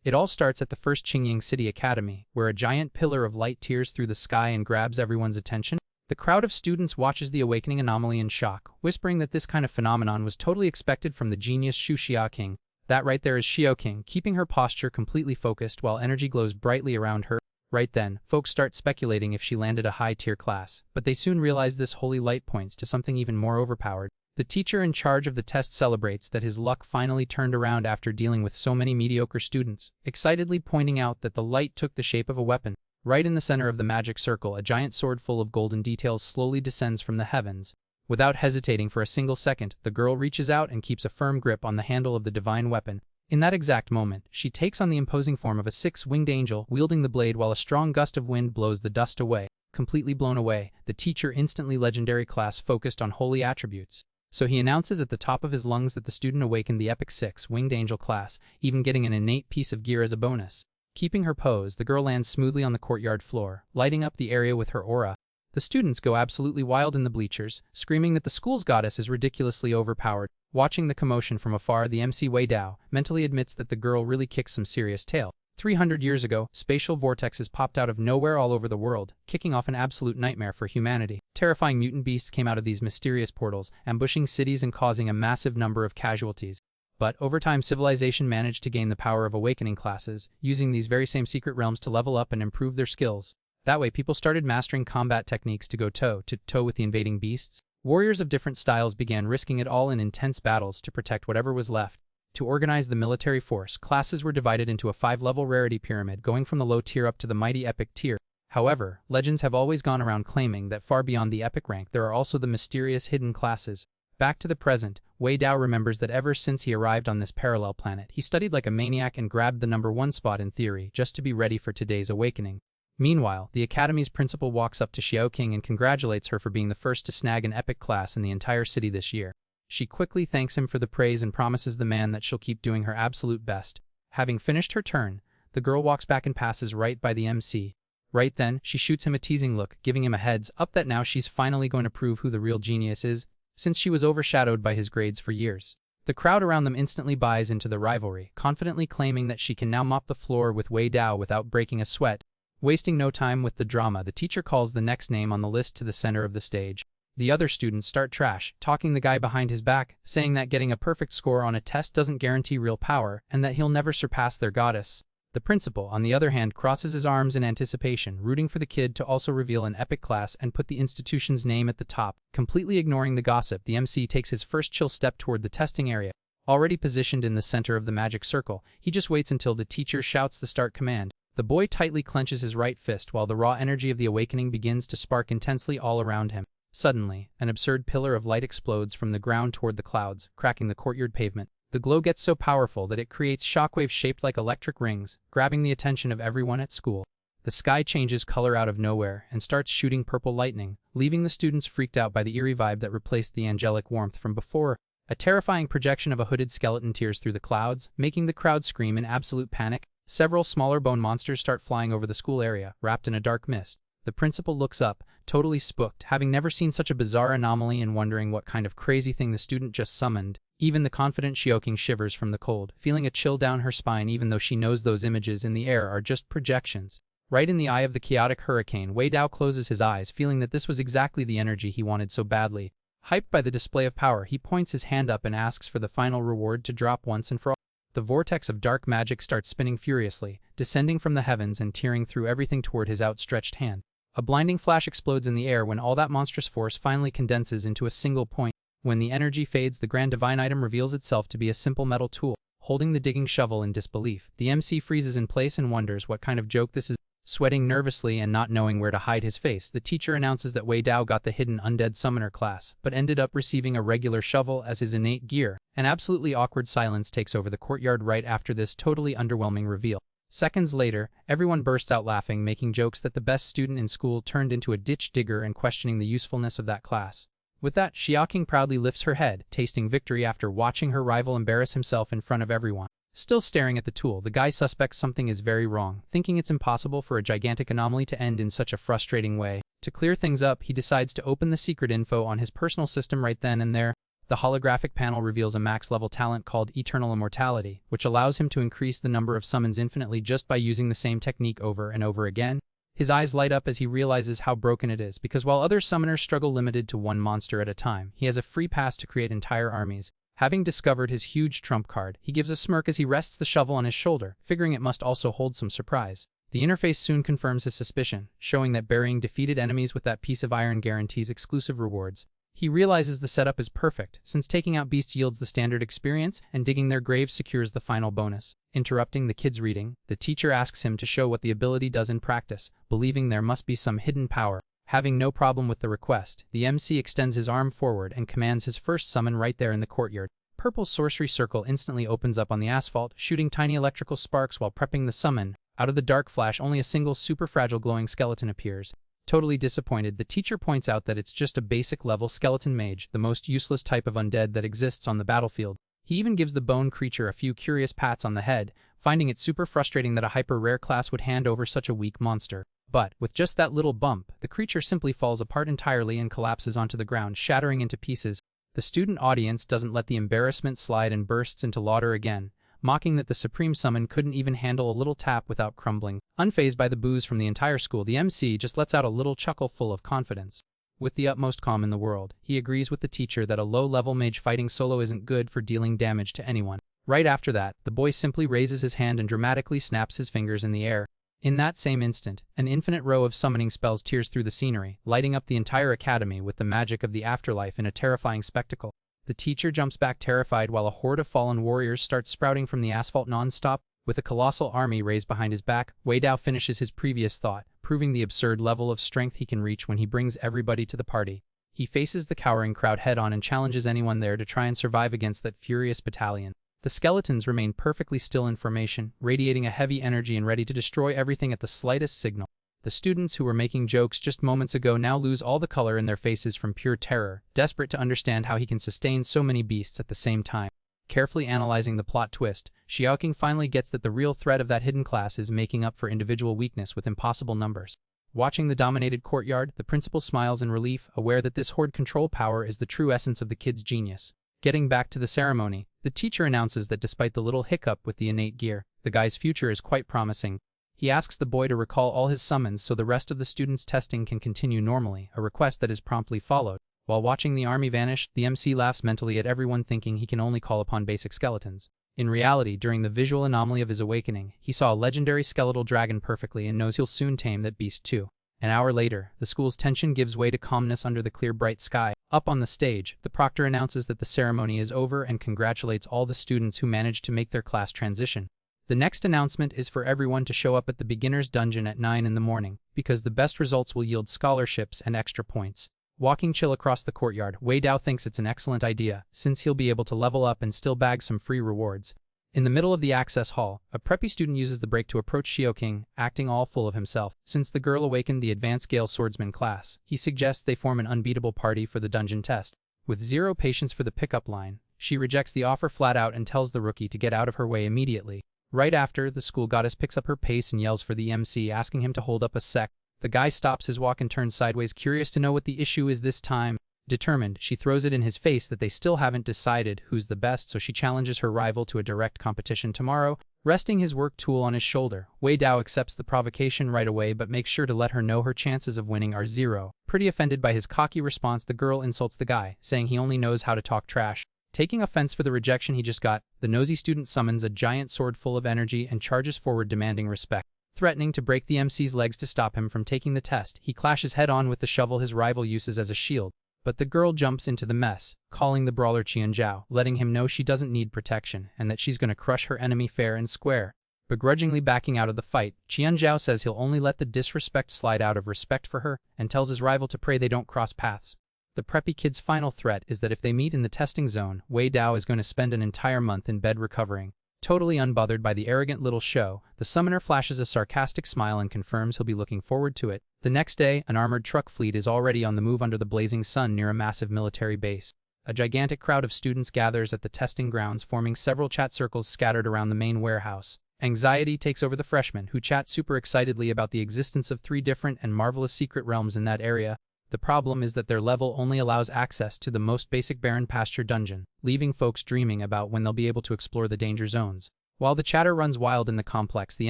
It all starts at the first Qingying City Academy, where a giant pillar of light tears through the sky and grabs everyone's attention. The crowd of students watches the awakening anomaly in shock, whispering that this kind of phenomenon was totally expected from the genius Shu Xiaoqing. That right there is Xiaoqing, keeping her posture completely focused while energy glows brightly around her. Right then, folks start speculating if she landed a high-tier class, but they soon realize this holy light points to something even more overpowered. The teacher in charge of the test celebrates that his luck finally turned around after dealing with so many mediocre students, excitedly pointing out that the light took the shape of a weapon. Right in the center of the magic circle, a giant sword full of golden details slowly descends from the heavens. Without hesitating for a single second, the girl reaches out and keeps a firm grip on the handle of the divine weapon. In that exact moment, she takes on the imposing form of a six-winged angel, wielding the blade while a strong gust of wind blows the dust away. Completely blown away, the teacher instantly legendary class focused on holy attributes. So he announces at the top of his lungs that the student awakened the epic six-winged angel class, even getting an innate piece of gear as a bonus. Keeping her pose, the girl lands smoothly on the courtyard floor, lighting up the area with her aura. The students go absolutely wild in the bleachers, screaming that the school's goddess is ridiculously overpowered. Watching the commotion from afar, the MC Wei Dao mentally admits that the girl really kicks some serious tail. 300 years ago, spatial vortexes popped out of nowhere all over the world, kicking off an absolute nightmare for humanity. Terrifying mutant beasts came out of these mysterious portals, ambushing cities and causing a massive number of casualties. But over time, civilization managed to gain the power of awakening classes, using these very same secret realms to level up and improve their skills. That way, people started mastering combat techniques to go toe-to-toe with the invading beasts. Warriors of different styles began risking it all in intense battles to protect whatever was left. To organize the military force, classes were divided into a 5-level rarity pyramid, going from the low tier up to the mighty epic tier. However, legends have always gone around claiming that far beyond the epic rank there are also the mysterious hidden classes. Back to the present, Wei Dao remembers that ever since he arrived on this parallel planet, he studied like a maniac and grabbed the #1 spot in theory, just to be ready for today's awakening. Meanwhile, the academy's principal walks up to Xiaoqing and congratulates her for being the first to snag an epic class in the entire city this year. She quickly thanks him for the praise and promises the man that she'll keep doing her absolute best. Having finished her turn, the girl walks back and passes right by the MC. Right then, she shoots him a teasing look, giving him a heads up that now she's finally going to prove who the real genius is, since she was overshadowed by his grades for years. The crowd around them instantly buys into the rivalry, confidently claiming that she can now mop the floor with Wei Dao without breaking a sweat. Wasting no time with the drama, the teacher calls the next name on the list to the center of the stage. The other students start trash talking the guy behind his back, saying that getting a perfect score on a test doesn't guarantee real power, and that he'll never surpass their goddess. The principal, on the other hand, crosses his arms in anticipation, rooting for the kid to also reveal an epic class and put the institution's name at the top. Completely ignoring the gossip, the MC takes his first chill step toward the testing area. Already positioned in the center of the magic circle, he just waits until the teacher shouts the start command. The boy tightly clenches his right fist while the raw energy of the awakening begins to spark intensely all around him. Suddenly, an absurd pillar of light explodes from the ground toward the clouds, cracking the courtyard pavement. The glow gets so powerful that it creates shockwaves shaped like electric rings, grabbing the attention of everyone at school. The sky changes color out of nowhere and starts shooting purple lightning, leaving the students freaked out by the eerie vibe that replaced the angelic warmth from before. A terrifying projection of a hooded skeleton tears through the clouds, making the crowd scream in absolute panic. Several smaller bone monsters start flying over the school area, wrapped in a dark mist. The principal looks up, totally spooked, having never seen such a bizarre anomaly and wondering what kind of crazy thing the student just summoned. Even the confident Xiaoqing shivers from the cold, feeling a chill down her spine even though she knows those images in the air are just projections. Right in the eye of the chaotic hurricane, Wei Dao closes his eyes, feeling that this was exactly the energy he wanted so badly. Hyped by the display of power, he points his hand up and asks for the final reward to drop once and for all. The vortex of dark magic starts spinning furiously, descending from the heavens and tearing through everything toward his outstretched hand. A blinding flash explodes in the air when all that monstrous force finally condenses into a single point. When the energy fades, the grand divine item reveals itself to be a simple metal tool. Holding the digging shovel in disbelief, the MC freezes in place and wonders what kind of joke this is. Sweating nervously and not knowing where to hide his face, the teacher announces that Wei Dao got the hidden undead summoner class, but ended up receiving a regular shovel as his innate gear. An absolutely awkward silence takes over the courtyard right after this totally underwhelming reveal. Seconds later, everyone bursts out laughing, making jokes that the best student in school turned into a ditch digger and questioning the usefulness of that class. With that, Xiaoqing proudly lifts her head, tasting victory after watching her rival embarrass himself in front of everyone. Still staring at the tool, the guy suspects something is very wrong, thinking it's impossible for a gigantic anomaly to end in such a frustrating way. To clear things up, he decides to open the secret info on his personal system right then and there. The holographic panel reveals a max-level talent called Eternal Immortality, which allows him to increase the number of summons infinitely just by using the same technique over and over again. His eyes light up as he realizes how broken it is, because while other summoners struggle limited to one monster at a time, he has a free pass to create entire armies. Having discovered his huge trump card, he gives a smirk as he rests the shovel on his shoulder, figuring it must also hold some surprise. The interface soon confirms his suspicion, showing that burying defeated enemies with that piece of iron guarantees exclusive rewards. He realizes the setup is perfect, since taking out beasts yields the standard experience, and digging their graves secures the final bonus. Interrupting the kid's reading, the teacher asks him to show what the ability does in practice, believing there must be some hidden power. Having no problem with the request, the MC extends his arm forward and commands his first summon right there in the courtyard. Purple's sorcery circle instantly opens up on the asphalt, shooting tiny electrical sparks while prepping the summon. Out of the dark flash, only a single super fragile glowing skeleton appears. Totally disappointed, the teacher points out that it's just a basic level skeleton mage, the most useless type of undead that exists on the battlefield. He even gives the bone creature a few curious pats on the head, finding it super frustrating that a hyper-rare class would hand over such a weak monster. But, with just that little bump, the creature simply falls apart entirely and collapses onto the ground, shattering into pieces. The student audience doesn't let the embarrassment slide and bursts into laughter again, mocking that the supreme summon couldn't even handle a little tap without crumbling. Unfazed by the boos from the entire school, the MC just lets out a little chuckle full of confidence. With the utmost calm in the world, he agrees with the teacher that a low-level mage fighting solo isn't good for dealing damage to anyone. Right after that, the boy simply raises his hand and dramatically snaps his fingers in the air. In that same instant, an infinite row of summoning spells tears through the scenery, lighting up the entire academy with the magic of the afterlife in a terrifying spectacle. The teacher jumps back terrified while a horde of fallen warriors starts sprouting from the asphalt non-stop. With a colossal army raised behind his back, Wei Dao finishes his previous thought, proving the absurd level of strength he can reach when he brings everybody to the party. He faces the cowering crowd head-on and challenges anyone there to try and survive against that furious battalion. The skeletons remain perfectly still in formation, radiating a heavy energy and ready to destroy everything at the slightest signal. The students who were making jokes just moments ago now lose all the color in their faces from pure terror, desperate to understand how he can sustain so many beasts at the same time. Carefully analyzing the plot twist, Xiaoqing finally gets that the real threat of that hidden class is making up for individual weakness with impossible numbers. Watching the dominated courtyard, the principal smiles in relief, aware that this horde control power is the true essence of the kid's genius. Getting back to the ceremony, the teacher announces that despite the little hiccup with the innate gear, the guy's future is quite promising. He asks the boy to recall all his summons so the rest of the students' testing can continue normally, a request that is promptly followed. While watching the army vanish, the MC laughs mentally at everyone thinking he can only call upon basic skeletons. In reality, during the visual anomaly of his awakening, he saw a legendary skeletal dragon perfectly and knows he'll soon tame that beast too. An hour later, the school's tension gives way to calmness under the clear bright sky. Up on the stage, the proctor announces that the ceremony is over and congratulates all the students who managed to make their class transition. The next announcement is for everyone to show up at the beginner's dungeon at 9 in the morning, because the best results will yield scholarships and extra points. Walking chill across the courtyard, Wei Dao thinks it's an excellent idea, since he'll be able to level up and still bag some free rewards. In the middle of the access hall, a preppy student uses the break to approach Xiaoqing, acting all full of himself. Since the girl awakened the advanced Gale swordsman class, he suggests they form an unbeatable party for the dungeon test. With zero patience for the pickup line, she rejects the offer flat out and tells the rookie to get out of her way immediately. Right after, the school goddess picks up her pace and yells for the MC, asking him to hold up a sec. The guy stops his walk and turns sideways, curious to know what the issue is this time. Determined, she throws it in his face that they still haven't decided who's the best, so she challenges her rival to a direct competition tomorrow. Resting his work tool on his shoulder, Wei Dao accepts the provocation right away but makes sure to let her know her chances of winning are zero. Pretty offended by his cocky response, the girl insults the guy, saying he only knows how to talk trash. Taking offense for the rejection he just got, the nosy student summons a giant sword full of energy and charges forward demanding respect. Threatening to break the MC's legs to stop him from taking the test, he clashes head-on with the shovel his rival uses as a shield. But the girl jumps into the mess, calling the brawler Qianzhao, letting him know she doesn't need protection and that she's gonna crush her enemy fair and square. Begrudgingly backing out of the fight, Qianzhao says he'll only let the disrespect slide out of respect for her and tells his rival to pray they don't cross paths. The preppy kid's final threat is that if they meet in the testing zone, Wei Dao is going to spend an entire month in bed recovering. Totally unbothered by the arrogant little show, the summoner flashes a sarcastic smile and confirms he'll be looking forward to it. The next day, an armored truck fleet is already on the move under the blazing sun near a massive military base. A gigantic crowd of students gathers at the testing grounds, forming several chat circles scattered around the main warehouse. Anxiety takes over the freshmen, who chat super excitedly about the existence of 3 different and marvelous secret realms in that area. The problem is that their level only allows access to the most basic barren pasture dungeon, leaving folks dreaming about when they'll be able to explore the danger zones. While the chatter runs wild in the complex, the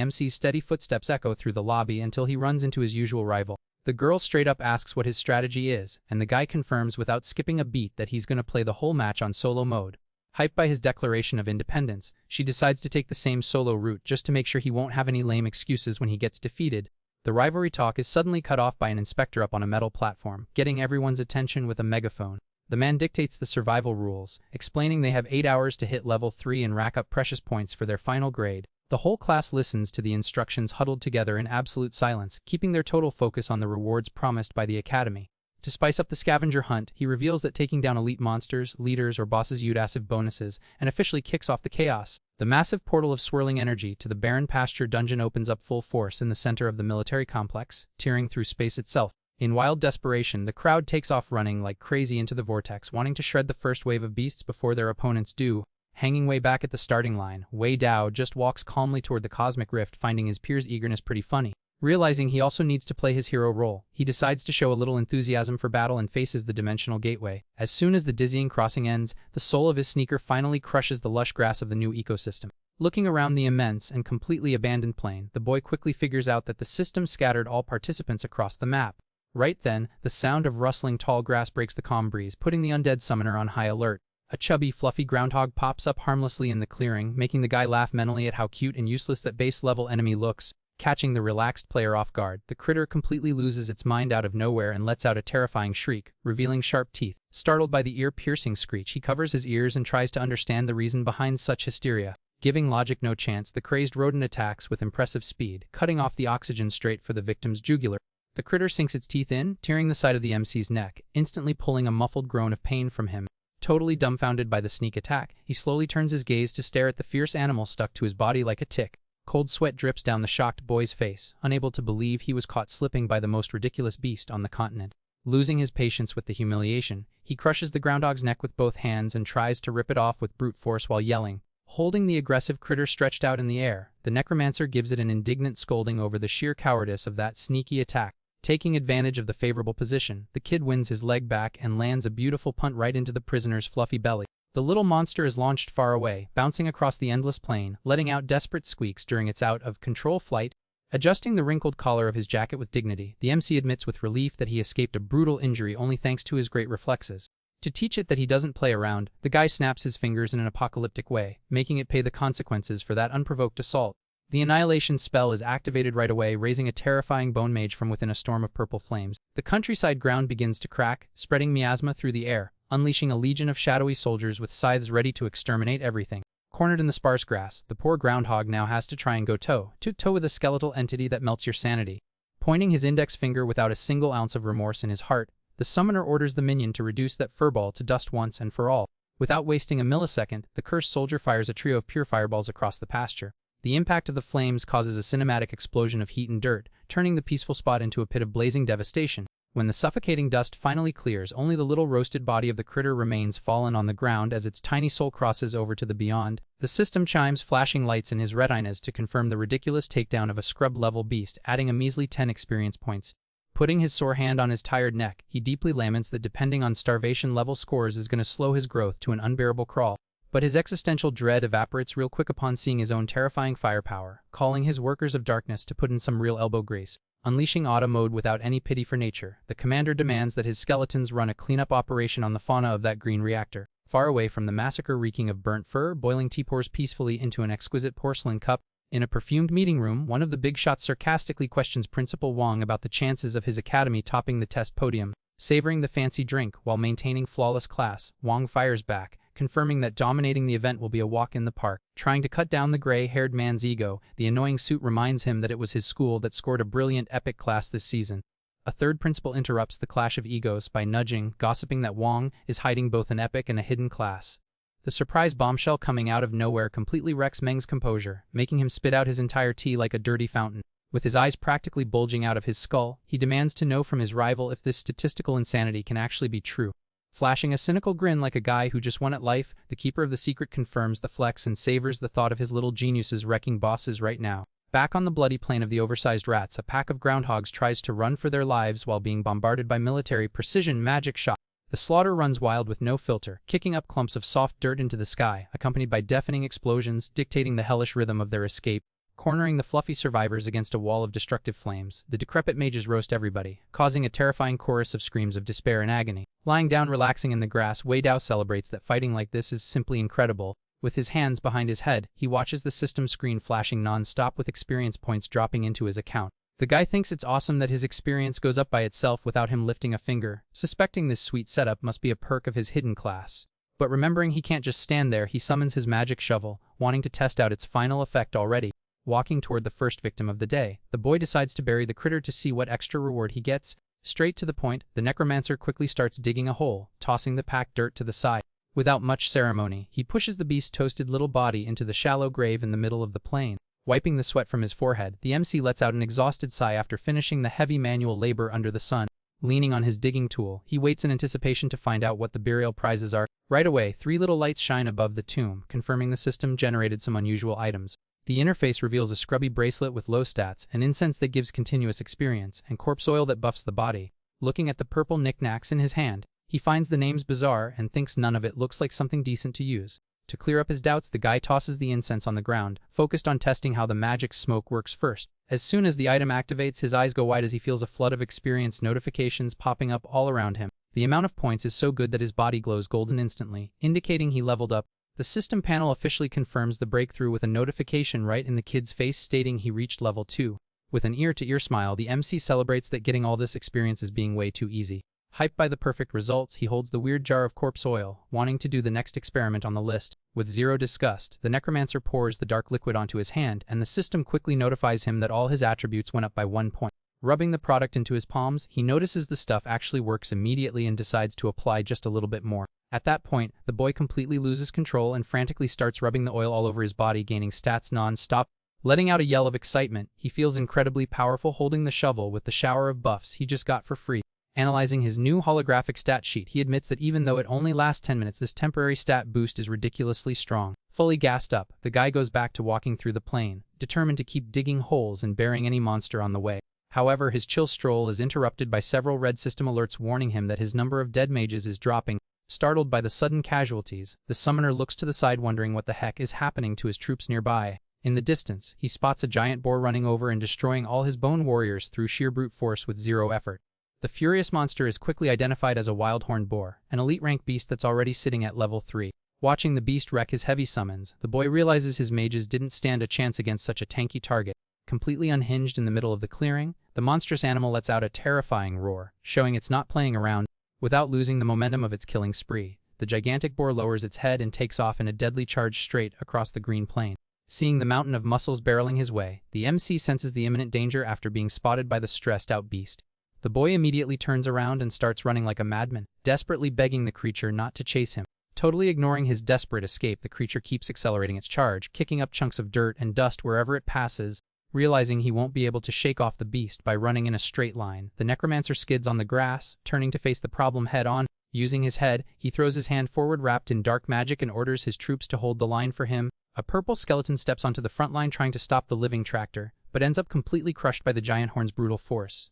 MC's steady footsteps echo through the lobby until he runs into his usual rival. The girl straight up asks what his strategy is, and the guy confirms without skipping a beat that he's going to play the whole match on solo mode. Hyped by his declaration of independence, she decides to take the same solo route just to make sure he won't have any lame excuses when he gets defeated. The rivalry talk is suddenly cut off by an inspector up on a metal platform, getting everyone's attention with a megaphone. The man dictates the survival rules, explaining they have 8 hours to hit level 3 and rack up precious points for their final grade. The whole class listens to the instructions huddled together in absolute silence, keeping their total focus on the rewards promised by the academy. To spice up the scavenger hunt, he reveals that taking down elite monsters, leaders, or bosses yield massive bonuses, and officially kicks off the chaos. The massive portal of swirling energy to the barren pasture dungeon opens up full force in the center of the military complex, tearing through space itself. In wild desperation, the crowd takes off running like crazy into the vortex, wanting to shred the first wave of beasts before their opponents do. Hanging way back at the starting line, Wei Dao just walks calmly toward the cosmic rift, finding his peers' eagerness pretty funny. Realizing he also needs to play his hero role, he decides to show a little enthusiasm for battle and faces the dimensional gateway. As soon as the dizzying crossing ends, the sole of his sneaker finally crushes the lush grass of the new ecosystem. Looking around the immense and completely abandoned plain, the boy quickly figures out that the system scattered all participants across the map. Right then, the sound of rustling tall grass breaks the calm breeze, putting the undead summoner on high alert. A chubby, fluffy groundhog pops up harmlessly in the clearing, making the guy laugh mentally at how cute and useless that base-level enemy looks. Catching the relaxed player off guard, the critter completely loses its mind out of nowhere and lets out a terrifying shriek, revealing sharp teeth. Startled by the ear-piercing screech, he covers his ears and tries to understand the reason behind such hysteria. Giving logic no chance, the crazed rodent attacks with impressive speed, cutting off the oxygen straight for the victim's jugular. The critter sinks its teeth in, tearing the side of the MC's neck, instantly pulling a muffled groan of pain from him. Totally dumbfounded by the sneak attack, he slowly turns his gaze to stare at the fierce animal stuck to his body like a tick. Cold sweat drips down the shocked boy's face, unable to believe he was caught slipping by the most ridiculous beast on the continent. Losing his patience with the humiliation, he crushes the groundhog's neck with both hands and tries to rip it off with brute force while yelling. Holding the aggressive critter stretched out in the air, the necromancer gives it an indignant scolding over the sheer cowardice of that sneaky attack. Taking advantage of the favorable position, the kid wins his leg back and lands a beautiful punt right into the prisoner's fluffy belly. The little monster is launched far away, bouncing across the endless plain, letting out desperate squeaks during its out-of-control flight. Adjusting the wrinkled collar of his jacket with dignity, the MC admits with relief that he escaped a brutal injury only thanks to his great reflexes. To teach it that he doesn't play around, the guy snaps his fingers in an apocalyptic way, making it pay the consequences for that unprovoked assault. The annihilation spell is activated right away, raising a terrifying bone mage from within a storm of purple flames. The countryside ground begins to crack, spreading miasma through the air, unleashing a legion of shadowy soldiers with scythes ready to exterminate everything. Cornered in the sparse grass, the poor groundhog now has to try and go toe-to-toe with a skeletal entity that melts your sanity. Pointing his index finger without a single ounce of remorse in his heart, the summoner orders the minion to reduce that furball to dust once and for all. Without wasting a millisecond, the cursed soldier fires a trio of pure fireballs across the pasture. The impact of the flames causes a cinematic explosion of heat and dirt, turning the peaceful spot into a pit of blazing devastation. When the suffocating dust finally clears, only the little roasted body of the critter remains fallen on the ground as its tiny soul crosses over to the beyond. The system chimes flashing lights in his retinas to confirm the ridiculous takedown of a scrub-level beast, adding a measly 10 experience points. Putting his sore hand on his tired neck, he deeply laments that depending on starvation-level scores is going to slow his growth to an unbearable crawl. But his existential dread evaporates real quick upon seeing his own terrifying firepower, calling his workers of darkness to put in some real elbow grease. Unleashing auto mode without any pity for nature, the commander demands that his skeletons run a cleanup operation on the fauna of that green reactor. Far away from the massacre reeking of burnt fur, boiling tea pours peacefully into an exquisite porcelain cup. In a perfumed meeting room, one of the big shots sarcastically questions Principal Wong about the chances of his academy topping the test podium. Savoring the fancy drink while maintaining flawless class, Wong fires back, confirming that dominating the event will be a walk in the park. Trying to cut down the gray-haired man's ego, the annoying suit reminds him that it was his school that scored a brilliant epic class this season. A third principal interrupts the clash of egos by nudging, gossiping that Wong is hiding both an epic and a hidden class. The surprise bombshell coming out of nowhere completely wrecks Meng's composure, making him spit out his entire tea like a dirty fountain. With his eyes practically bulging out of his skull, he demands to know from his rival if this statistical insanity can actually be true. Flashing a cynical grin like a guy who just won at life, the keeper of the secret confirms the flex and savors the thought of his little geniuses wrecking bosses right now. Back on the bloody plain of the oversized rats, a pack of groundhogs tries to run for their lives while being bombarded by military precision magic shots. The slaughter runs wild with no filter, kicking up clumps of soft dirt into the sky, accompanied by deafening explosions dictating the hellish rhythm of their escape. Cornering the fluffy survivors against a wall of destructive flames, the decrepit mages roast everybody, causing a terrifying chorus of screams of despair and agony. Lying down relaxing in the grass, Wei Dao celebrates that fighting like this is simply incredible. With his hands behind his head, he watches the system screen flashing non-stop with experience points dropping into his account. The guy thinks it's awesome that his experience goes up by itself without him lifting a finger, suspecting this sweet setup must be a perk of his hidden class. But remembering he can't just stand there, he summons his magic shovel, wanting to test out its final effect already. Walking toward the first victim of the day, the boy decides to bury the critter to see what extra reward he gets. Straight to the point, the necromancer quickly starts digging a hole, tossing the packed dirt to the side. Without much ceremony, he pushes the beast's toasted little body into the shallow grave in the middle of the plain. Wiping the sweat from his forehead, the MC lets out an exhausted sigh after finishing the heavy manual labor under the sun. Leaning on his digging tool, he waits in anticipation to find out what the burial prizes are. Right away, 3 little lights shine above the tomb, confirming the system generated some unusual items. The interface reveals a scrubby bracelet with low stats, an incense that gives continuous experience, and corpse oil that buffs the body. Looking at the purple knickknacks in his hand, he finds the names bizarre and thinks none of it looks like something decent to use. To clear up his doubts, the guy tosses the incense on the ground, focused on testing how the magic smoke works first. As soon as the item activates, his eyes go wide as he feels a flood of experience notifications popping up all around him. The amount of points is so good that his body glows golden instantly, indicating he leveled up. The system panel officially confirms the breakthrough with a notification right in the kid's face stating he reached level 2. With an ear-to-ear smile, the MC celebrates that getting all this experience is being way too easy. Hyped by the perfect results, he holds the weird jar of corpse oil, wanting to do the next experiment on the list. With zero disgust, the necromancer pours the dark liquid onto his hand, and the system quickly notifies him that all his attributes went up by 1 point. Rubbing the product into his palms, he notices the stuff actually works immediately and decides to apply just a little bit more. At that point, the boy completely loses control and frantically starts rubbing the oil all over his body, gaining stats non-stop. Letting out a yell of excitement, he feels incredibly powerful holding the shovel with the shower of buffs he just got for free. Analyzing his new holographic stat sheet, he admits that even though it only lasts 10 minutes, this temporary stat boost is ridiculously strong. Fully gassed up, the guy goes back to walking through the plain, determined to keep digging holes and burying any monster on the way. However, his chill stroll is interrupted by several red system alerts warning him that his number of dead mages is dropping. Startled by the sudden casualties, the summoner looks to the side wondering what the heck is happening to his troops nearby. In the distance, he spots a giant boar running over and destroying all his bone warriors through sheer brute force with zero effort. The furious monster is quickly identified as a wild-horned boar, an elite rank beast that's already sitting at level 3. Watching the beast wreck his heavy summons, the boy realizes his mages didn't stand a chance against such a tanky target. Completely unhinged in the middle of the clearing, the monstrous animal lets out a terrifying roar, showing it's not playing around. Without losing the momentum of its killing spree, the gigantic boar lowers its head and takes off in a deadly charge straight across the green plain. Seeing the mountain of muscles barreling his way, the MC senses the imminent danger after being spotted by the stressed-out beast. The boy immediately turns around and starts running like a madman, desperately begging the creature not to chase him. Totally ignoring his desperate escape, the creature keeps accelerating its charge, kicking up chunks of dirt and dust wherever it passes. Realizing he won't be able to shake off the beast by running in a straight line, the necromancer skids on the grass, turning to face the problem head-on. Using his head, he throws his hand forward wrapped in dark magic and orders his troops to hold the line for him. A purple skeleton steps onto the front line trying to stop the living tractor, but ends up completely crushed by the giant horn's brutal force.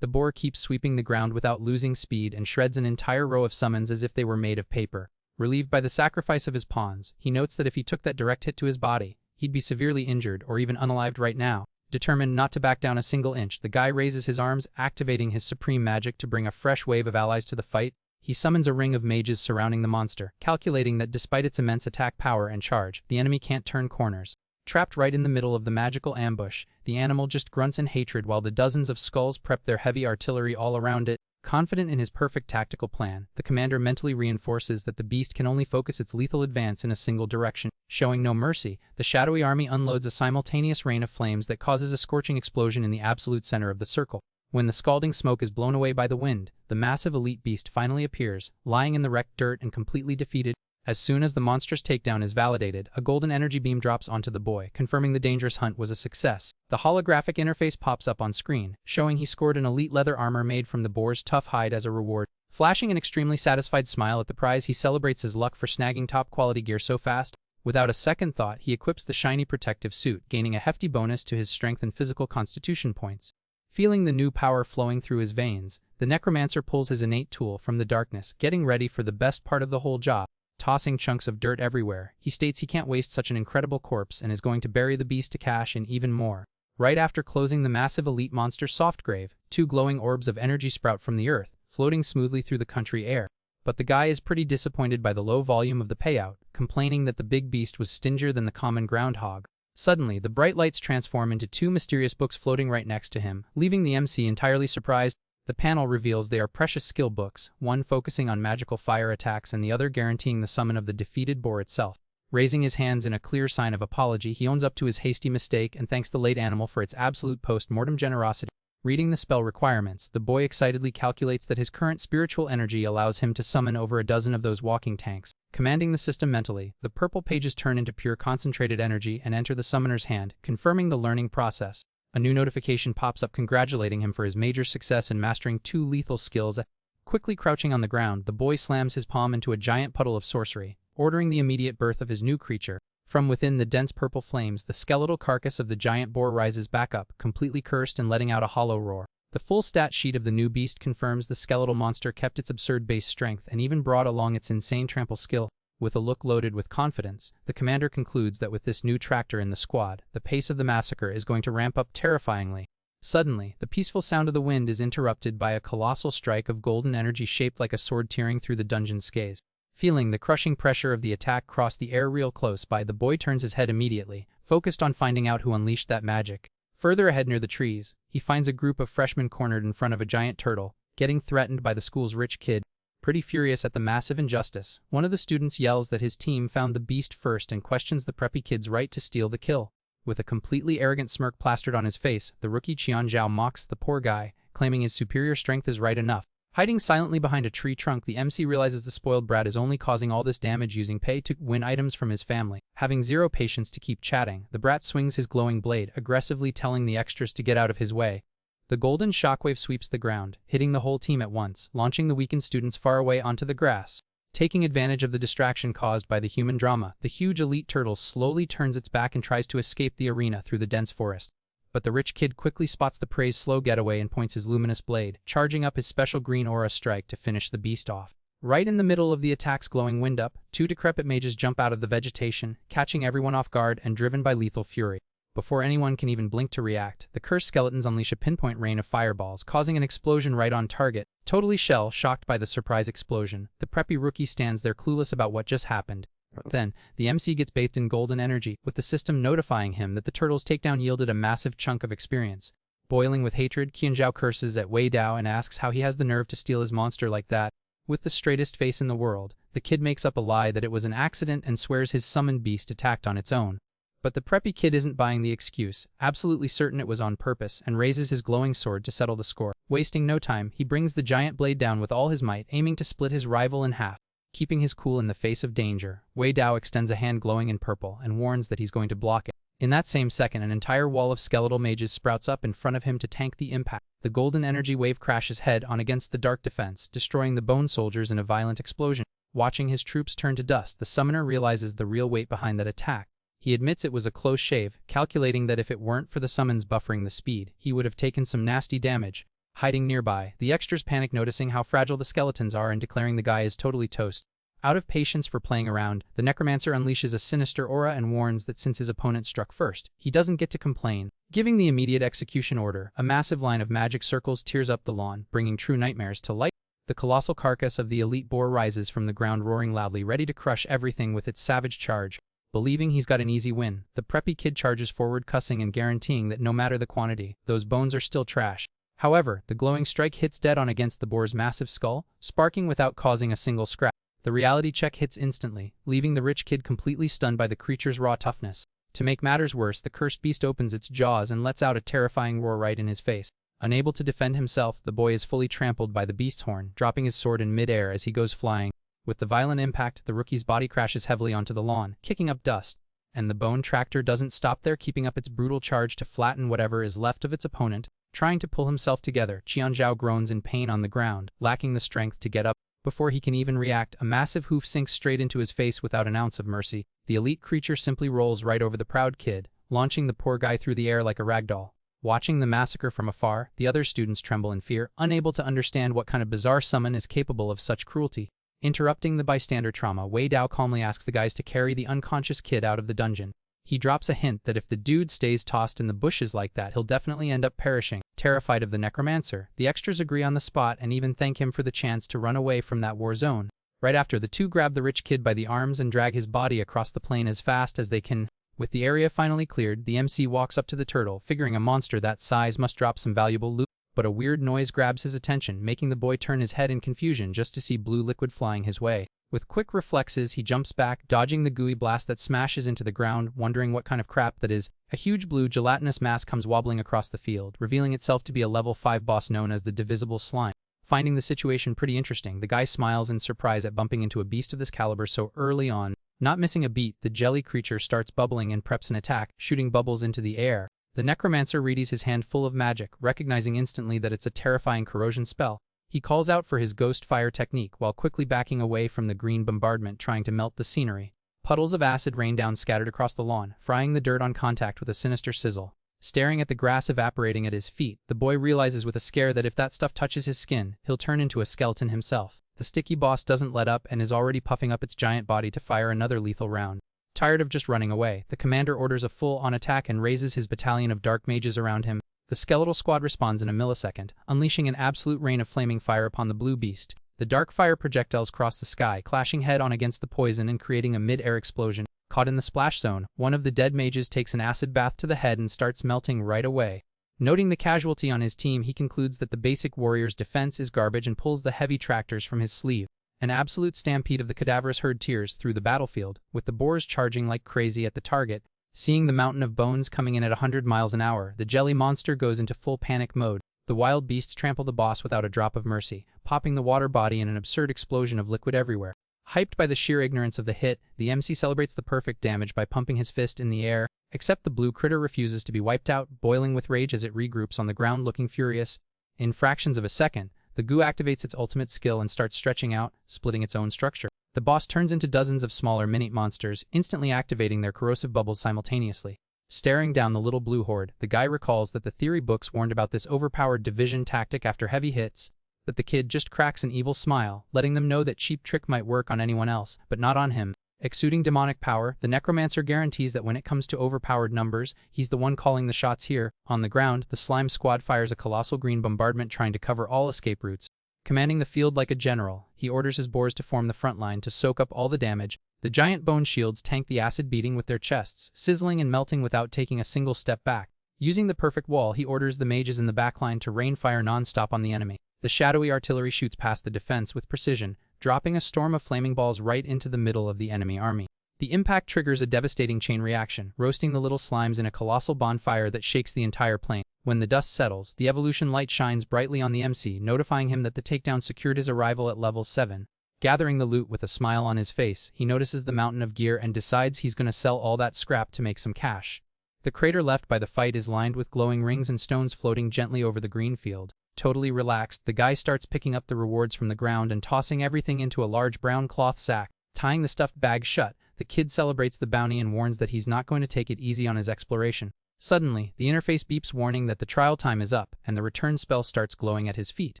The boar keeps sweeping the ground without losing speed and shreds an entire row of summons as if they were made of paper. Relieved by the sacrifice of his pawns, he notes that if he took that direct hit to his body, he'd be severely injured or even unalived right now. Determined not to back down a single inch, the guy raises his arms, activating his supreme magic to bring a fresh wave of allies to the fight. He summons a ring of mages surrounding the monster, calculating that despite its immense attack power and charge, the enemy can't turn corners. Trapped right in the middle of the magical ambush, the animal just grunts in hatred while the dozens of skulls prep their heavy artillery all around it. Confident in his perfect tactical plan, the commander mentally reinforces that the beast can only focus its lethal advance in a single direction. Showing no mercy, the shadowy army unloads a simultaneous rain of flames that causes a scorching explosion in the absolute center of the circle. When the scalding smoke is blown away by the wind, the massive elite beast finally appears, lying in the wrecked dirt and completely defeated. As soon as the monstrous takedown is validated, a golden energy beam drops onto the boy, confirming the dangerous hunt was a success. The holographic interface pops up on screen, showing he scored an elite leather armor made from the boar's tough hide as a reward. Flashing an extremely satisfied smile at the prize, he celebrates his luck for snagging top-quality gear so fast. Without a second thought, he equips the shiny protective suit, gaining a hefty bonus to his strength and physical constitution points. Feeling the new power flowing through his veins, the necromancer pulls his innate tool from the darkness, getting ready for the best part of the whole job. Tossing chunks of dirt everywhere, he states he can't waste such an incredible corpse and is going to bury the beast to cash in even more. Right after closing the massive elite monster soft grave, 2 glowing orbs of energy sprout from the earth, floating smoothly through the country air. But the guy is pretty disappointed by the low volume of the payout, complaining that the big beast was stingier than the common groundhog. Suddenly, the bright lights transform into 2 mysterious books floating right next to him, leaving the MC entirely surprised. The panel reveals they are precious skill books, one focusing on magical fire attacks and the other guaranteeing the summon of the defeated boar itself. Raising his hands in a clear sign of apology, he owns up to his hasty mistake and thanks the late animal for its absolute post-mortem generosity. Reading the spell requirements, the boy excitedly calculates that his current spiritual energy allows him to summon over a dozen of those walking tanks. Commanding the system mentally, the purple pages turn into pure concentrated energy and enter the summoner's hand, confirming the learning process. A new notification pops up congratulating him for his major success in mastering 2 lethal skills. Quickly crouching on the ground, the boy slams his palm into a giant puddle of sorcery, ordering the immediate birth of his new creature. From within the dense purple flames, the skeletal carcass of the giant boar rises back up, completely cursed and letting out a hollow roar. The full stat sheet of the new beast confirms the skeletal monster kept its absurd base strength and even brought along its insane trample skill. With a look loaded with confidence, the commander concludes that with this new tractor in the squad, the pace of the massacre is going to ramp up terrifyingly. Suddenly, the peaceful sound of the wind is interrupted by a colossal strike of golden energy shaped like a sword tearing through the dungeon's scales. Feeling the crushing pressure of the attack cross the air real close by, the boy turns his head immediately, focused on finding out who unleashed that magic. Further ahead near the trees, he finds a group of freshmen cornered in front of a giant turtle, getting threatened by the school's rich kid. Pretty furious at the massive injustice, one of the students yells that his team found the beast first and questions the preppy kid's right to steal the kill. With a completely arrogant smirk plastered on his face, the rookie Qianzhao mocks the poor guy, claiming his superior strength is right enough. Hiding silently behind a tree trunk, the MC realizes the spoiled brat is only causing all this damage using pay-to-win items from his family. Having zero patience to keep chatting, the brat swings his glowing blade, aggressively telling the extras to get out of his way. The golden shockwave sweeps the ground, hitting the whole team at once, launching the weakened students far away onto the grass. Taking advantage of the distraction caused by the human drama, the huge elite turtle slowly turns its back and tries to escape the arena through the dense forest. But the rich kid quickly spots the prey's slow getaway and points his luminous blade, charging up his special green aura strike to finish the beast off. Right in the middle of the attack's glowing wind-up, 2 decrepit mages jump out of the vegetation, catching everyone off guard and driven by lethal fury. Before anyone can even blink to react, the cursed skeletons unleash a pinpoint rain of fireballs, causing an explosion right on target. Totally shell-shocked by the surprise explosion, the preppy rookie stands there clueless about what just happened. Then, the MC gets bathed in golden energy, with the system notifying him that the turtle's takedown yielded a massive chunk of experience. Boiling with hatred, Qianzhao curses at Wei Dao and asks how he has the nerve to steal his monster like that. With the straightest face in the world, the kid makes up a lie that it was an accident and swears his summoned beast attacked on its own. But the preppy kid isn't buying the excuse, absolutely certain it was on purpose, and raises his glowing sword to settle the score. Wasting no time, he brings the giant blade down with all his might, aiming to split his rival in half. Keeping his cool in the face of danger, Wei Dao extends a hand glowing in purple and warns that he's going to block it. In that same second, an entire wall of skeletal mages sprouts up in front of him to tank the impact. The golden energy wave crashes head-on against the dark defense, destroying the bone soldiers in a violent explosion. Watching his troops turn to dust, the summoner realizes the real weight behind that attack. He admits it was a close shave, calculating that if it weren't for the summons buffering the speed, he would have taken some nasty damage. Hiding nearby, the extras panic noticing how fragile the skeletons are and declaring the guy is totally toast. Out of patience for playing around, the necromancer unleashes a sinister aura and warns that since his opponent struck first, he doesn't get to complain. Giving the immediate execution order, a massive line of magic circles tears up the lawn, bringing true nightmares to light. The colossal carcass of the elite boar rises from the ground roaring loudly, ready to crush everything with its savage charge. Believing he's got an easy win, the preppy kid charges forward cussing and guaranteeing that no matter the quantity, those bones are still trash. However, the glowing strike hits dead on against the boar's massive skull, sparking without causing a single scratch. The reality check hits instantly, leaving the rich kid completely stunned by the creature's raw toughness. To make matters worse, the cursed beast opens its jaws and lets out a terrifying roar right in his face. Unable to defend himself, the boy is fully trampled by the beast's horn, dropping his sword in mid-air as he goes flying. With the violent impact, the rookie's body crashes heavily onto the lawn, kicking up dust. And the bone tractor doesn't stop there, keeping up its brutal charge to flatten whatever is left of its opponent. Trying to pull himself together, Qianzhao groans in pain on the ground, lacking the strength to get up. Before he can even react, a massive hoof sinks straight into his face without an ounce of mercy. The elite creature simply rolls right over the proud kid, launching the poor guy through the air like a ragdoll. Watching the massacre from afar, the other students tremble in fear, unable to understand what kind of bizarre summon is capable of such cruelty. Interrupting the bystander trauma, Wei Dao calmly asks the guys to carry the unconscious kid out of the dungeon. He drops a hint that if the dude stays tossed in the bushes like that, he'll definitely end up perishing. Terrified of the necromancer, the extras agree on the spot and even thank him for the chance to run away from that war zone. Right after, the two grab the rich kid by the arms and drag his body across the plain as fast as they can. With the area finally cleared, the MC walks up to the turtle, figuring a monster that size must drop some valuable loot. But a weird noise grabs his attention, making the boy turn his head in confusion just to see blue liquid flying his way. With quick reflexes, he jumps back, dodging the gooey blast that smashes into the ground, wondering what kind of crap that is. A huge blue gelatinous mass comes wobbling across the field, revealing itself to be a level 5 boss known as the Divisible Slime. Finding the situation pretty interesting, the guy smiles in surprise at bumping into a beast of this caliber so early on. Not missing a beat, the jelly creature starts bubbling and preps an attack, shooting bubbles into the air. The necromancer readies his hand full of magic, recognizing instantly that it's a terrifying corrosion spell. He calls out for his ghost fire technique while quickly backing away from the green bombardment, trying to melt the scenery. Puddles of acid rain down scattered across the lawn, frying the dirt on contact with a sinister sizzle. Staring at the grass evaporating at his feet, the boy realizes with a scare that if that stuff touches his skin, he'll turn into a skeleton himself. The sticky boss doesn't let up and is already puffing up its giant body to fire another lethal round. Tired of just running away, the commander orders a full-on attack and raises his battalion of dark mages around him. The skeletal squad responds in a millisecond, unleashing an absolute rain of flaming fire upon the blue beast. The dark fire projectiles cross the sky, clashing head-on against the poison and creating a mid-air explosion. Caught in the splash zone, one of the dead mages takes an acid bath to the head and starts melting right away. Noting the casualty on his team, he concludes that the basic warrior's defense is garbage and pulls the heavy tractors from his sleeve. An absolute stampede of the cadaverous herd tears through the battlefield, with the boars charging like crazy at the target. Seeing the mountain of bones coming in at 100 miles an hour, the jelly monster goes into full panic mode. The wild beasts trample the boss without a drop of mercy, popping the water body in an absurd explosion of liquid everywhere. Hyped by the sheer ignorance of the hit, the MC celebrates the perfect damage by pumping his fist in the air, except the blue critter refuses to be wiped out, boiling with rage as it regroups on the ground looking furious. In fractions of a second, the goo activates its ultimate skill and starts stretching out, splitting its own structure. The boss turns into dozens of smaller mini monsters, instantly activating their corrosive bubbles simultaneously. Staring down the little blue horde, the guy recalls that the theory books warned about this overpowered division tactic after heavy hits, but the kid just cracks an evil smile, letting them know that cheap trick might work on anyone else, but not on him. Exuding demonic power, the necromancer guarantees that when it comes to overpowered numbers, he's the one calling the shots here. On the ground, the slime squad fires a colossal green bombardment trying to cover all escape routes. Commanding the field like a general, he orders his boars to form the front line to soak up all the damage. The giant bone shields tank the acid beating with their chests, sizzling and melting without taking a single step back. Using the perfect wall, he orders the mages in the backline to rain fire non-stop on the enemy. The shadowy artillery shoots past the defense with precision, dropping a storm of flaming balls right into the middle of the enemy army. The impact triggers a devastating chain reaction, roasting the little slimes in a colossal bonfire that shakes the entire plain. When the dust settles, the evolution light shines brightly on the MC, notifying him that the takedown secured his arrival at level 7. Gathering the loot with a smile on his face, he notices the mountain of gear and decides he's gonna sell all that scrap to make some cash. The crater left by the fight is lined with glowing rings and stones floating gently over the green field. Totally relaxed, the guy starts picking up the rewards from the ground and tossing everything into a large brown cloth sack. Tying the stuffed bag shut, the kid celebrates the bounty and warns that he's not going to take it easy on his exploration. Suddenly, the interface beeps warning that the trial time is up, and the return spell starts glowing at his feet.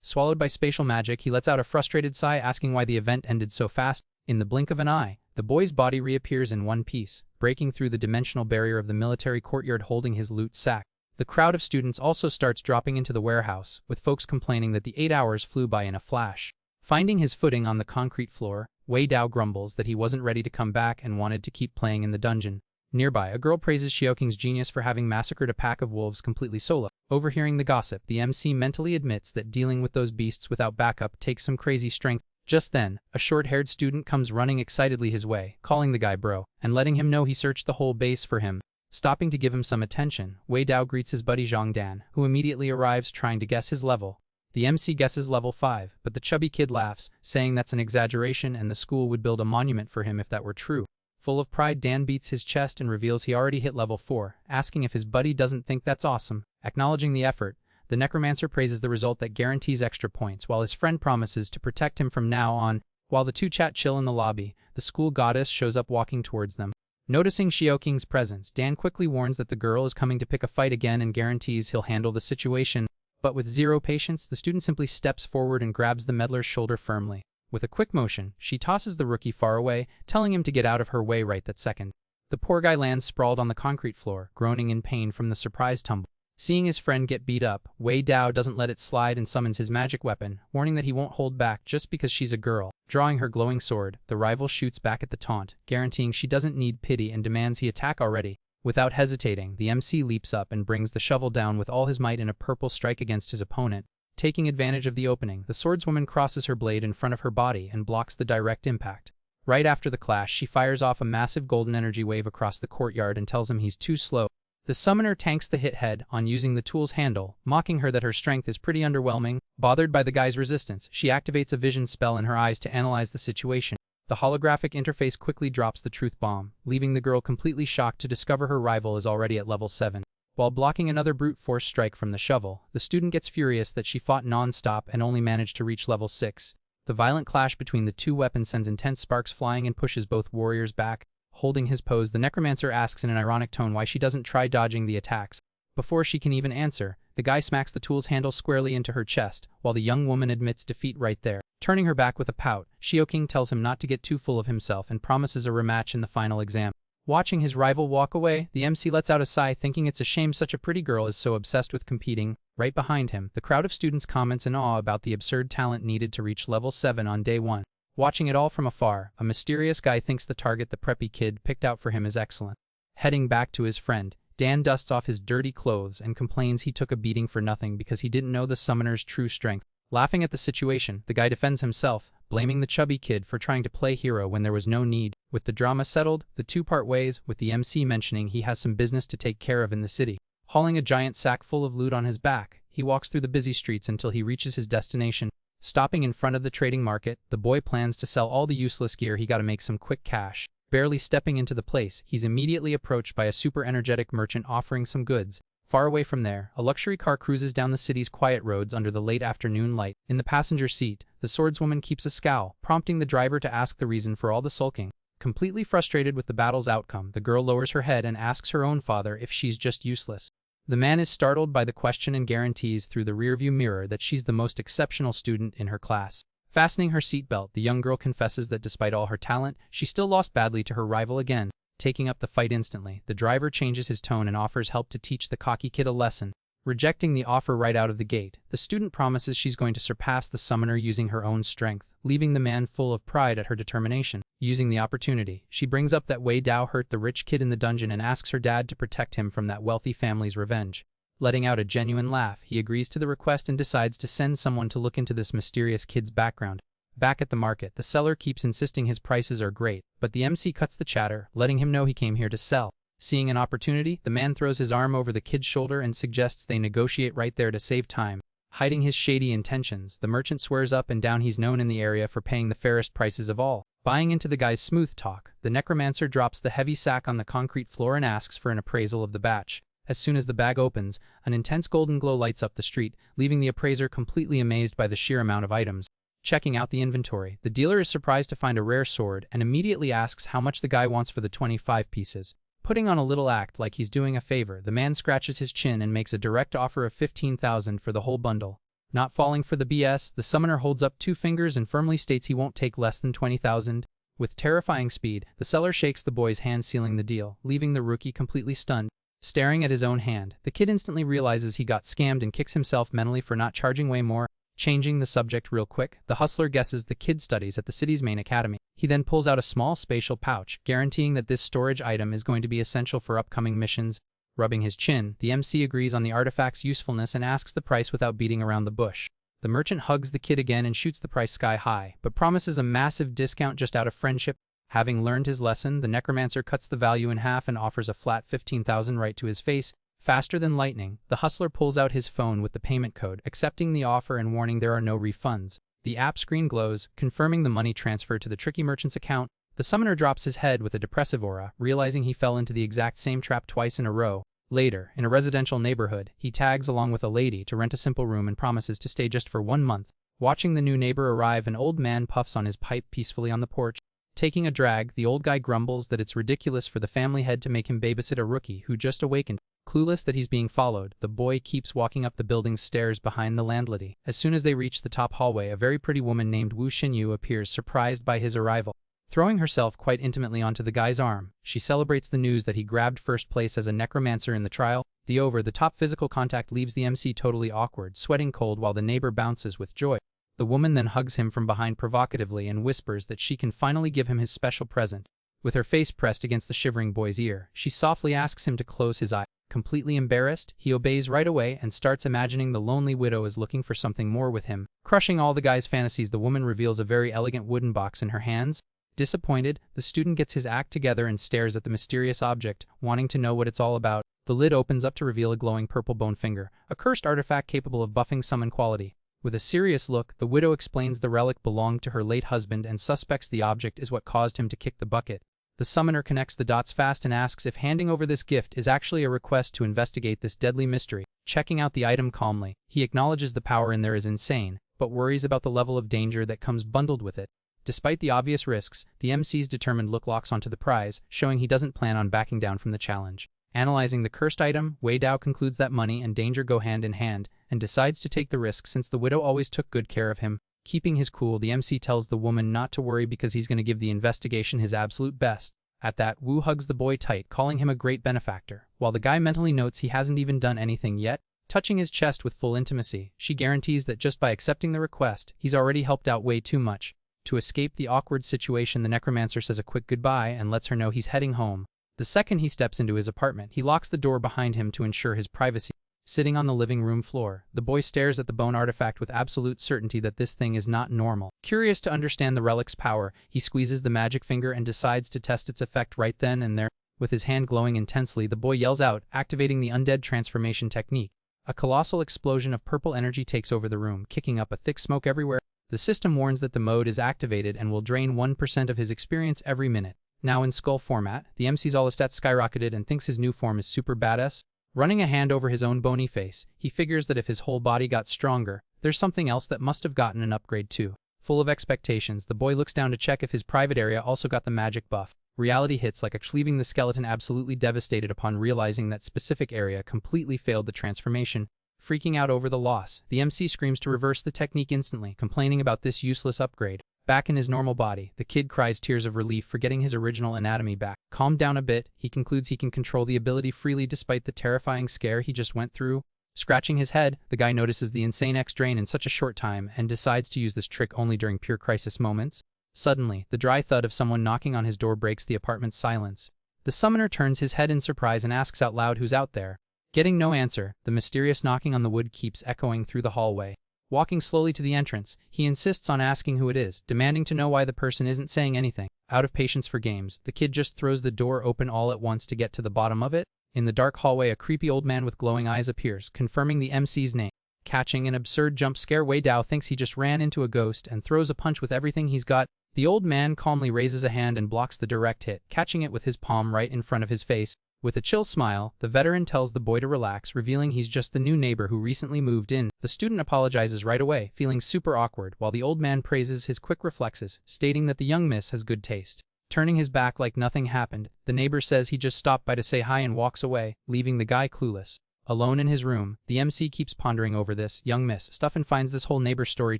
Swallowed by spatial magic, he lets out a frustrated sigh, asking why the event ended so fast. In the blink of an eye, the boy's body reappears in one piece, breaking through the dimensional barrier of the military courtyard holding his loot sack. The crowd of students also starts dropping into the warehouse, with folks complaining that the 8 hours flew by in a flash. Finding his footing on the concrete floor, Wei Dao grumbles that he wasn't ready to come back and wanted to keep playing in the dungeon. Nearby, a girl praises Xiaoking's genius for having massacred a pack of wolves completely solo. Overhearing the gossip, the MC mentally admits that dealing with those beasts without backup takes some crazy strength. Just then, a short-haired student comes running excitedly his way, calling the guy bro, and letting him know he searched the whole base for him. Stopping to give him some attention, Wei Dao greets his buddy Zhang Dan, who immediately arrives trying to guess his level. The MC guesses level 5, but the chubby kid laughs, saying that's an exaggeration and the school would build a monument for him if that were true. Full of pride, Dan beats his chest and reveals he already hit level 4, asking if his buddy doesn't think that's awesome. Acknowledging the effort, The necromancer praises the result that guarantees extra points, while his friend promises to protect him from now on. While the two chat chill in the lobby, the school goddess shows up walking towards them. Noticing Xiaoking's presence, Dan quickly warns that the girl is coming to pick a fight again and guarantees he'll handle the situation. But with zero patience, the student simply steps forward and grabs the meddler's shoulder firmly. With a quick motion, she tosses the rookie far away, telling him to get out of her way right that second. The poor guy lands sprawled on the concrete floor, groaning in pain from the surprise tumble. Seeing his friend get beat up, Wei Dao doesn't let it slide and summons his magic weapon, warning that he won't hold back just because she's a girl. Drawing her glowing sword, the rival shoots back at the taunt, guaranteeing she doesn't need pity and demands he attack already. Without hesitating, the MC leaps up and brings the shovel down with all his might in a purple strike against his opponent. Taking advantage of the opening, the swordswoman crosses her blade in front of her body and blocks the direct impact. Right after the clash, she fires off a massive golden energy wave across the courtyard and tells him he's too slow. The summoner tanks the hit head on using the tool's handle, mocking her that her strength is pretty underwhelming. Bothered by the guy's resistance, she activates a vision spell in her eyes to analyze the situation. The holographic interface quickly drops the truth bomb, leaving the girl completely shocked to discover her rival is already at level 7. While blocking another brute force strike from the shovel, the student gets furious that she fought non-stop and only managed to reach level 6. The violent clash between the two weapons sends intense sparks flying and pushes both warriors back. Holding his pose, the necromancer asks in an ironic tone why she doesn't try dodging the attacks. Before she can even answer, the guy smacks the tool's handle squarely into her chest, while the young woman admits defeat right there. Turning her back with a pout, Xiaoking tells him not to get too full of himself and promises a rematch in the final exam. Watching his rival walk away, the MC lets out a sigh, thinking it's a shame such a pretty girl is so obsessed with competing. Right behind him, the crowd of students comments in awe about the absurd talent needed to reach level 7 on day 1. Watching it all from afar, a mysterious guy thinks the target the preppy kid picked out for him is excellent. Heading back to his friend, Dan dusts off his dirty clothes and complains he took a beating for nothing because he didn't know the summoner's true strength. Laughing at the situation, the guy defends himself, blaming the chubby kid for trying to play hero when there was no need. With the drama settled, the two part ways, with the MC mentioning he has some business to take care of in the city. Hauling a giant sack full of loot on his back, he walks through the busy streets until he reaches his destination. Stopping in front of the trading market, the boy plans to sell all the useless gear he gotta make some quick cash. Barely stepping into the place, he's immediately approached by a super energetic merchant offering some goods. Far away from there, a luxury car cruises down the city's quiet roads under the late afternoon light. In the passenger seat, the swordswoman keeps a scowl, prompting the driver to ask the reason for all the sulking. Completely frustrated with the battle's outcome, the girl lowers her head and asks her own father if she's just useless. The man is startled by the question and guarantees through the rearview mirror that she's the most exceptional student in her class. Fastening her seatbelt, the young girl confesses that despite all her talent, she still lost badly to her rival again. Taking up the fight instantly, the driver changes his tone and offers help to teach the cocky kid a lesson. Rejecting the offer right out of the gate, the student promises she's going to surpass the summoner using her own strength, leaving the man full of pride at her determination. Using the opportunity, she brings up that Wei Dao hurt the rich kid in the dungeon and asks her dad to protect him from that wealthy family's revenge. Letting out a genuine laugh, he agrees to the request and decides to send someone to look into this mysterious kid's background. Back at the market, the seller keeps insisting his prices are great, but the MC cuts the chatter, letting him know he came here to sell. Seeing an opportunity, the man throws his arm over the kid's shoulder and suggests they negotiate right there to save time. Hiding his shady intentions, the merchant swears up and down he's known in the area for paying the fairest prices of all. Buying into the guy's smooth talk, the necromancer drops the heavy sack on the concrete floor and asks for an appraisal of the batch. As soon as the bag opens, an intense golden glow lights up the street, leaving the appraiser completely amazed by the sheer amount of items. Checking out the inventory, the dealer is surprised to find a rare sword and immediately asks how much the guy wants for the 25 pieces. Putting on a little act like he's doing a favor, the man scratches his chin and makes a direct offer of 15,000 for the whole bundle. Not falling for the BS, the summoner holds up 2 fingers and firmly states he won't take less than 20,000. With terrifying speed, the seller shakes the boy's hand, sealing the deal, leaving the rookie completely stunned. Staring at his own hand, the kid instantly realizes he got scammed and kicks himself mentally for not charging way more. Changing the subject real quick, the hustler guesses the kid studies at the city's main academy. He then pulls out a small spatial pouch, guaranteeing that this storage item is going to be essential for upcoming missions. Rubbing his chin, the MC agrees on the artifact's usefulness and asks the price without beating around the bush. The merchant hugs the kid again and shoots the price sky high, but promises a massive discount just out of friendship. Having learned his lesson, the necromancer cuts the value in half and offers a flat 15,000 right to his face. Faster than lightning, the hustler pulls out his phone with the payment code, accepting the offer and warning there are no refunds. The app screen glows, confirming the money transfer to the tricky merchant's account. The summoner drops his head with a depressive aura, realizing he fell into the exact same trap twice in a row. Later, in a residential neighborhood, he tags along with a lady to rent a simple room and promises to stay just for 1 month. Watching the new neighbor arrive, an old man puffs on his pipe peacefully on the porch. Taking a drag, the old guy grumbles that it's ridiculous for the family head to make him babysit a rookie who just awakened. Clueless that he's being followed, the boy keeps walking up the building's stairs behind the landlady. As soon as they reach the top hallway, a very pretty woman named Wu Xinyu appears, surprised by his arrival. Throwing herself quite intimately onto the guy's arm, she celebrates the news that he grabbed first place as a necromancer in the trial. The over-the-top physical contact leaves the MC totally awkward, sweating cold while the neighbor bounces with joy. The woman then hugs him from behind provocatively and whispers that she can finally give him his special present. With her face pressed against the shivering boy's ear, she softly asks him to close his eye. Completely embarrassed, he obeys right away and starts imagining the lonely widow is looking for something more with him. Crushing all the guy's fantasies, the woman reveals a very elegant wooden box in her hands. Disappointed, the student gets his act together and stares at the mysterious object, wanting to know what it's all about. The lid opens up to reveal a glowing purple bone finger, a cursed artifact capable of buffing summon quality. With a serious look, the widow explains the relic belonged to her late husband and suspects the object is what caused him to kick the bucket. The summoner connects the dots fast and asks if handing over this gift is actually a request to investigate this deadly mystery. Checking out the item calmly, he acknowledges the power in there is insane, but worries about the level of danger that comes bundled with it. Despite the obvious risks, the MC's determined look locks onto the prize, showing he doesn't plan on backing down from the challenge. Analyzing the cursed item, Wei Dao concludes that money and danger go hand in hand, and decides to take the risk since the widow always took good care of him. Keeping his cool, the MC tells the woman not to worry because he's going to give the investigation his absolute best. At that, Wu hugs the boy tight, calling him a great benefactor, while the guy mentally notes he hasn't even done anything yet. Touching his chest with full intimacy, she guarantees that just by accepting the request, he's already helped out way too much. To escape the awkward situation, the necromancer says a quick goodbye and lets her know he's heading home. The second he steps into his apartment, he locks the door behind him to ensure his privacy. Sitting on the living room floor, the boy stares at the bone artifact with absolute certainty that this thing is not normal. Curious to understand the relic's power, he squeezes the magic finger and decides to test its effect right then and there. With his hand glowing intensely, the boy yells out, activating the undead transformation technique. A colossal explosion of purple energy takes over the room, kicking up a thick smoke everywhere. The system warns that the mode is activated and will drain 1% of his experience every minute. Now in skull format, the MC's all stats skyrocketed and thinks his new form is super badass. Running a hand over his own bony face, he figures that if his whole body got stronger, there's something else that must have gotten an upgrade too. Full of expectations, the boy looks down to check if his private area also got the magic buff. Reality hits like a leaving the skeleton absolutely devastated upon realizing that specific area completely failed the transformation. Freaking out over the loss, the MC screams to reverse the technique instantly, complaining about this useless upgrade. Back in his normal body, the kid cries tears of relief for getting his original anatomy back. Calmed down a bit, he concludes he can control the ability freely despite the terrifying scare he just went through. Scratching his head, the guy notices the insane X-drain in such a short time and decides to use this trick only during pure crisis moments. Suddenly, the dry thud of someone knocking on his door breaks the apartment's silence. The summoner turns his head in surprise and asks out loud who's out there. Getting no answer, the mysterious knocking on the wood keeps echoing through the hallway. Walking slowly to the entrance, he insists on asking who it is, demanding to know why the person isn't saying anything. Out of patience for games, the kid just throws the door open all at once to get to the bottom of it. In the dark hallway, a creepy old man with glowing eyes appears, confirming the MC's name. Catching an absurd jump scare, Wei Dao thinks he just ran into a ghost and throws a punch with everything he's got. The old man calmly raises a hand and blocks the direct hit, catching it with his palm right in front of his face. With a chill smile, the veteran tells the boy to relax, revealing he's just the new neighbor who recently moved in. The student apologizes right away, feeling super awkward, while the old man praises his quick reflexes, stating that the young miss has good taste. Turning his back like nothing happened, the neighbor says he just stopped by to say hi and walks away, leaving the guy clueless. Alone in his room, the MC keeps pondering over this young miss stuff and finds this whole neighbor story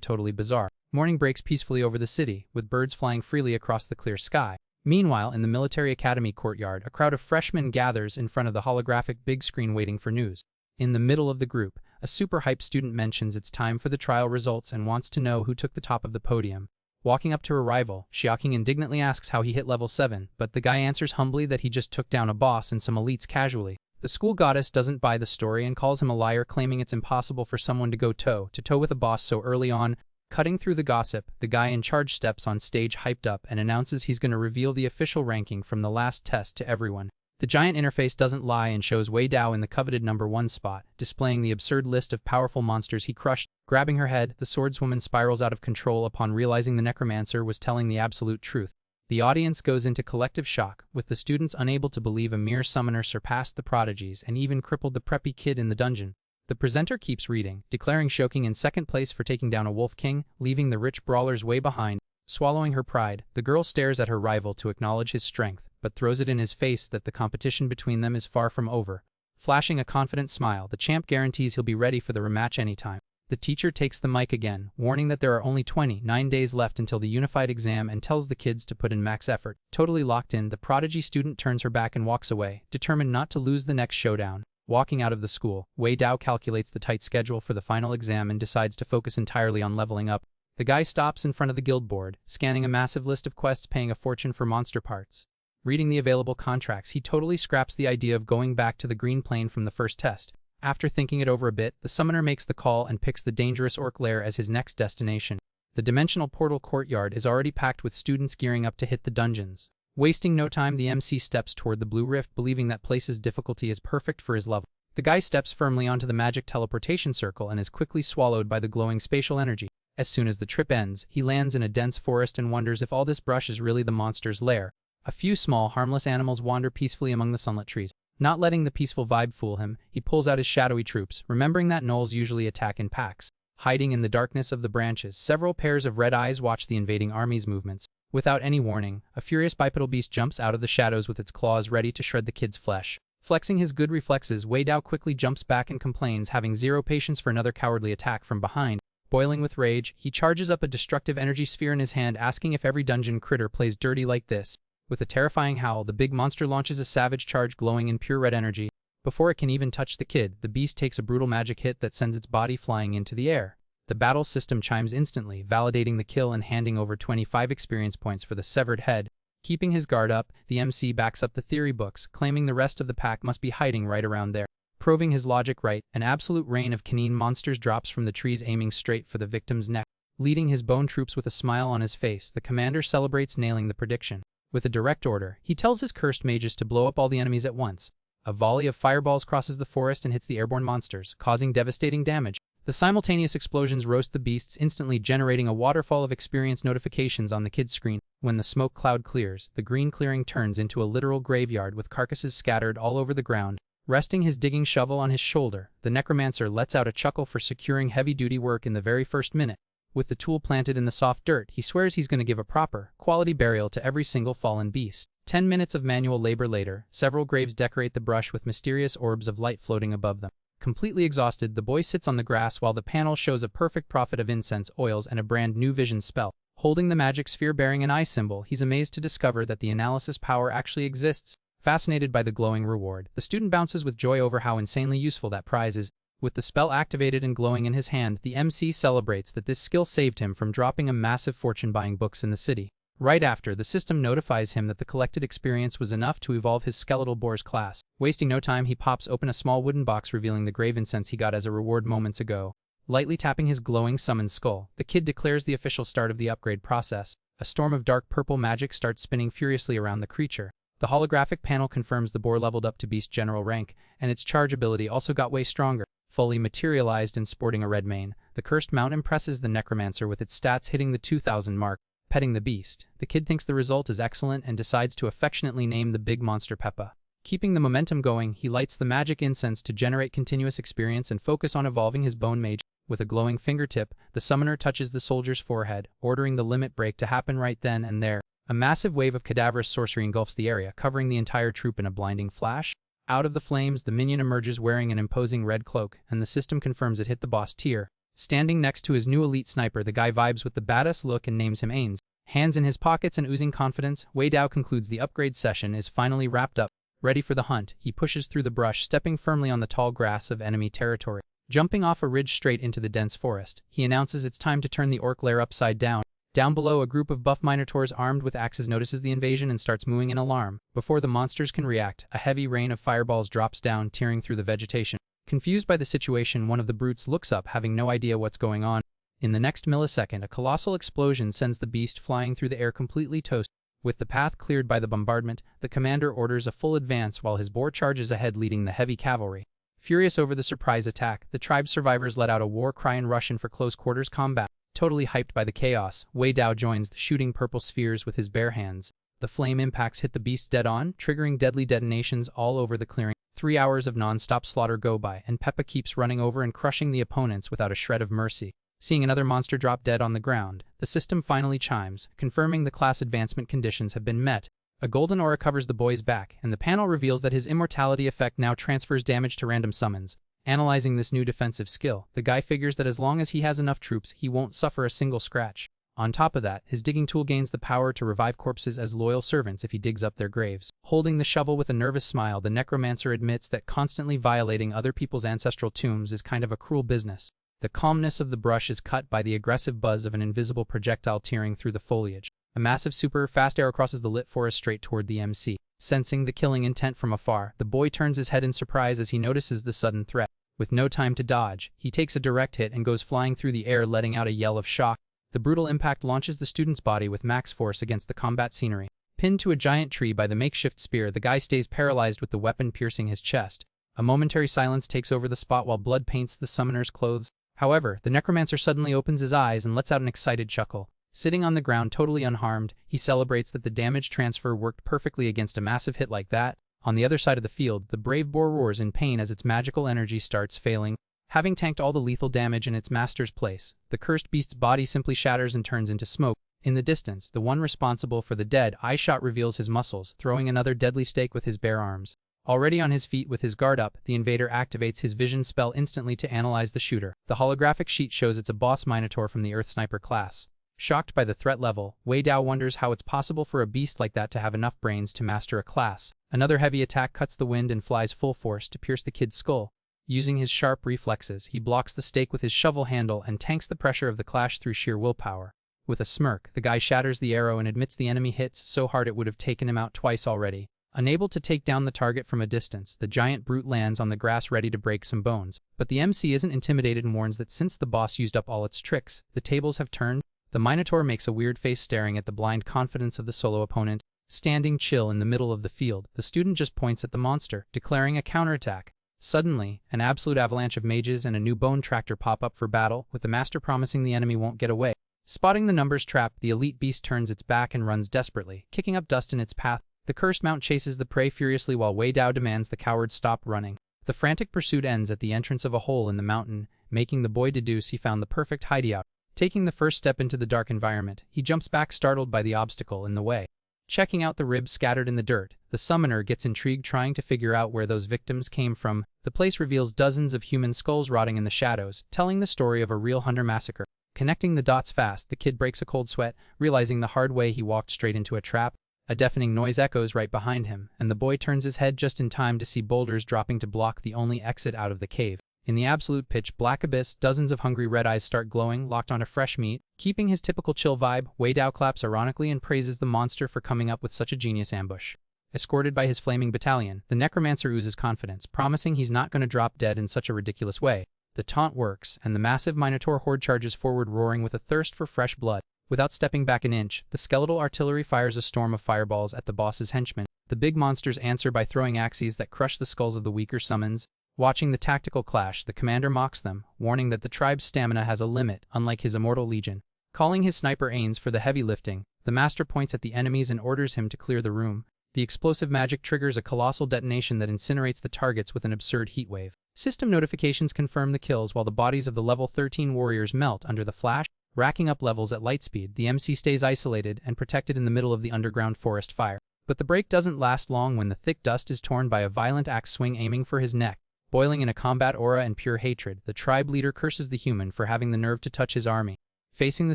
totally bizarre. Morning breaks peacefully over the city, with birds flying freely across the clear sky. Meanwhile, in the military academy courtyard, a crowd of freshmen gathers in front of the holographic big screen waiting for news. In the middle of the group, a super hyped student mentions it's time for the trial results and wants to know who took the top of the podium. Walking up to her rival, Xiaoqing indignantly asks how he hit level 7, but the guy answers humbly that he just took down a boss and some elites casually. The school goddess doesn't buy the story and calls him a liar, claiming it's impossible for someone to go toe-to-toe with a boss so early on. Cutting through the gossip, the guy in charge steps on stage hyped up and announces he's going to reveal the official ranking from the last test to everyone. The giant interface doesn't lie and shows Wei Dao in the coveted #1 spot, displaying the absurd list of powerful monsters he crushed. Grabbing her head, the swordswoman spirals out of control upon realizing the necromancer was telling the absolute truth. The audience goes into collective shock, with the students unable to believe a mere summoner surpassed the prodigies and even crippled the preppy kid in the dungeon. The presenter keeps reading, declaring Shoking in second place for taking down a wolf king, leaving the rich brawlers way behind. Swallowing her pride, the girl stares at her rival to acknowledge his strength, but throws it in his face that the competition between them is far from over. Flashing a confident smile, the champ guarantees he'll be ready for the rematch anytime. The teacher takes the mic again, warning that there are only 29 days left until the unified exam and tells the kids to put in max effort. Totally locked in, the prodigy student turns her back and walks away, determined not to lose the next showdown. Walking out of the school, Wei Dao calculates the tight schedule for the final exam and decides to focus entirely on leveling up. The guy stops in front of the guild board, scanning a massive list of quests paying a fortune for monster parts. Reading the available contracts, he totally scraps the idea of going back to the green plane from the first test. After thinking it over a bit, the summoner makes the call and picks the dangerous orc lair as his next destination. The dimensional portal courtyard is already packed with students gearing up to hit the dungeons. Wasting no time, the MC steps toward the blue rift, believing that place's difficulty is perfect for his level. The guy steps firmly onto the magic teleportation circle and is quickly swallowed by the glowing spatial energy. As soon as the trip ends, he lands in a dense forest and wonders if all this brush is really the monster's lair. A few small, harmless animals wander peacefully among the sunlit trees. Not letting the peaceful vibe fool him, he pulls out his shadowy troops, remembering that gnolls usually attack in packs. Hiding in the darkness of the branches, several pairs of red eyes watch the invading army's movements. Without any warning, a furious bipedal beast jumps out of the shadows with its claws ready to shred the kid's flesh. Flexing his good reflexes, Wei Dao quickly jumps back and complains, having zero patience for another cowardly attack from behind. Boiling with rage, he charges up a destructive energy sphere in his hand, asking if every dungeon critter plays dirty like this. With a terrifying howl, the big monster launches a savage charge glowing in pure red energy. Before it can even touch the kid, the beast takes a brutal magic hit that sends its body flying into the air. The battle system chimes instantly, validating the kill and handing over 25 experience points for the severed head. Keeping his guard up, the MC backs up the theory books, claiming the rest of the pack must be hiding right around there. Proving his logic right, an absolute rain of canine monsters drops from the trees, aiming straight for the victim's neck. Leading his bone troops with a smile on his face, the commander celebrates nailing the prediction. With a direct order, he tells his cursed mages to blow up all the enemies at once. A volley of fireballs crosses the forest and hits the airborne monsters, causing devastating damage. The simultaneous explosions roast the beasts, instantly generating a waterfall of experience notifications on the kid's screen. When the smoke cloud clears, the green clearing turns into a literal graveyard with carcasses scattered all over the ground. Resting his digging shovel on his shoulder, the necromancer lets out a chuckle for securing heavy-duty work in the very first minute. With the tool planted in the soft dirt, he swears he's going to give a proper, quality burial to every single fallen beast. 10 minutes of manual labor later, several graves decorate the brush with mysterious orbs of light floating above them. Completely exhausted, the boy sits on the grass while the panel shows a perfect profit of incense, oils, and a brand new vision spell. Holding the magic sphere bearing an eye symbol, he's amazed to discover that the analysis power actually exists. Fascinated by the glowing reward, the student bounces with joy over how insanely useful that prize is. With the spell activated and glowing in his hand, the MC celebrates that this skill saved him from dropping a massive fortune buying books in the city. Right after, the system notifies him that the collected experience was enough to evolve his skeletal boar's class. Wasting no time, he pops open a small wooden box revealing the grave incense he got as a reward moments ago. Lightly tapping his glowing summoned skull, the kid declares the official start of the upgrade process. A storm of dark purple magic starts spinning furiously around the creature. The holographic panel confirms the boar leveled up to beast general rank, and its charge ability also got way stronger. Fully materialized and sporting a red mane, the cursed mount impresses the necromancer with its stats hitting the 2000 mark. Petting the beast, the kid thinks the result is excellent and decides to affectionately name the big monster Peppa. Keeping the momentum going, he lights the magic incense to generate continuous experience and focus on evolving his bone mage. With a glowing fingertip, the summoner touches the soldier's forehead, ordering the limit break to happen right then and there. A massive wave of cadaverous sorcery engulfs the area, covering the entire troop in a blinding flash. Out of the flames, the minion emerges wearing an imposing red cloak, and the system confirms it hit the boss tier. Standing next to his new elite sniper, the guy vibes with the badass look and names him Ains. Hands in his pockets and oozing confidence, Wei Dao concludes the upgrade session is finally wrapped up. Ready for the hunt, he pushes through the brush, stepping firmly on the tall grass of enemy territory. Jumping off a ridge straight into the dense forest, he announces it's time to turn the orc lair upside down. Down below, a group of buff minotaurs armed with axes notices the invasion and starts mooing in alarm. Before the monsters can react, a heavy rain of fireballs drops down, tearing through the vegetation. Confused by the situation, one of the brutes looks up, having no idea what's going on. In the next millisecond, a colossal explosion sends the beast flying through the air completely toasted. With the path cleared by the bombardment, the commander orders a full advance while his boar charges ahead leading the heavy cavalry. Furious over the surprise attack, the tribe's survivors let out a war cry and rush in for close quarters combat. Totally hyped by the chaos, Wei Dao joins the shooting purple spheres with his bare hands. The flame impacts hit the beast dead-on, triggering deadly detonations all over the clearing. 3 hours of non-stop slaughter go by, and Peppa keeps running over and crushing the opponents without a shred of mercy. Seeing another monster drop dead on the ground, the system finally chimes, confirming the class advancement conditions have been met. A golden aura covers the boy's back, and the panel reveals that his immortality effect now transfers damage to random summons. Analyzing this new defensive skill, the guy figures that as long as he has enough troops, he won't suffer a single scratch. On top of that, his digging tool gains the power to revive corpses as loyal servants if he digs up their graves. Holding the shovel with a nervous smile, the necromancer admits that constantly violating other people's ancestral tombs is kind of a cruel business. The calmness of the brush is cut by the aggressive buzz of an invisible projectile tearing through the foliage. A massive super-fast arrow crosses the lit forest straight toward the MC. Sensing the killing intent from afar, the boy turns his head in surprise as he notices the sudden threat. With no time to dodge, he takes a direct hit and goes flying through the air, letting out a yell of shock. The brutal impact launches the student's body with max force against the combat scenery. Pinned to a giant tree by the makeshift spear, the guy stays paralyzed with the weapon piercing his chest. A momentary silence takes over the spot while blood paints the summoner's clothes. However, the necromancer suddenly opens his eyes and lets out an excited chuckle. Sitting on the ground totally unharmed, he celebrates that the damage transfer worked perfectly against a massive hit like that. On the other side of the field, the brave boar roars in pain as its magical energy starts failing. Having tanked all the lethal damage in its master's place, the cursed beast's body simply shatters and turns into smoke. In the distance, the one responsible for the dead eye shot reveals his muscles, throwing another deadly stake with his bare arms. Already on his feet with his guard up, the invader activates his vision spell instantly to analyze the shooter. The holographic sheet shows it's a boss minotaur from the Earth Sniper class. Shocked by the threat level, Wei Dao wonders how it's possible for a beast like that to have enough brains to master a class. Another heavy attack cuts the wind and flies full force to pierce the kid's skull. Using his sharp reflexes, he blocks the stake with his shovel handle and tanks the pressure of the clash through sheer willpower. With a smirk, the guy shatters the arrow and admits the enemy hits so hard it would have taken him out twice already. Unable to take down the target from a distance, the giant brute lands on the grass ready to break some bones. But the MC isn't intimidated and warns that since the boss used up all its tricks, the tables have turned. The Minotaur makes a weird face staring at the blind confidence of the solo opponent. Standing chill in the middle of the field, the student just points at the monster, declaring a counterattack. Suddenly, an absolute avalanche of mages and a new bone tractor pop up for battle, with the master promising the enemy won't get away. Spotting the numbers trap, the elite beast turns its back and runs desperately, kicking up dust in its path. The cursed mount chases the prey furiously while Wei Dao demands the coward stop running. The frantic pursuit ends at the entrance of a hole in the mountain, making the boy deduce he found the perfect hideout. Taking the first step into the dark environment, he jumps back startled by the obstacle in the way. Checking out the ribs scattered in the dirt, the summoner gets intrigued trying to figure out where those victims came from. The place reveals dozens of human skulls rotting in the shadows, telling the story of a real hunter massacre. Connecting the dots fast, the kid breaks a cold sweat, realizing the hard way he walked straight into a trap. A deafening noise echoes right behind him, and the boy turns his head just in time to see boulders dropping to block the only exit out of the cave. In the absolute pitch-black abyss, dozens of hungry red eyes start glowing, locked onto fresh meat. Keeping his typical chill vibe, Wei Dao claps ironically and praises the monster for coming up with such a genius ambush. Escorted by his flaming battalion, the necromancer oozes confidence, promising he's not going to drop dead in such a ridiculous way. The taunt works, and the massive Minotaur horde charges forward roaring with a thirst for fresh blood. Without stepping back an inch, the skeletal artillery fires a storm of fireballs at the boss's henchmen. The big monsters answer by throwing axes that crush the skulls of the weaker summons. Watching the tactical clash, the commander mocks them, warning that the tribe's stamina has a limit, unlike his immortal legion. Calling his sniper Ains for the heavy lifting, the master points at the enemies and orders him to clear the room. The explosive magic triggers a colossal detonation that incinerates the targets with an absurd heatwave. System notifications confirm the kills while the bodies of the level 13 warriors melt under the flash. Racking up levels at light speed, the MC stays isolated and protected in the middle of the underground forest fire. But the break doesn't last long when the thick dust is torn by a violent axe swing aiming for his neck. Boiling in a combat aura and pure hatred, the tribe leader curses the human for having the nerve to touch his army. Facing the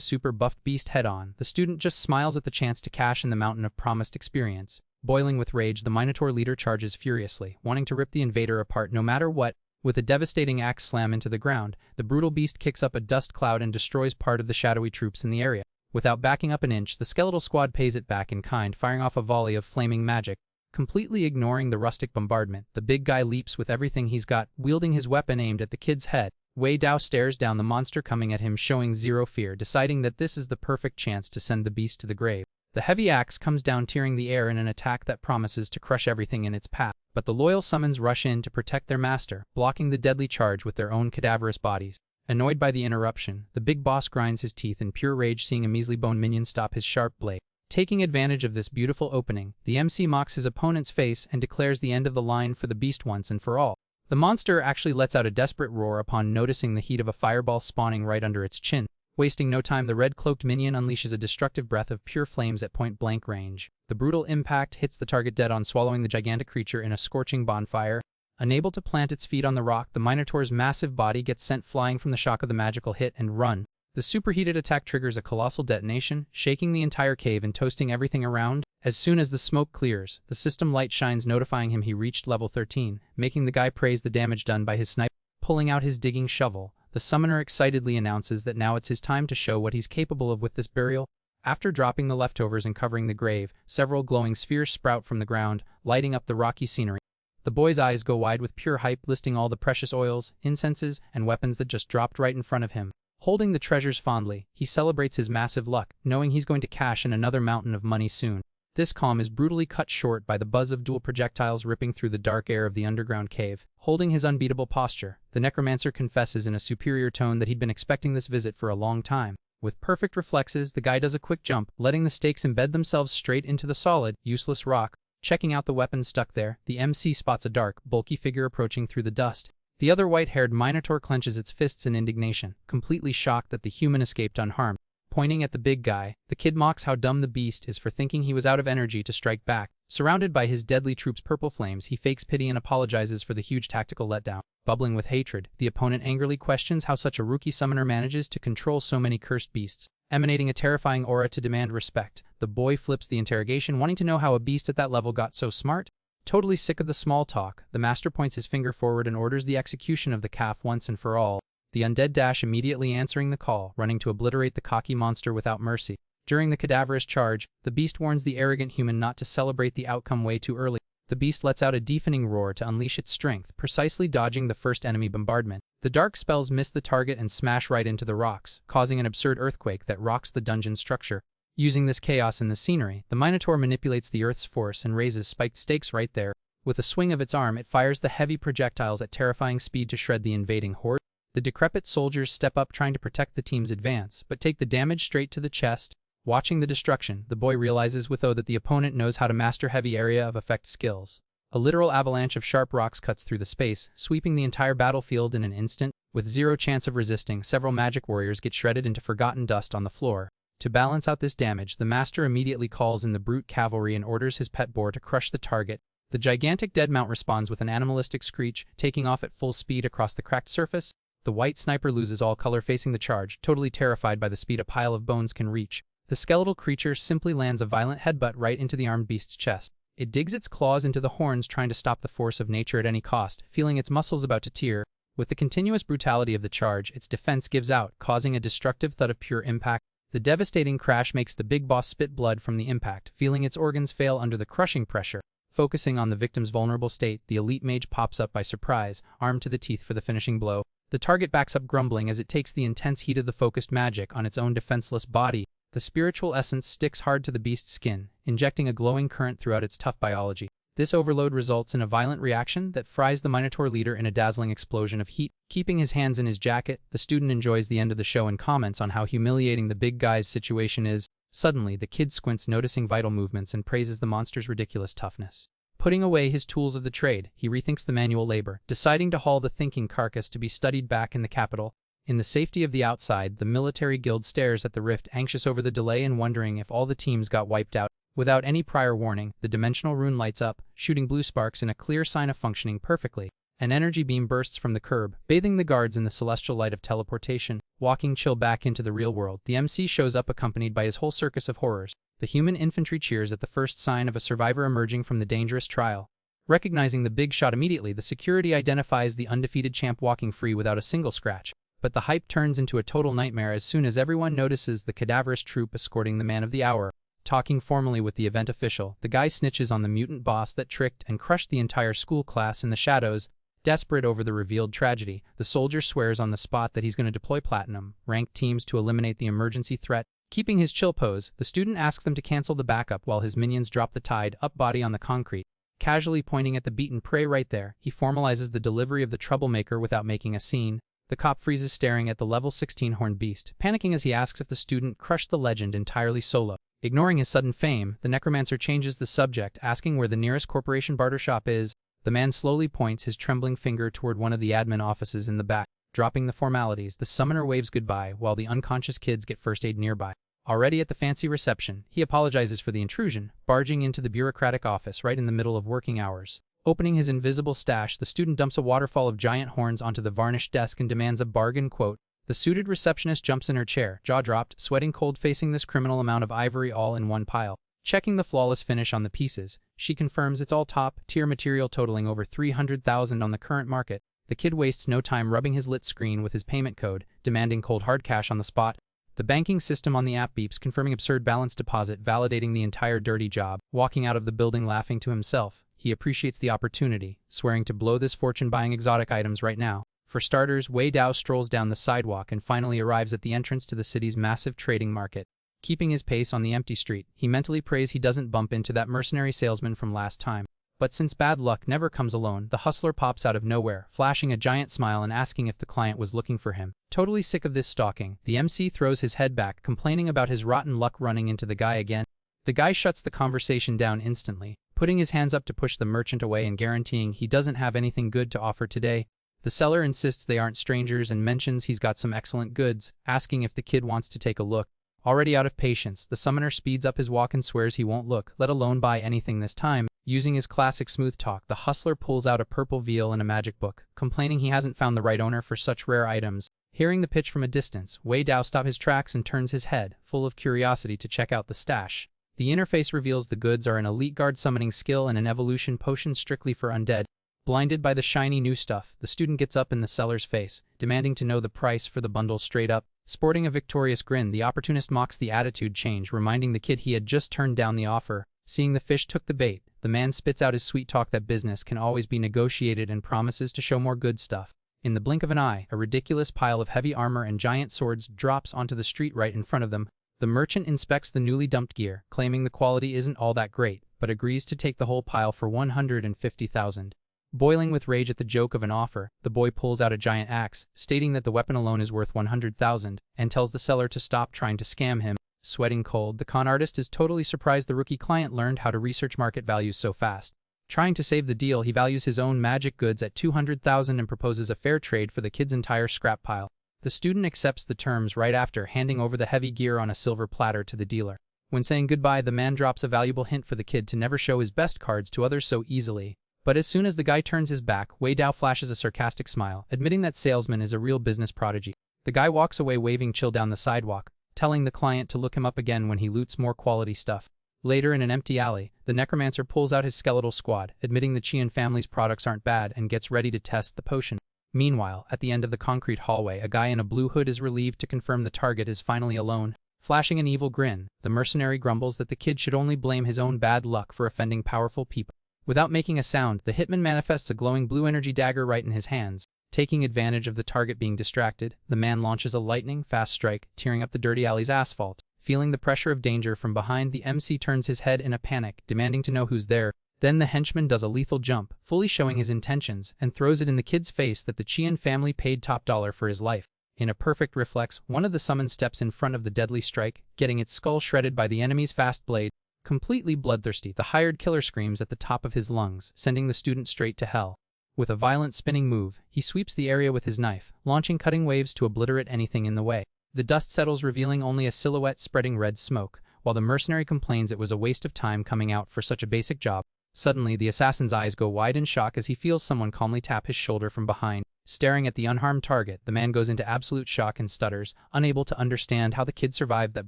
super-buffed beast head-on, the student just smiles at the chance to cash in the mountain of promised experience. Boiling with rage, the Minotaur leader charges furiously, wanting to rip the invader apart no matter what. With a devastating axe slam into the ground, the brutal beast kicks up a dust cloud and destroys part of the shadowy troops in the area. Without backing up an inch, the skeletal squad pays it back in kind, firing off a volley of flaming magic. Completely ignoring the rustic bombardment, the big guy leaps with everything he's got, wielding his weapon aimed at the kid's head. Wei Dao stares down the monster coming at him, showing zero fear, deciding that this is the perfect chance to send the beast to the grave. The heavy axe comes down, tearing the air in an attack that promises to crush everything in its path. But the loyal summons rush in to protect their master, blocking the deadly charge with their own cadaverous bodies. Annoyed by the interruption, the big boss grinds his teeth in pure rage, seeing a measly bone minion stop his sharp blade. Taking advantage of this beautiful opening, the MC mocks his opponent's face and declares the end of the line for the beast once and for all. The monster actually lets out a desperate roar upon noticing the heat of a fireball spawning right under its chin. Wasting no time, the red-cloaked minion unleashes a destructive breath of pure flames at point-blank range. The brutal impact hits the target dead on, swallowing the gigantic creature in a scorching bonfire. Unable to plant its feet on the rock, the Minotaur's massive body gets sent flying from the shock of the magical hit and run. The superheated attack triggers a colossal detonation, shaking the entire cave and toasting everything around. As soon as the smoke clears, the system light shines, notifying him he reached level 13, making the guy praise the damage done by his sniper. Pulling out his digging shovel, the summoner excitedly announces that now it's his time to show what he's capable of with this burial. After dropping the leftovers and covering the grave, several glowing spheres sprout from the ground, lighting up the rocky scenery. The boy's eyes go wide with pure hype, listing all the precious oils, incenses, and weapons that just dropped right in front of him. Holding the treasures fondly, he celebrates his massive luck, knowing he's going to cash in another mountain of money soon. This calm is brutally cut short by the buzz of dual projectiles ripping through the dark air of the underground cave. Holding his unbeatable posture, the necromancer confesses in a superior tone that he'd been expecting this visit for a long time. With perfect reflexes, the guy does a quick jump, letting the stakes embed themselves straight into the solid, useless rock. Checking out the weapon stuck there, the MC spots a dark, bulky figure approaching through the dust. The other white-haired Minotaur clenches its fists in indignation, completely shocked that the human escaped unharmed. Pointing at the big guy, the kid mocks how dumb the beast is for thinking he was out of energy to strike back. Surrounded by his deadly troops' purple flames, he fakes pity and apologizes for the huge tactical letdown. Bubbling with hatred, the opponent angrily questions how such a rookie summoner manages to control so many cursed beasts. Emanating a terrifying aura to demand respect, the boy flips the interrogation, wanting to know how a beast at that level got so smart. Totally sick of the small talk, the master points his finger forward and orders the execution of the calf once and for all. The undead dash, immediately answering the call, running to obliterate the cocky monster without mercy. During the cadaverous charge, the beast warns the arrogant human not to celebrate the outcome way too early. The beast lets out a deafening roar to unleash its strength, precisely dodging the first enemy bombardment. The dark spells miss the target and smash right into the rocks, causing an absurd earthquake that rocks the dungeon structure. Using this chaos in the scenery, the Minotaur manipulates the Earth's force and raises spiked stakes right there. With a swing of its arm, it fires the heavy projectiles at terrifying speed to shred the invading horde. The decrepit soldiers step up trying to protect the team's advance, but take the damage straight to the chest. Watching the destruction, the boy realizes with awe that the opponent knows how to master heavy area of effect skills. A literal avalanche of sharp rocks cuts through the space, sweeping the entire battlefield in an instant. With zero chance of resisting, several magic warriors get shredded into forgotten dust on the floor. To balance out this damage, the master immediately calls in the brute cavalry and orders his pet boar to crush the target. The gigantic dead mount responds with an animalistic screech, taking off at full speed across the cracked surface. The white sniper loses all color facing the charge, totally terrified by the speed a pile of bones can reach. The skeletal creature simply lands a violent headbutt right into the armed beast's chest. It digs its claws into the horns, trying to stop the force of nature at any cost, feeling its muscles about to tear. With the continuous brutality of the charge, its defense gives out, causing a destructive thud of pure impact. The devastating crash makes the big boss spit blood from the impact, feeling its organs fail under the crushing pressure. Focusing on the victim's vulnerable state, the elite mage pops up by surprise, armed to the teeth for the finishing blow. The target backs up grumbling as it takes the intense heat of the focused magic on its own defenseless body. The spiritual essence sticks hard to the beast's skin, injecting a glowing current throughout its tough biology. This overload results in a violent reaction that fries the Minotaur leader in a dazzling explosion of heat. Keeping his hands in his jacket, the student enjoys the end of the show and comments on how humiliating the big guy's situation is. Suddenly, the kid squints, noticing vital movements, and praises the monster's ridiculous toughness. Putting away his tools of the trade, he rethinks the manual labor, deciding to haul the thinking carcass to be studied back in the capital. In the safety of the outside, the military guild stares at the rift, anxious over the delay and wondering if all the teams got wiped out. Without any prior warning, the dimensional rune lights up, shooting blue sparks in a clear sign of functioning perfectly. An energy beam bursts from the curb, bathing the guards in the celestial light of teleportation. Walking chill back into the real world, the MC shows up accompanied by his whole circus of horrors. The human infantry cheers at the first sign of a survivor emerging from the dangerous trial. Recognizing the big shot immediately, the security identifies the undefeated champ walking free without a single scratch. But the hype turns into a total nightmare as soon as everyone notices the cadaverous troop escorting the man of the hour. Talking formally with the event official, the guy snitches on the mutant boss that tricked and crushed the entire school class in the shadows. Desperate over the revealed tragedy, the soldier swears on the spot that he's going to deploy platinum-ranked teams to eliminate the emergency threat. Keeping his chill pose, the student asks them to cancel the backup while his minions drop the tied-up body on the concrete. Casually pointing at the beaten prey right there, he formalizes the delivery of the troublemaker without making a scene. The cop freezes staring at the level 16 horned beast, panicking as he asks if the student crushed the legend entirely solo. Ignoring his sudden fame, the necromancer changes the subject, asking where the nearest corporation barter shop is. The man slowly points his trembling finger toward one of the admin offices in the back. Dropping the formalities, the summoner waves goodbye while the unconscious kids get first aid nearby. Already at the fancy reception, he apologizes for the intrusion, barging into the bureaucratic office right in the middle of working hours. Opening his invisible stash, the student dumps a waterfall of giant horns onto the varnished desk and demands a bargain quote. The suited receptionist jumps in her chair, jaw dropped, sweating cold facing this criminal amount of ivory all in one pile. Checking the flawless finish on the pieces, she confirms it's all top-tier material totaling over $300,000 on the current market. The kid wastes no time rubbing his lit screen with his payment code, demanding cold hard cash on the spot. The banking system on the app beeps, confirming absurd balance deposit, validating the entire dirty job. Walking out of the building laughing to himself, he appreciates the opportunity, swearing to blow this fortune buying exotic items right now. For starters, Wei Dao strolls down the sidewalk and finally arrives at the entrance to the city's massive trading market. Keeping his pace on the empty street, he mentally prays he doesn't bump into that mercenary salesman from last time. But since bad luck never comes alone, the hustler pops out of nowhere, flashing a giant smile and asking if the client was looking for him. Totally sick of this stalking, the MC throws his head back, complaining about his rotten luck running into the guy again. The guy shuts the conversation down instantly, putting his hands up to push the merchant away and guaranteeing he doesn't have anything good to offer today. The seller insists they aren't strangers and mentions he's got some excellent goods, asking if the kid wants to take a look. Already out of patience, the summoner speeds up his walk and swears he won't look, let alone buy anything this time. Using his classic smooth talk, the hustler pulls out a purple veil and a magic book, complaining he hasn't found the right owner for such rare items. Hearing the pitch from a distance, Wei Dao stops his tracks and turns his head, full of curiosity, to check out the stash. The interface reveals the goods are an elite guard summoning skill and an evolution potion strictly for undead. Blinded by the shiny new stuff, the student gets up in the seller's face, demanding to know the price for the bundle straight up. Sporting a victorious grin, the opportunist mocks the attitude change, reminding the kid he had just turned down the offer. Seeing the fish took the bait, the man spits out his sweet talk that business can always be negotiated and promises to show more good stuff. In the blink of an eye, a ridiculous pile of heavy armor and giant swords drops onto the street right in front of them. The merchant inspects the newly dumped gear, claiming the quality isn't all that great, but agrees to take the whole pile for $150,000. Boiling with rage at the joke of an offer, the boy pulls out a giant axe, stating that the weapon alone is worth $100,000, and tells the seller to stop trying to scam him. Sweating cold, the con artist is totally surprised the rookie client learned how to research market values so fast. Trying to save the deal, he values his own magic goods at $200,000 and proposes a fair trade for the kid's entire scrap pile. The student accepts the terms right after, handing over the heavy gear on a silver platter to the dealer. When saying goodbye, the man drops a valuable hint for the kid to never show his best cards to others so easily. But as soon as the guy turns his back, Wei Dao flashes a sarcastic smile, admitting that salesman is a real business prodigy. The guy walks away waving chill down the sidewalk, telling the client to look him up again when he loots more quality stuff. Later in an empty alley, the necromancer pulls out his skeletal squad, admitting the Qian family's products aren't bad and gets ready to test the potion. Meanwhile, at the end of the concrete hallway, a guy in a blue hood is relieved to confirm the target is finally alone. Flashing an evil grin, the mercenary grumbles that the kid should only blame his own bad luck for offending powerful people. Without making a sound, the hitman manifests a glowing blue energy dagger right in his hands. Taking advantage of the target being distracted, the man launches a lightning-fast strike, tearing up the dirty alley's asphalt. Feeling the pressure of danger from behind, the MC turns his head in a panic, demanding to know who's there. Then the henchman does a lethal jump, fully showing his intentions, and throws it in the kid's face that the Qian family paid top dollar for his life. In a perfect reflex, one of the summons steps in front of the deadly strike, getting its skull shredded by the enemy's fast blade. Completely bloodthirsty, the hired killer screams at the top of his lungs, sending the student straight to hell. With a violent spinning move, he sweeps the area with his knife, launching cutting waves to obliterate anything in the way. The dust settles, revealing only a silhouette spreading red smoke, while the mercenary complains it was a waste of time coming out for such a basic job. Suddenly, the assassin's eyes go wide in shock as he feels someone calmly tap his shoulder from behind. Staring at the unharmed target, the man goes into absolute shock and stutters, unable to understand how the kid survived that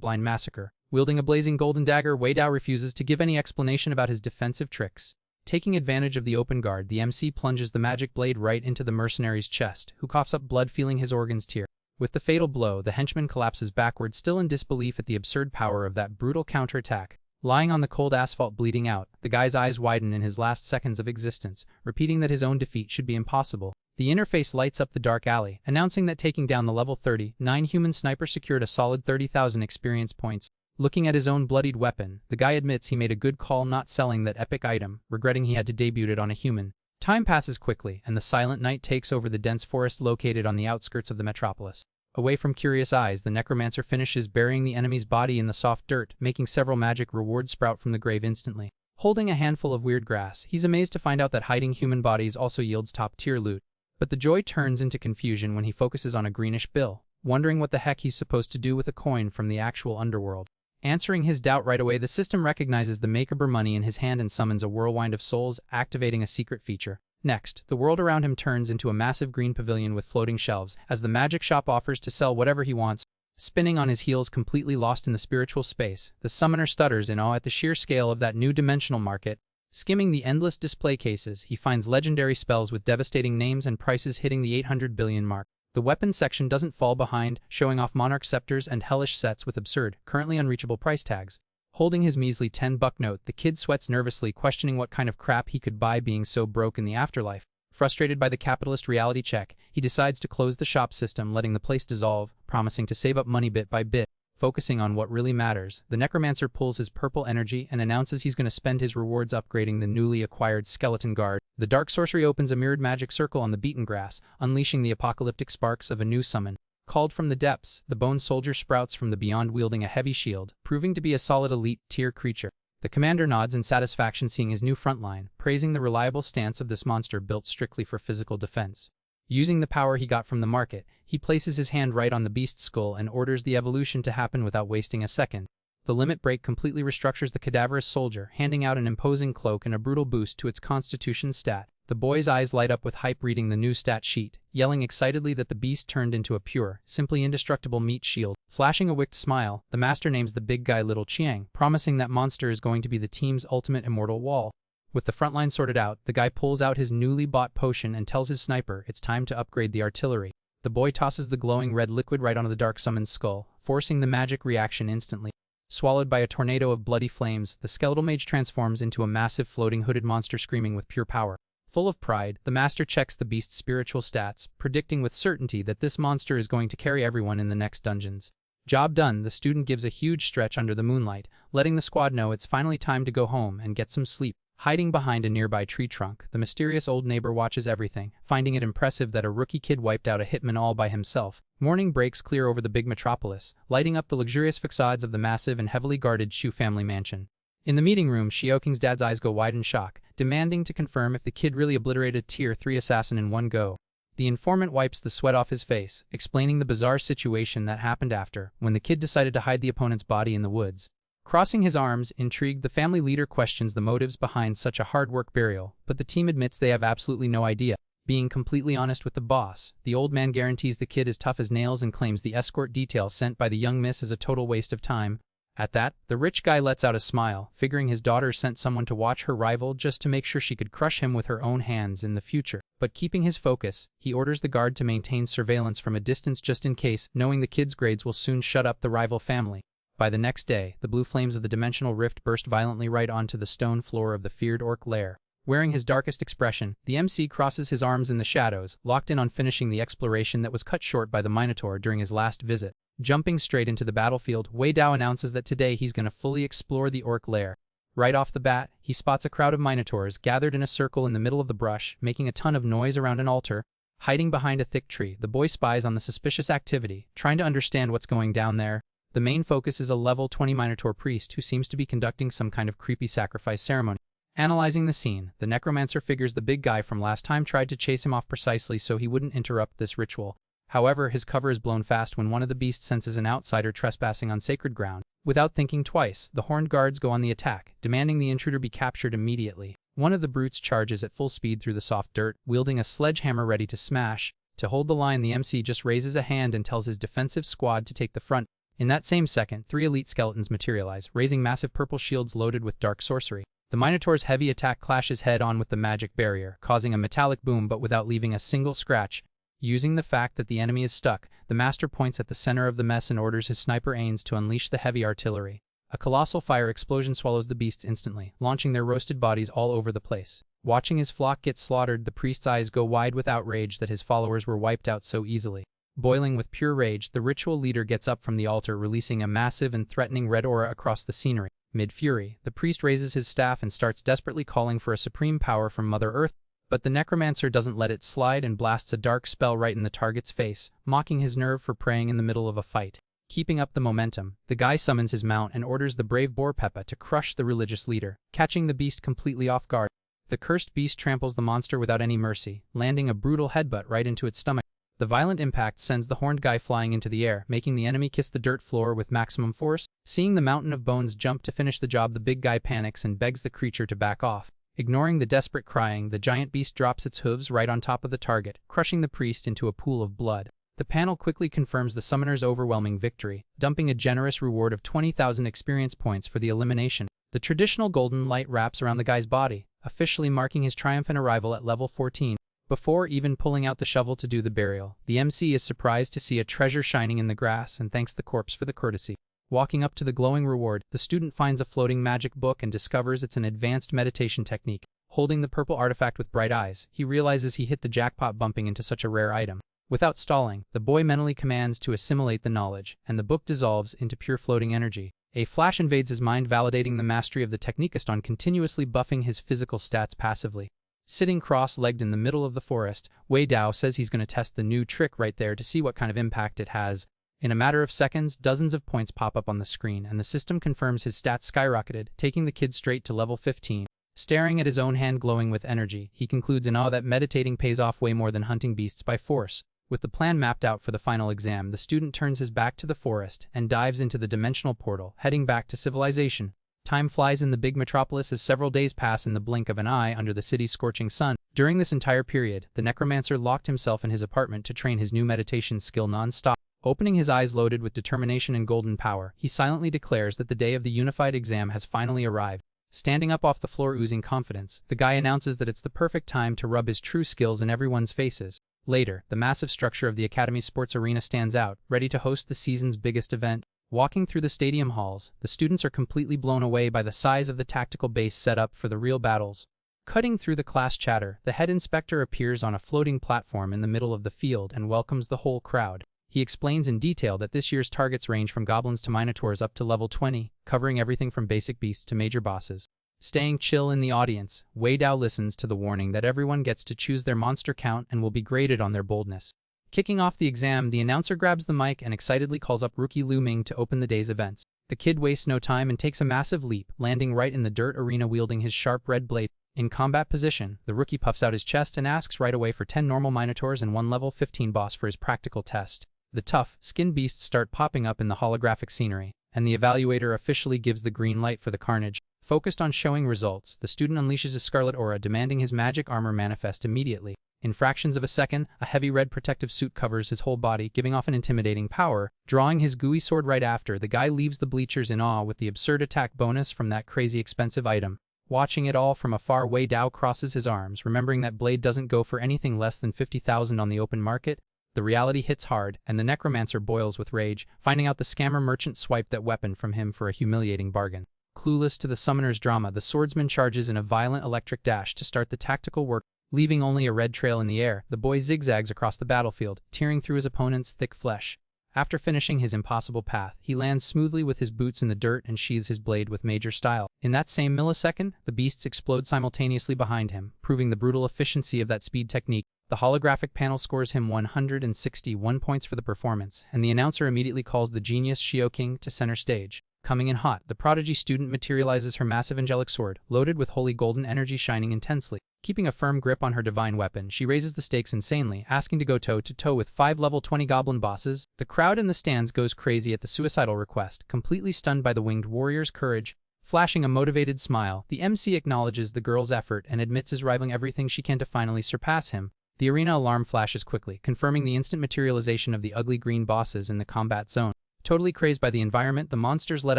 blind massacre. Wielding a blazing golden dagger, Wei Dao refuses to give any explanation about his defensive tricks. Taking advantage of the open guard, the MC plunges the magic blade right into the mercenary's chest, who coughs up blood, feeling his organs tear. With the fatal blow, the henchman collapses backward, still in disbelief at the absurd power of that brutal counterattack. Lying on the cold asphalt bleeding out, the guy's eyes widen in his last seconds of existence, repeating that his own defeat should be impossible. The interface lights up the dark alley, announcing that taking down the level 39 human sniper secured a solid 30,000 experience points. Looking at his own bloodied weapon, the guy admits he made a good call not selling that epic item, regretting he had to debut it on a human. Time passes quickly, and the silent night takes over the dense forest located on the outskirts of the metropolis. Away from curious eyes, the necromancer finishes burying the enemy's body in the soft dirt, making several magic rewards sprout from the grave instantly. Holding a handful of weird grass, he's amazed to find out that hiding human bodies also yields top-tier loot. But the joy turns into confusion when he focuses on a greenish bill, wondering what the heck he's supposed to do with a coin from the actual underworld. Answering his doubt right away, the system recognizes the macabre money in his hand and summons a whirlwind of souls, activating a secret feature. Next, the world around him turns into a massive green pavilion with floating shelves, as the magic shop offers to sell whatever he wants. Spinning on his heels, completely lost in the spiritual space, the summoner stutters in awe at the sheer scale of that new dimensional market. Skimming the endless display cases, he finds legendary spells with devastating names and prices hitting the 800 billion mark. The weapons section doesn't fall behind, showing off monarch scepters and hellish sets with absurd, currently unreachable price tags. Holding his measly $10 note, the kid sweats nervously, questioning what kind of crap he could buy being so broke in the afterlife. Frustrated by the capitalist reality check, he decides to close the shop system, letting the place dissolve, promising to save up money bit by bit. Focusing on what really matters, the necromancer pulls his purple energy and announces he's going to spend his rewards upgrading the newly acquired skeleton guard. The dark sorcery opens a mirrored magic circle on the beaten grass, unleashing the apocalyptic sparks of a new summon. Called from the depths, the bone soldier sprouts from the beyond wielding a heavy shield, proving to be a solid elite-tier creature. The commander nods in satisfaction seeing his new frontline, praising the reliable stance of this monster built strictly for physical defense. Using the power he got from the market, he places his hand right on the beast's skull and orders the evolution to happen without wasting a second. The limit break completely restructures the cadaverous soldier, handing out an imposing cloak and a brutal boost to its constitution stat. The boy's eyes light up with hype reading the new stat sheet, yelling excitedly that the beast turned into a pure, simply indestructible meat shield. Flashing a wicked smile, the master names the big guy Little Chiang, promising that monster is going to be the team's ultimate immortal wall. With the front line sorted out, the guy pulls out his newly bought potion and tells his sniper it's time to upgrade the artillery. The boy tosses the glowing red liquid right onto the dark summoned skull, forcing the magic reaction instantly. Swallowed by a tornado of bloody flames, the skeletal mage transforms into a massive floating hooded monster screaming with pure power. Full of pride, the master checks the beast's spiritual stats, predicting with certainty that this monster is going to carry everyone in the next dungeons. Job done, the student gives a huge stretch under the moonlight, letting the squad know it's finally time to go home and get some sleep. Hiding behind a nearby tree trunk, the mysterious old neighbor watches everything, finding it impressive that a rookie kid wiped out a hitman all by himself. Morning breaks clear over the big metropolis, lighting up the luxurious facades of the massive and heavily guarded Shu family mansion. In the meeting room, Xiaoking's dad's eyes go wide in shock, demanding to confirm if the kid really obliterated a Tier 3 assassin in one go. The informant wipes the sweat off his face, explaining the bizarre situation that happened after, when the kid decided to hide the opponent's body in the woods. Crossing his arms, intrigued, the family leader questions the motives behind such a hard work burial, but the team admits they have absolutely no idea. Being completely honest with the boss, the old man guarantees the kid is tough as nails and claims the escort detail sent by the young miss is a total waste of time. At that, the rich guy lets out a smile, figuring his daughter sent someone to watch her rival just to make sure she could crush him with her own hands in the future. But keeping his focus, he orders the guard to maintain surveillance from a distance just in case, knowing the kid's grades will soon shut up the rival family. By the next day, the blue flames of the dimensional rift burst violently right onto the stone floor of the feared orc lair. Wearing his darkest expression, the MC crosses his arms in the shadows, locked in on finishing the exploration that was cut short by the Minotaur during his last visit. Jumping straight into the battlefield, Wei Dao announces that today he's going to fully explore the orc lair. Right off the bat, he spots a crowd of Minotaurs gathered in a circle in the middle of the brush, making a ton of noise around an altar. Hiding behind a thick tree, the boy spies on the suspicious activity, trying to understand what's going down there. The main focus is a level 20 Minotaur priest who seems to be conducting some kind of creepy sacrifice ceremony. Analyzing the scene, the necromancer figures the big guy from last time tried to chase him off precisely so he wouldn't interrupt this ritual. However, his cover is blown fast when one of the beasts senses an outsider trespassing on sacred ground. Without thinking twice, the horned guards go on the attack, demanding the intruder be captured immediately. One of the brutes charges at full speed through the soft dirt, wielding a sledgehammer ready to smash. To hold the line, the MC just raises a hand and tells his defensive squad to take the front. In that same second, 3 elite skeletons materialize, raising massive purple shields loaded with dark sorcery. The Minotaur's heavy attack clashes head-on with the magic barrier, causing a metallic boom but without leaving a single scratch. Using the fact that the enemy is stuck, the master points at the center of the mess and orders his sniper Ains to unleash the heavy artillery. A colossal fire explosion swallows the beasts instantly, launching their roasted bodies all over the place. Watching his flock get slaughtered, the priest's eyes go wide with outrage that his followers were wiped out so easily. Boiling with pure rage, the ritual leader gets up from the altar, releasing a massive and threatening red aura across the scenery. Mid-fury, the priest raises his staff and starts desperately calling for a supreme power from Mother Earth. But the Necromancer doesn't let it slide and blasts a dark spell right in the target's face, mocking his nerve for praying in the middle of a fight. Keeping up the momentum, the guy summons his mount and orders the brave boar Peppa to crush the religious leader, catching the beast completely off guard. The cursed beast tramples the monster without any mercy, landing a brutal headbutt right into its stomach. The violent impact sends the horned guy flying into the air, making the enemy kiss the dirt floor with maximum force. Seeing the mountain of bones jump to finish the job, the big guy panics and begs the creature to back off. Ignoring the desperate crying, the giant beast drops its hooves right on top of the target, crushing the priest into a pool of blood. The panel quickly confirms the summoner's overwhelming victory, dumping a generous reward of 20,000 experience points for the elimination. The traditional golden light wraps around the guy's body, officially marking his triumphant arrival at level 14. Before even pulling out the shovel to do the burial, the MC is surprised to see a treasure shining in the grass and thanks the corpse for the courtesy. Walking up to the glowing reward, the student finds a floating magic book and discovers it's an advanced meditation technique. Holding the purple artifact with bright eyes, he realizes he hit the jackpot bumping into such a rare item. Without stalling, the boy mentally commands to assimilate the knowledge, and the book dissolves into pure floating energy. A flash invades his mind, validating the mastery of the technicist on continuously buffing his physical stats passively. Sitting cross-legged in the middle of the forest, Wei Dao says he's going to test the new trick right there to see what kind of impact it has. In a matter of seconds, dozens of points pop up on the screen, and the system confirms his stats skyrocketed, taking the kid straight to level 15. Staring at his own hand glowing with energy, he concludes in awe that meditating pays off way more than hunting beasts by force. With the plan mapped out for the final exam, the student turns his back to the forest and dives into the dimensional portal, heading back to civilization. Time flies in the big metropolis as several days pass in the blink of an eye under the city's scorching sun. During this entire period, the Necromancer locked himself in his apartment to train his new meditation skill non-stop. Opening his eyes loaded with determination and golden power, he silently declares that the day of the unified exam has finally arrived. Standing up off the floor oozing confidence, the guy announces that it's the perfect time to rub his true skills in everyone's faces. Later, the massive structure of the Academy's sports arena stands out, ready to host the season's biggest event. Walking through the stadium halls, the students are completely blown away by the size of the tactical base set up for the real battles. Cutting through the class chatter, the head inspector appears on a floating platform in the middle of the field and welcomes the whole crowd. He explains in detail that this year's targets range from goblins to minotaurs up to level 20, covering everything from basic beasts to major bosses. Staying chill in the audience, Wei Dao listens to the warning that everyone gets to choose their monster count and will be graded on their boldness. Kicking off the exam, the announcer grabs the mic and excitedly calls up rookie Lu Ming to open the day's events. The kid wastes no time and takes a massive leap, landing right in the dirt arena wielding his sharp red blade. In combat position, the rookie puffs out his chest and asks right away for 10 normal minotaurs and 1 level 15 boss for his practical test. The tough, skinned beasts start popping up in the holographic scenery, and the evaluator officially gives the green light for the carnage. Focused on showing results, the student unleashes a scarlet aura demanding his magic armor manifest immediately. In fractions of a second, a heavy red protective suit covers his whole body, giving off an intimidating power. Drawing his gooey sword right after, the guy leaves the bleachers in awe with the absurd attack bonus from that crazy expensive item. Watching it all from afar, Wei Dao crosses his arms, remembering that blade doesn't go for anything less than 50,000 on the open market. The reality hits hard, and the Necromancer boils with rage, finding out the scammer merchant swiped that weapon from him for a humiliating bargain. Clueless to the summoner's drama, the swordsman charges in a violent electric dash to start the tactical work. Leaving only a red trail in the air, the boy zigzags across the battlefield, tearing through his opponent's thick flesh. After finishing his impossible path, he lands smoothly with his boots in the dirt and sheathes his blade with major style. In that same millisecond, the beasts explode simultaneously behind him, proving the brutal efficiency of that speed technique. The holographic panel scores him 161 points for the performance, and the announcer immediately calls the genius Xiao King to center stage. Coming in hot, the prodigy student materializes her massive angelic sword, loaded with holy golden energy shining intensely. Keeping a firm grip on her divine weapon, she raises the stakes insanely, asking to go toe-to-toe with 5 level 20 goblin bosses. The crowd in the stands goes crazy at the suicidal request, completely stunned by the winged warrior's courage. Flashing a motivated smile, the MC acknowledges the girl's effort and admits is rivaling everything she can to finally surpass him. The arena alarm flashes quickly, confirming the instant materialization of the ugly green bosses in the combat zone. Totally crazed by the environment, the monsters let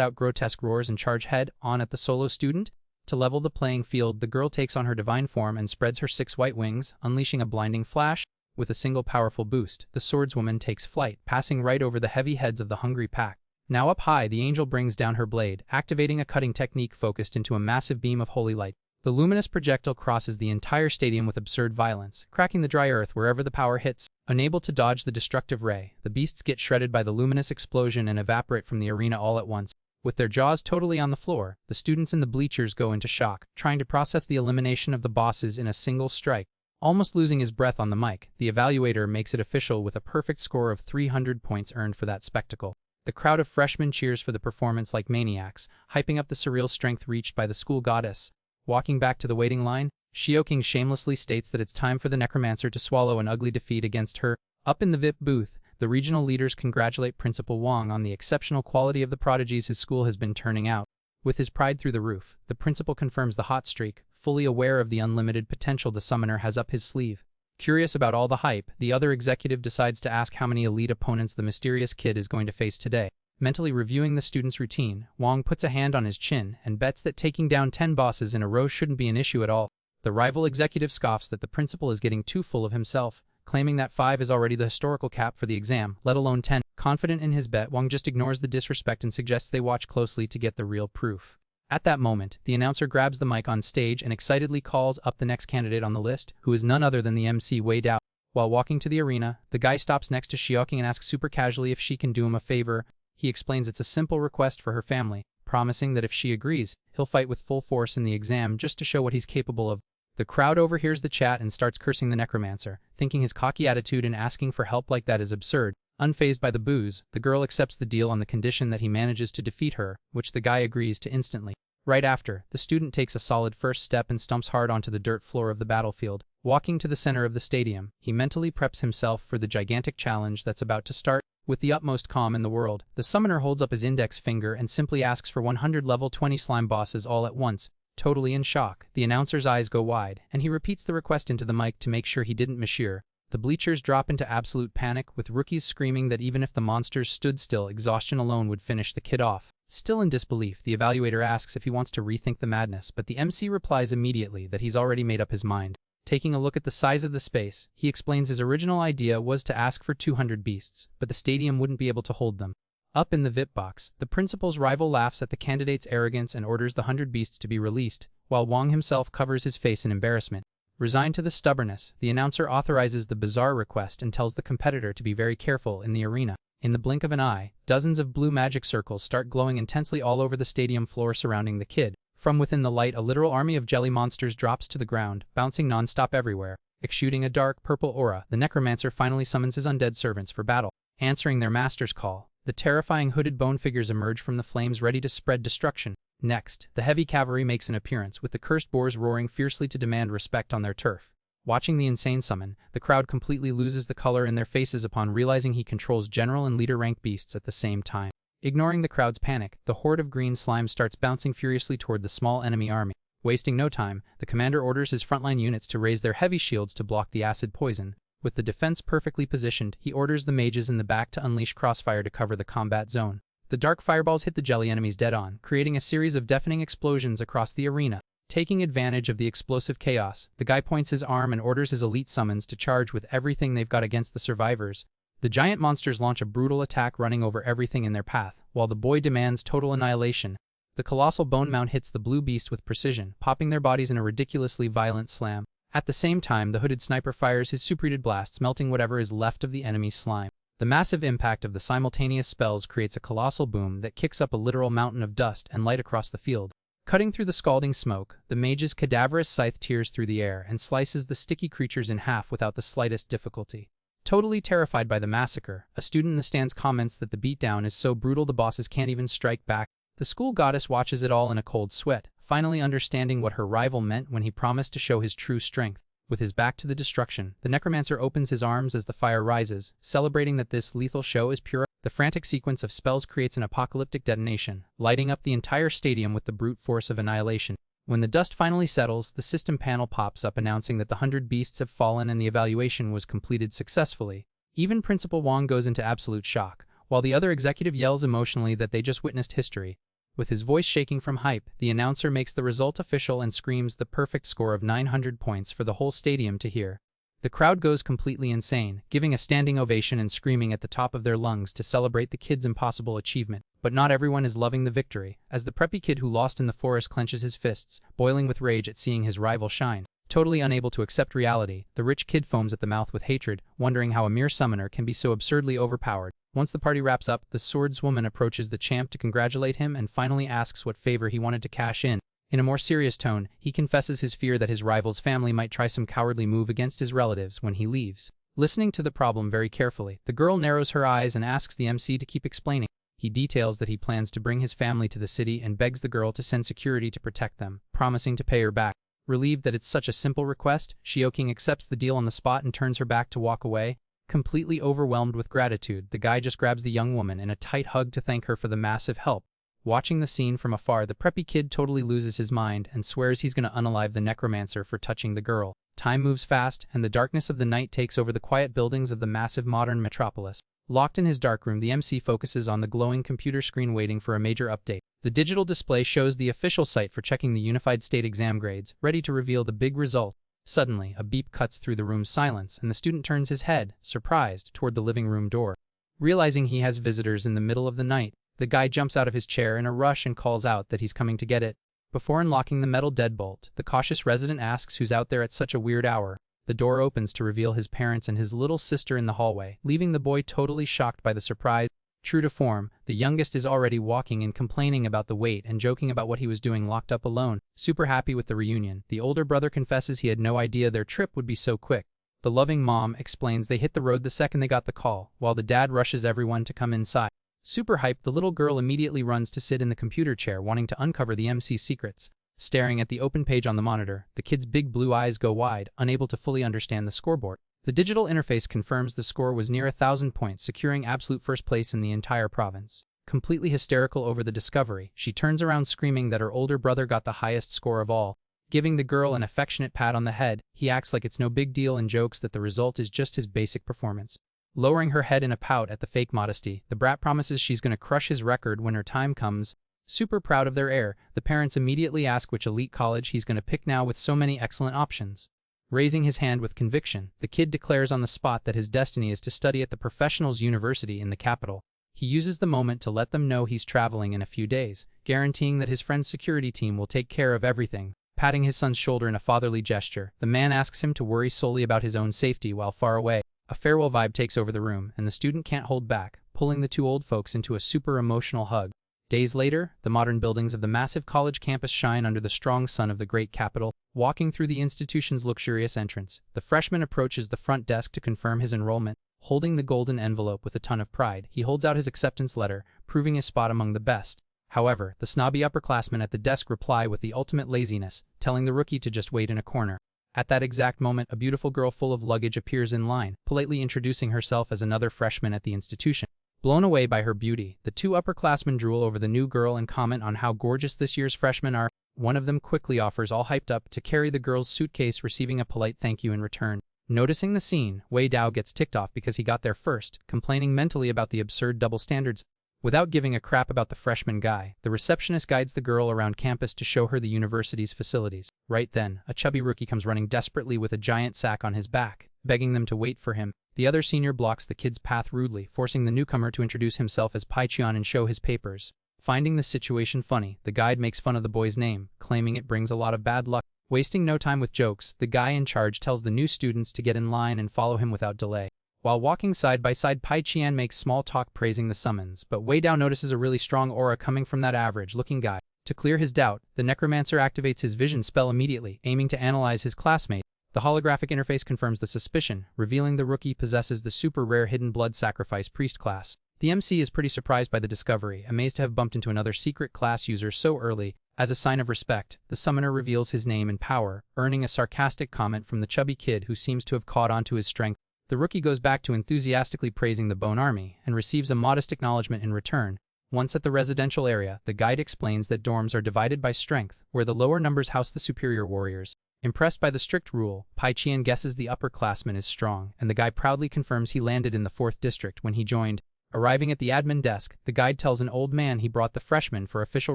out grotesque roars and charge head-on at the solo student. To level the playing field, the girl takes on her divine form and spreads her 6 white wings, unleashing a blinding flash. With a single powerful boost, the swordswoman takes flight, passing right over the heavy heads of the hungry pack. Now up high, the angel brings down her blade, activating a cutting technique focused into a massive beam of holy light. The luminous projectile crosses the entire stadium with absurd violence, cracking the dry earth wherever the power hits. Unable to dodge the destructive ray, the beasts get shredded by the luminous explosion and evaporate from the arena all at once. With their jaws totally on the floor, the students in the bleachers go into shock, trying to process the elimination of the bosses in a single strike. Almost losing his breath on the mic, the evaluator makes it official with a perfect score of 300 points earned for that spectacle. The crowd of freshmen cheers for the performance like maniacs, hyping up the surreal strength reached by the school goddess. Walking back to the waiting line, Xiaoqing shamelessly states that it's time for the necromancer to swallow an ugly defeat against her. Up in the VIP booth, the regional leaders congratulate Principal Wang on the exceptional quality of the prodigies his school has been turning out. With his pride through the roof, the principal confirms the hot streak, fully aware of the unlimited potential the summoner has up his sleeve. Curious about all the hype, the other executive decides to ask how many elite opponents the mysterious kid is going to face today. Mentally reviewing the student's routine, Wang puts a hand on his chin and bets that taking down 10 bosses in a row shouldn't be an issue at all. The rival executive scoffs that the principal is getting too full of himself, claiming that 5 is already the historical cap for the exam, let alone 10. Confident in his bet, Wang just ignores the disrespect and suggests they watch closely to get the real proof. At that moment, the announcer grabs the mic on stage and excitedly calls up the next candidate on the list, who is none other than the MC Wei Dao. While walking to the arena, the guy stops next to Xiaoqing and asks super casually if she can do him a favor. He explains it's a simple request for her family, promising that if she agrees, he'll fight with full force in the exam just to show what he's capable of. The crowd overhears the chat and starts cursing the necromancer, thinking his cocky attitude in asking for help like that is absurd. Unfazed by the boos, the girl accepts the deal on the condition that he manages to defeat her, which the guy agrees to instantly. Right after, the student takes a solid first step and stumps hard onto the dirt floor of the battlefield. Walking to the center of the stadium, he mentally preps himself for the gigantic challenge that's about to start. With the utmost calm in the world, the summoner holds up his index finger and simply asks for 100 level 20 slime bosses all at once. Totally in shock, the announcer's eyes go wide, and he repeats the request into the mic to make sure he didn't mishear. The bleachers drop into absolute panic, with rookies screaming that even if the monsters stood still, exhaustion alone would finish the kid off. Still in disbelief, the evaluator asks if he wants to rethink the madness, but the MC replies immediately that he's already made up his mind. Taking a look at the size of the space, he explains his original idea was to ask for 200 beasts, but the stadium wouldn't be able to hold them. Up in the VIP box, the principal's rival laughs at the candidate's arrogance and orders the 100 beasts to be released, while Wang himself covers his face in embarrassment. Resigned to the stubbornness, the announcer authorizes the bizarre request and tells the competitor to be very careful in the arena. In the blink of an eye, dozens of blue magic circles start glowing intensely all over the stadium floor surrounding the kid. From within the light, a literal army of jelly monsters drops to the ground, bouncing non-stop everywhere. Exuding a dark purple aura, the necromancer finally summons his undead servants for battle. Answering their master's call, the terrifying hooded bone figures emerge from the flames ready to spread destruction. Next, the heavy cavalry makes an appearance, with the cursed boars roaring fiercely to demand respect on their turf. Watching the insane summon, the crowd completely loses the color in their faces upon realizing he controls general and leader rank beasts at the same time. Ignoring the crowd's panic, the horde of green slime starts bouncing furiously toward the small enemy army. Wasting no time, the commander orders his frontline units to raise their heavy shields to block the acid poison. With the defense perfectly positioned, he orders the mages in the back to unleash crossfire to cover the combat zone. The dark fireballs hit the jelly enemies dead on, creating a series of deafening explosions across the arena. Taking advantage of the explosive chaos, the guy points his arm and orders his elite summons to charge with everything they've got against the survivors. The giant monsters launch a brutal attack, running over everything in their path, while the boy demands total annihilation. The colossal bone mount hits the blue beast with precision, popping their bodies in a ridiculously violent slam. At the same time, the hooded sniper fires his super-heated blasts, melting whatever is left of the enemy's slime. The massive impact of the simultaneous spells creates a colossal boom that kicks up a literal mountain of dust and light across the field. Cutting through the scalding smoke, the mage's cadaverous scythe tears through the air and slices the sticky creatures in half without the slightest difficulty. Totally terrified by the massacre, a student in the stands comments that the beatdown is so brutal the bosses can't even strike back. The school goddess watches it all in a cold sweat, finally understanding what her rival meant when he promised to show his true strength. With his back to the destruction, the necromancer opens his arms as the fire rises, celebrating that this lethal show is pure. The frantic sequence of spells creates an apocalyptic detonation, lighting up the entire stadium with the brute force of annihilation. When the dust finally settles, the system panel pops up announcing that the 100 beasts have fallen and the evaluation was completed successfully. Even Principal Wang goes into absolute shock, while the other executive yells emotionally that they just witnessed history. With his voice shaking from hype, the announcer makes the result official and screams the perfect score of 900 points for the whole stadium to hear. The crowd goes completely insane, giving a standing ovation and screaming at the top of their lungs to celebrate the kid's impossible achievement. But not everyone is loving the victory, as the preppy kid who lost in the forest clenches his fists, boiling with rage at seeing his rival shine. Totally unable to accept reality, the rich kid foams at the mouth with hatred, wondering how a mere summoner can be so absurdly overpowered. Once the party wraps up, the swordswoman approaches the champ to congratulate him and finally asks what favor he wanted to cash in. In a more serious tone, he confesses his fear that his rival's family might try some cowardly move against his relatives when he leaves. Listening to the problem very carefully, the girl narrows her eyes and asks the MC to keep explaining. He details that he plans to bring his family to the city and begs the girl to send security to protect them, promising to pay her back. Relieved that it's such a simple request, Shioking accepts the deal on the spot and turns her back to walk away. Completely overwhelmed with gratitude, the guy just grabs the young woman in a tight hug to thank her for the massive help. Watching the scene from afar, the preppy kid totally loses his mind and swears he's gonna unalive the necromancer for touching the girl. Time moves fast, and the darkness of the night takes over the quiet buildings of the massive modern metropolis. Locked in his darkroom, the MC focuses on the glowing computer screen waiting for a major update. The digital display shows the official site for checking the Unified State exam grades, ready to reveal the big result. Suddenly, a beep cuts through the room's silence, and the student turns his head, surprised, toward the living room door. Realizing he has visitors in the middle of the night, the guy jumps out of his chair in a rush and calls out that he's coming to get it. Before unlocking the metal deadbolt, the cautious resident asks who's out there at such a weird hour. The door opens to reveal his parents and his little sister in the hallway, leaving the boy totally shocked by the surprise. True to form, the youngest is already walking and complaining about the wait and joking about what he was doing locked up alone. Super happy with the reunion, the older brother confesses he had no idea their trip would be so quick. The loving mom explains they hit the road the second they got the call, while the dad rushes everyone to come inside. Super hyped, the little girl immediately runs to sit in the computer chair, wanting to uncover the MC's secrets. Staring at the open page on the monitor, the kid's big blue eyes go wide, unable to fully understand the scoreboard. The digital interface confirms the score was near 1,000 points, securing absolute first place in the entire province. Completely hysterical over the discovery, she turns around screaming that her older brother got the highest score of all. Giving the girl an affectionate pat on the head, he acts like it's no big deal and jokes that the result is just his basic performance. Lowering her head in a pout at the fake modesty, the brat promises she's gonna crush his record when her time comes. Super proud of their heir, the parents immediately ask which elite college he's gonna pick now with so many excellent options. Raising his hand with conviction, the kid declares on the spot that his destiny is to study at the Professionals University in the capital. He uses the moment to let them know he's traveling in a few days, guaranteeing that his friend's security team will take care of everything. Patting his son's shoulder in a fatherly gesture, the man asks him to worry solely about his own safety while far away. A farewell vibe takes over the room, and the student can't hold back, pulling the two old folks into a super emotional hug. Days later, the modern buildings of the massive college campus shine under the strong sun of the great capital. Walking through the institution's luxurious entrance, the freshman approaches the front desk to confirm his enrollment. Holding the golden envelope with a ton of pride, he holds out his acceptance letter, proving his spot among the best. However, the snobby upperclassmen at the desk reply with the ultimate laziness, telling the rookie to just wait in a corner. At that exact moment, a beautiful girl full of luggage appears in line, politely introducing herself as another freshman at the institution. Blown away by her beauty, the two upperclassmen drool over the new girl and comment on how gorgeous this year's freshmen are. One of them quickly offers, all hyped up, to carry the girl's suitcase, receiving a polite thank you in return. Noticing the scene, Wei Dao gets ticked off because he got there first, complaining mentally about the absurd double standards. Without giving a crap about the freshman guy, the receptionist guides the girl around campus to show her the university's facilities. Right then, a chubby rookie comes running desperately with a giant sack on his back, begging them to wait for him. The other senior blocks the kid's path rudely, forcing the newcomer to introduce himself as Pai-Chian and show his papers. Finding the situation funny, the guide makes fun of the boy's name, claiming it brings a lot of bad luck. Wasting no time with jokes, the guy in charge tells the new students to get in line and follow him without delay. While walking side by side, Pai-Chian makes small talk praising the summons, but Wei Dao notices a really strong aura coming from that average-looking guy. To clear his doubt, the necromancer activates his vision spell immediately, aiming to analyze his classmate. The holographic interface confirms the suspicion, revealing the rookie possesses the super rare hidden blood sacrifice priest class. The MC is pretty surprised by the discovery, amazed to have bumped into another secret class user so early. As a sign of respect, the summoner reveals his name and power, earning a sarcastic comment from the chubby kid who seems to have caught on to his strength. The rookie goes back to enthusiastically praising the Bone Army, and receives a modest acknowledgement in return. Once at the residential area, the guide explains that dorms are divided by strength, where the lower numbers house the superior warriors. Impressed by the strict rule, Pai-Chian guesses the upperclassman is strong, and the guy proudly confirms he landed in the 4th district when he joined. Arriving at the admin desk, the guide tells an old man he brought the freshmen for official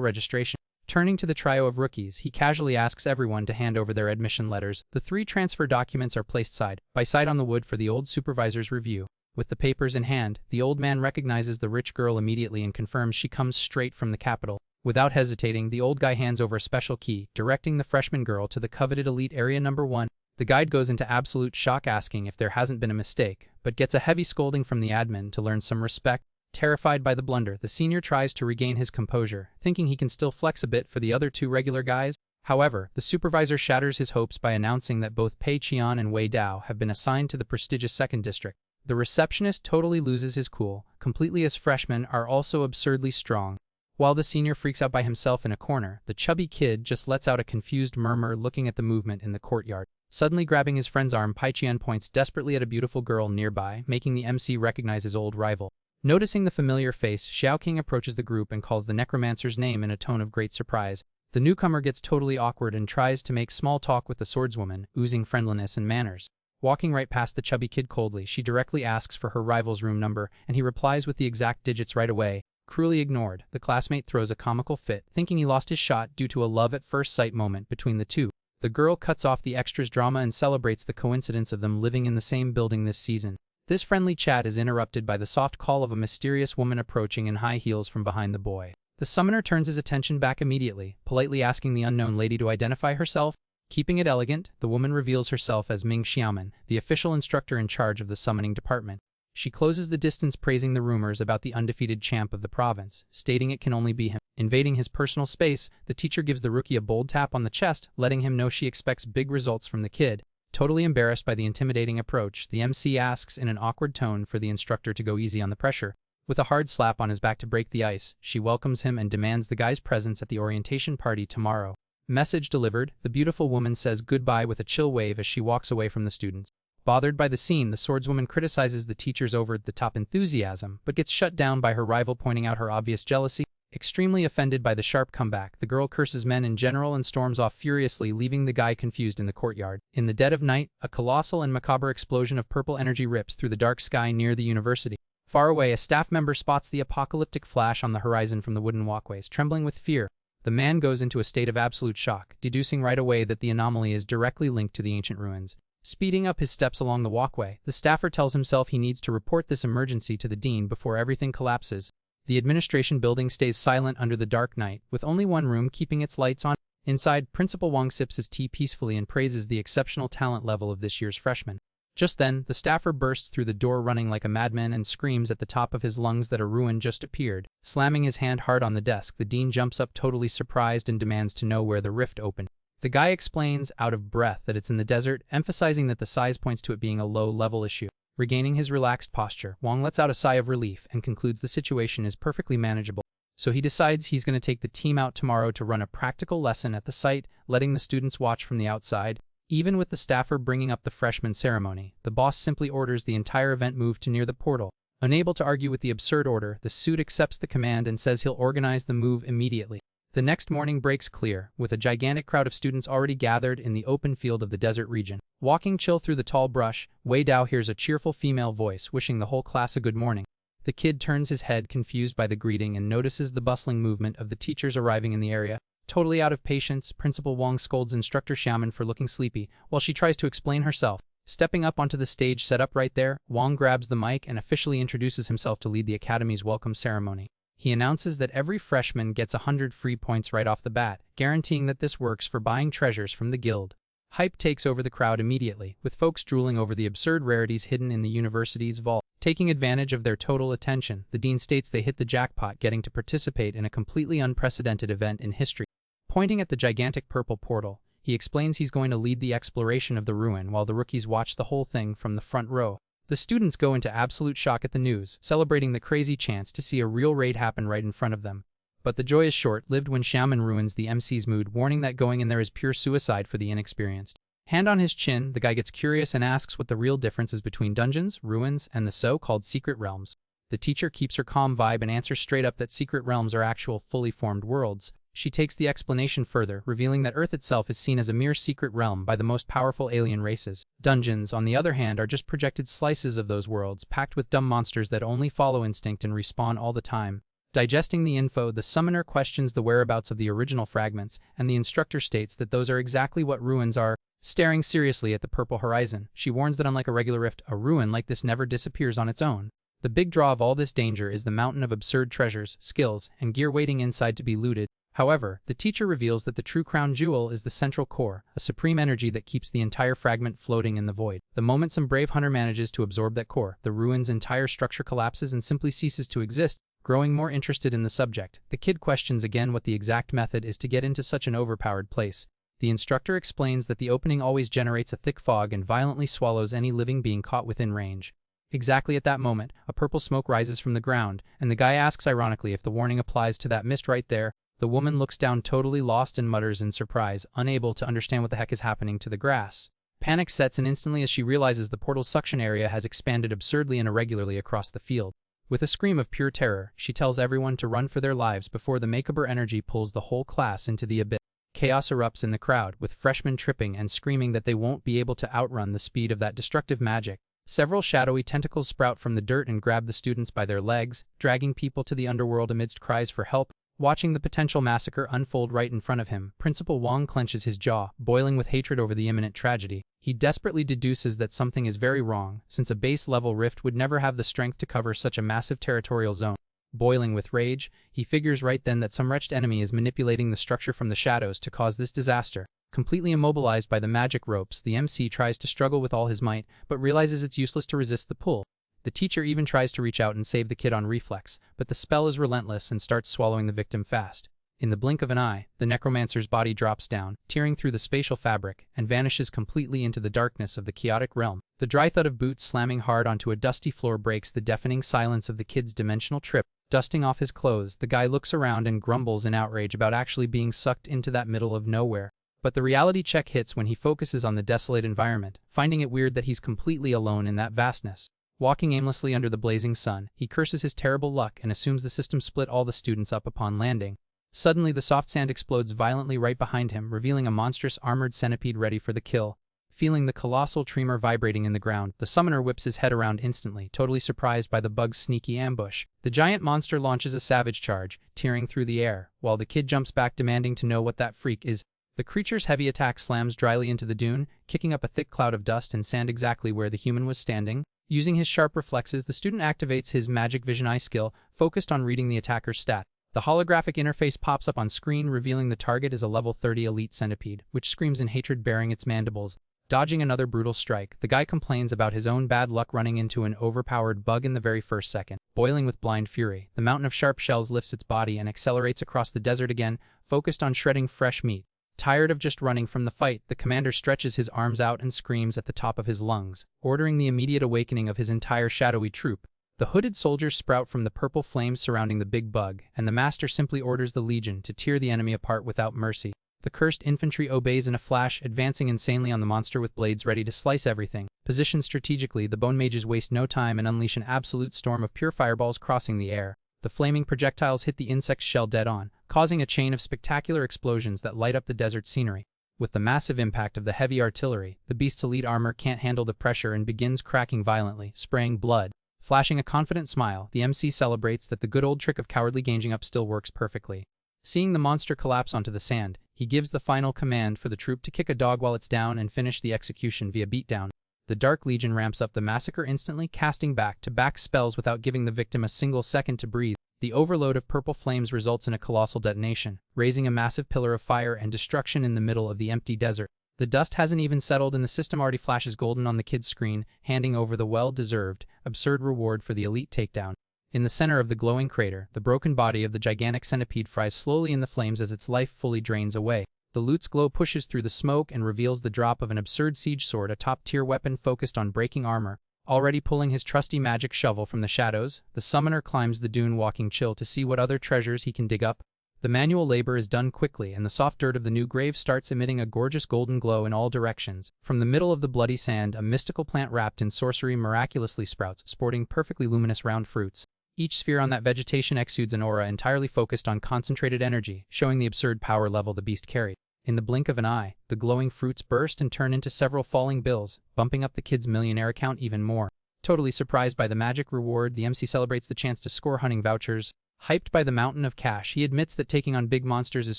registration. Turning to the trio of rookies, he casually asks everyone to hand over their admission letters. The 3 transfer documents are placed side by side on the wood for the old supervisor's review. With the papers in hand, the old man recognizes the rich girl immediately and confirms she comes straight from the capital. Without hesitating, the old guy hands over a special key, directing the freshman girl to the coveted elite area number 1. The guide goes into absolute shock, asking if there hasn't been a mistake, but gets a heavy scolding from the admin to learn some respect. Terrified by the blunder, the senior tries to regain his composure, thinking he can still flex a bit for the other 2 regular guys. However, the supervisor shatters his hopes by announcing that both Pei Qian and Wei Dao have been assigned to the prestigious 2nd District. The receptionist totally loses his cool, completely as freshmen are also absurdly strong. While the senior freaks out by himself in a corner, the chubby kid just lets out a confused murmur looking at the movement in the courtyard. Suddenly grabbing his friend's arm, Pei Qian points desperately at a beautiful girl nearby, making the MC recognize his old rival. Noticing the familiar face, Xiaoqing approaches the group and calls the necromancer's name in a tone of great surprise. The newcomer gets totally awkward and tries to make small talk with the swordswoman, oozing friendliness and manners. Walking right past the chubby kid coldly, she directly asks for her rival's room number, and he replies with the exact digits right away. Cruelly ignored, the classmate throws a comical fit, thinking he lost his shot due to a love-at-first-sight moment between the two. The girl cuts off the extras drama and celebrates the coincidence of them living in the same building this season. This friendly chat is interrupted by the soft call of a mysterious woman approaching in high heels from behind the boy. The summoner turns his attention back immediately, politely asking the unknown lady to identify herself. Keeping it elegant, the woman reveals herself as Ming Xiaoman, the official instructor in charge of the summoning department. She closes the distance, praising the rumors about the undefeated champ of the province, stating it can only be him. Invading his personal space, the teacher gives the rookie a bold tap on the chest, letting him know she expects big results from the kid. Totally embarrassed by the intimidating approach, the MC asks in an awkward tone for the instructor to go easy on the pressure. With a hard slap on his back to break the ice, she welcomes him and demands the guy's presence at the orientation party tomorrow. Message delivered, the beautiful woman says goodbye with a chill wave as she walks away from the students. Bothered by the scene, the swordswoman criticizes the teacher's over-the-top enthusiasm, but gets shut down by her rival pointing out her obvious jealousy. Extremely offended by the sharp comeback, the girl curses men in general and storms off furiously, leaving the guy confused in the courtyard. In the dead of night, a colossal and macabre explosion of purple energy rips through the dark sky near the university. Far away, a staff member spots the apocalyptic flash on the horizon from the wooden walkways, trembling with fear. The man goes into a state of absolute shock, deducing right away that the anomaly is directly linked to the ancient ruins. Speeding up his steps along the walkway, the staffer tells himself he needs to report this emergency to the dean before everything collapses. The administration building stays silent under the dark night, with only one room keeping its lights on. Inside, Principal Wang sips his tea peacefully and praises the exceptional talent level of this year's freshmen. Just then, the staffer bursts through the door running like a madman and screams at the top of his lungs that a ruin just appeared. Slamming his hand hard on the desk, the dean jumps up totally surprised and demands to know where the rift opened. The guy explains, out of breath, that it's in the desert, emphasizing that the size points to it being a low-level issue. Regaining his relaxed posture, Wang lets out a sigh of relief and concludes the situation is perfectly manageable. So he decides he's going to take the team out tomorrow to run a practical lesson at the site, letting the students watch from the outside. Even with the staffer bringing up the freshman ceremony, the boss simply orders the entire event moved to near the portal. Unable to argue with the absurd order, the suit accepts the command and says he'll organize the move immediately. The next morning breaks clear, with a gigantic crowd of students already gathered in the open field of the desert region. Walking chill through the tall brush, Wei Dao hears a cheerful female voice wishing the whole class a good morning. The kid turns his head confused by the greeting and notices the bustling movement of the teachers arriving in the area. Totally out of patience, Principal Wang scolds Instructor Xiaoman for looking sleepy, while she tries to explain herself. Stepping up onto the stage set up right there, Wang grabs the mic and officially introduces himself to lead the academy's welcome ceremony. He announces that every freshman gets 100 free points right off the bat, guaranteeing that this works for buying treasures from the guild. Hype takes over the crowd immediately, with folks drooling over the absurd rarities hidden in the university's vault. Taking advantage of their total attention, the dean states they hit the jackpot, getting to participate in a completely unprecedented event in history. Pointing at the gigantic purple portal, he explains he's going to lead the exploration of the ruin while the rookies watch the whole thing from the front row. The students go into absolute shock at the news, celebrating the crazy chance to see a real raid happen right in front of them. But the joy is short-lived when Xiaoman ruins the MC's mood, warning that going in there is pure suicide for the inexperienced. Hand on his chin, the guy gets curious and asks what the real difference is between dungeons, ruins, and the so-called secret realms. The teacher keeps her calm vibe and answers straight up that secret realms are actual fully formed worlds. She takes the explanation further, revealing that Earth itself is seen as a mere secret realm by the most powerful alien races. Dungeons, on the other hand, are just projected slices of those worlds, packed with dumb monsters that only follow instinct and respawn all the time. Digesting the info, the summoner questions the whereabouts of the original fragments, and the instructor states that those are exactly what ruins are. Staring seriously at the purple horizon, she warns that unlike a regular rift, a ruin like this never disappears on its own. The big draw of all this danger is the mountain of absurd treasures, skills, and gear waiting inside to be looted. However, the teacher reveals that the true crown jewel is the central core, a supreme energy that keeps the entire fragment floating in the void. The moment some brave hunter manages to absorb that core, the ruin's entire structure collapses and simply ceases to exist. Growing more interested in the subject, the kid questions again what the exact method is to get into such an overpowered place. The instructor explains that the opening always generates a thick fog and violently swallows any living being caught within range. Exactly at that moment, a purple smoke rises from the ground, and the guy asks ironically if the warning applies to that mist right there. The woman looks down totally lost and mutters in surprise, unable to understand what the heck is happening to the grass. Panic sets in instantly as she realizes the portal's suction area has expanded absurdly and irregularly across the field. With a scream of pure terror, she tells everyone to run for their lives before the macabre energy pulls the whole class into the abyss. Chaos erupts in the crowd, with freshmen tripping and screaming that they won't be able to outrun the speed of that destructive magic. Several shadowy tentacles sprout from the dirt and grab the students by their legs, dragging people to the underworld amidst cries for help. Watching the potential massacre unfold right in front of him, Principal Wong clenches his jaw, boiling with hatred over the imminent tragedy. He desperately deduces that something is very wrong, since a base-level rift would never have the strength to cover such a massive territorial zone. Boiling with rage, he figures right then that some wretched enemy is manipulating the structure from the shadows to cause this disaster. Completely immobilized by the magic ropes, the MC tries to struggle with all his might, but realizes it's useless to resist the pull. The teacher even tries to reach out and save the kid on reflex, but the spell is relentless and starts swallowing the victim fast. In the blink of an eye, the necromancer's body drops down, tearing through the spatial fabric, and vanishes completely into the darkness of the chaotic realm. The dry thud of boots slamming hard onto a dusty floor breaks the deafening silence of the kid's dimensional trip. Dusting off his clothes, the guy looks around and grumbles in outrage about actually being sucked into that middle of nowhere. But the reality check hits when he focuses on the desolate environment, finding it weird that he's completely alone in that vastness. Walking aimlessly under the blazing sun, he curses his terrible luck and assumes the system split all the students up upon landing. Suddenly, the soft sand explodes violently right behind him, revealing a monstrous armored centipede ready for the kill. Feeling the colossal tremor vibrating in the ground, the summoner whips his head around instantly, totally surprised by the bug's sneaky ambush. The giant monster launches a savage charge, tearing through the air, while the kid jumps back demanding to know what that freak is. The creature's heavy attack slams dryly into the dune, kicking up a thick cloud of dust and sand exactly where the human was standing. Using his sharp reflexes, the student activates his magic vision eye skill, focused on reading the attacker's stat. The holographic interface pops up on screen, revealing the target is a level 30 elite centipede, which screams in hatred, baring its mandibles. Dodging another brutal strike, the guy complains about his own bad luck running into an overpowered bug in the very first second. Boiling with blind fury, the mountain of sharp shells lifts its body and accelerates across the desert again, focused on shredding fresh meat. Tired of just running from the fight, the commander stretches his arms out and screams at the top of his lungs, ordering the immediate awakening of his entire shadowy troop. The hooded soldiers sprout from the purple flames surrounding the big bug, and the master simply orders the legion to tear the enemy apart without mercy. The cursed infantry obeys in a flash, advancing insanely on the monster with blades ready to slice everything. Positioned strategically, the bone mages waste no time and unleash an absolute storm of pure fireballs crossing the air. The flaming projectiles hit the insect's shell dead on, causing a chain of spectacular explosions that light up the desert scenery. With the massive impact of the heavy artillery, the beast's elite armor can't handle the pressure and begins cracking violently, spraying blood. Flashing a confident smile, the MC celebrates that the good old trick of cowardly ganging up still works perfectly. Seeing the monster collapse onto the sand, he gives the final command for the troop to kick a dog while it's down and finish the execution via beatdown. The Dark Legion ramps up the massacre instantly, casting back-to-back spells without giving the victim a single second to breathe. The overload of purple flames results in a colossal detonation, raising a massive pillar of fire and destruction in the middle of the empty desert. The dust hasn't even settled and the system already flashes golden on the kid's screen, handing over the well-deserved, absurd reward for the elite takedown. In the center of the glowing crater, the broken body of the gigantic centipede fries slowly in the flames as its life fully drains away. The loot's glow pushes through the smoke and reveals the drop of an absurd siege sword, a top-tier weapon focused on breaking armor. Already pulling his trusty magic shovel from the shadows, the summoner climbs the dune walking chill to see what other treasures he can dig up. The manual labor is done quickly and the soft dirt of the new grave starts emitting a gorgeous golden glow in all directions. From the middle of the bloody sand, a mystical plant wrapped in sorcery miraculously sprouts, sporting perfectly luminous round fruits. Each sphere on that vegetation exudes an aura entirely focused on concentrated energy, showing the absurd power level the beast carried. In the blink of an eye, the glowing fruits burst and turn into several falling bills, bumping up the kid's millionaire account even more. Totally surprised by the magic reward, the MC celebrates the chance to score hunting vouchers. Hyped by the mountain of cash, he admits that taking on big monsters is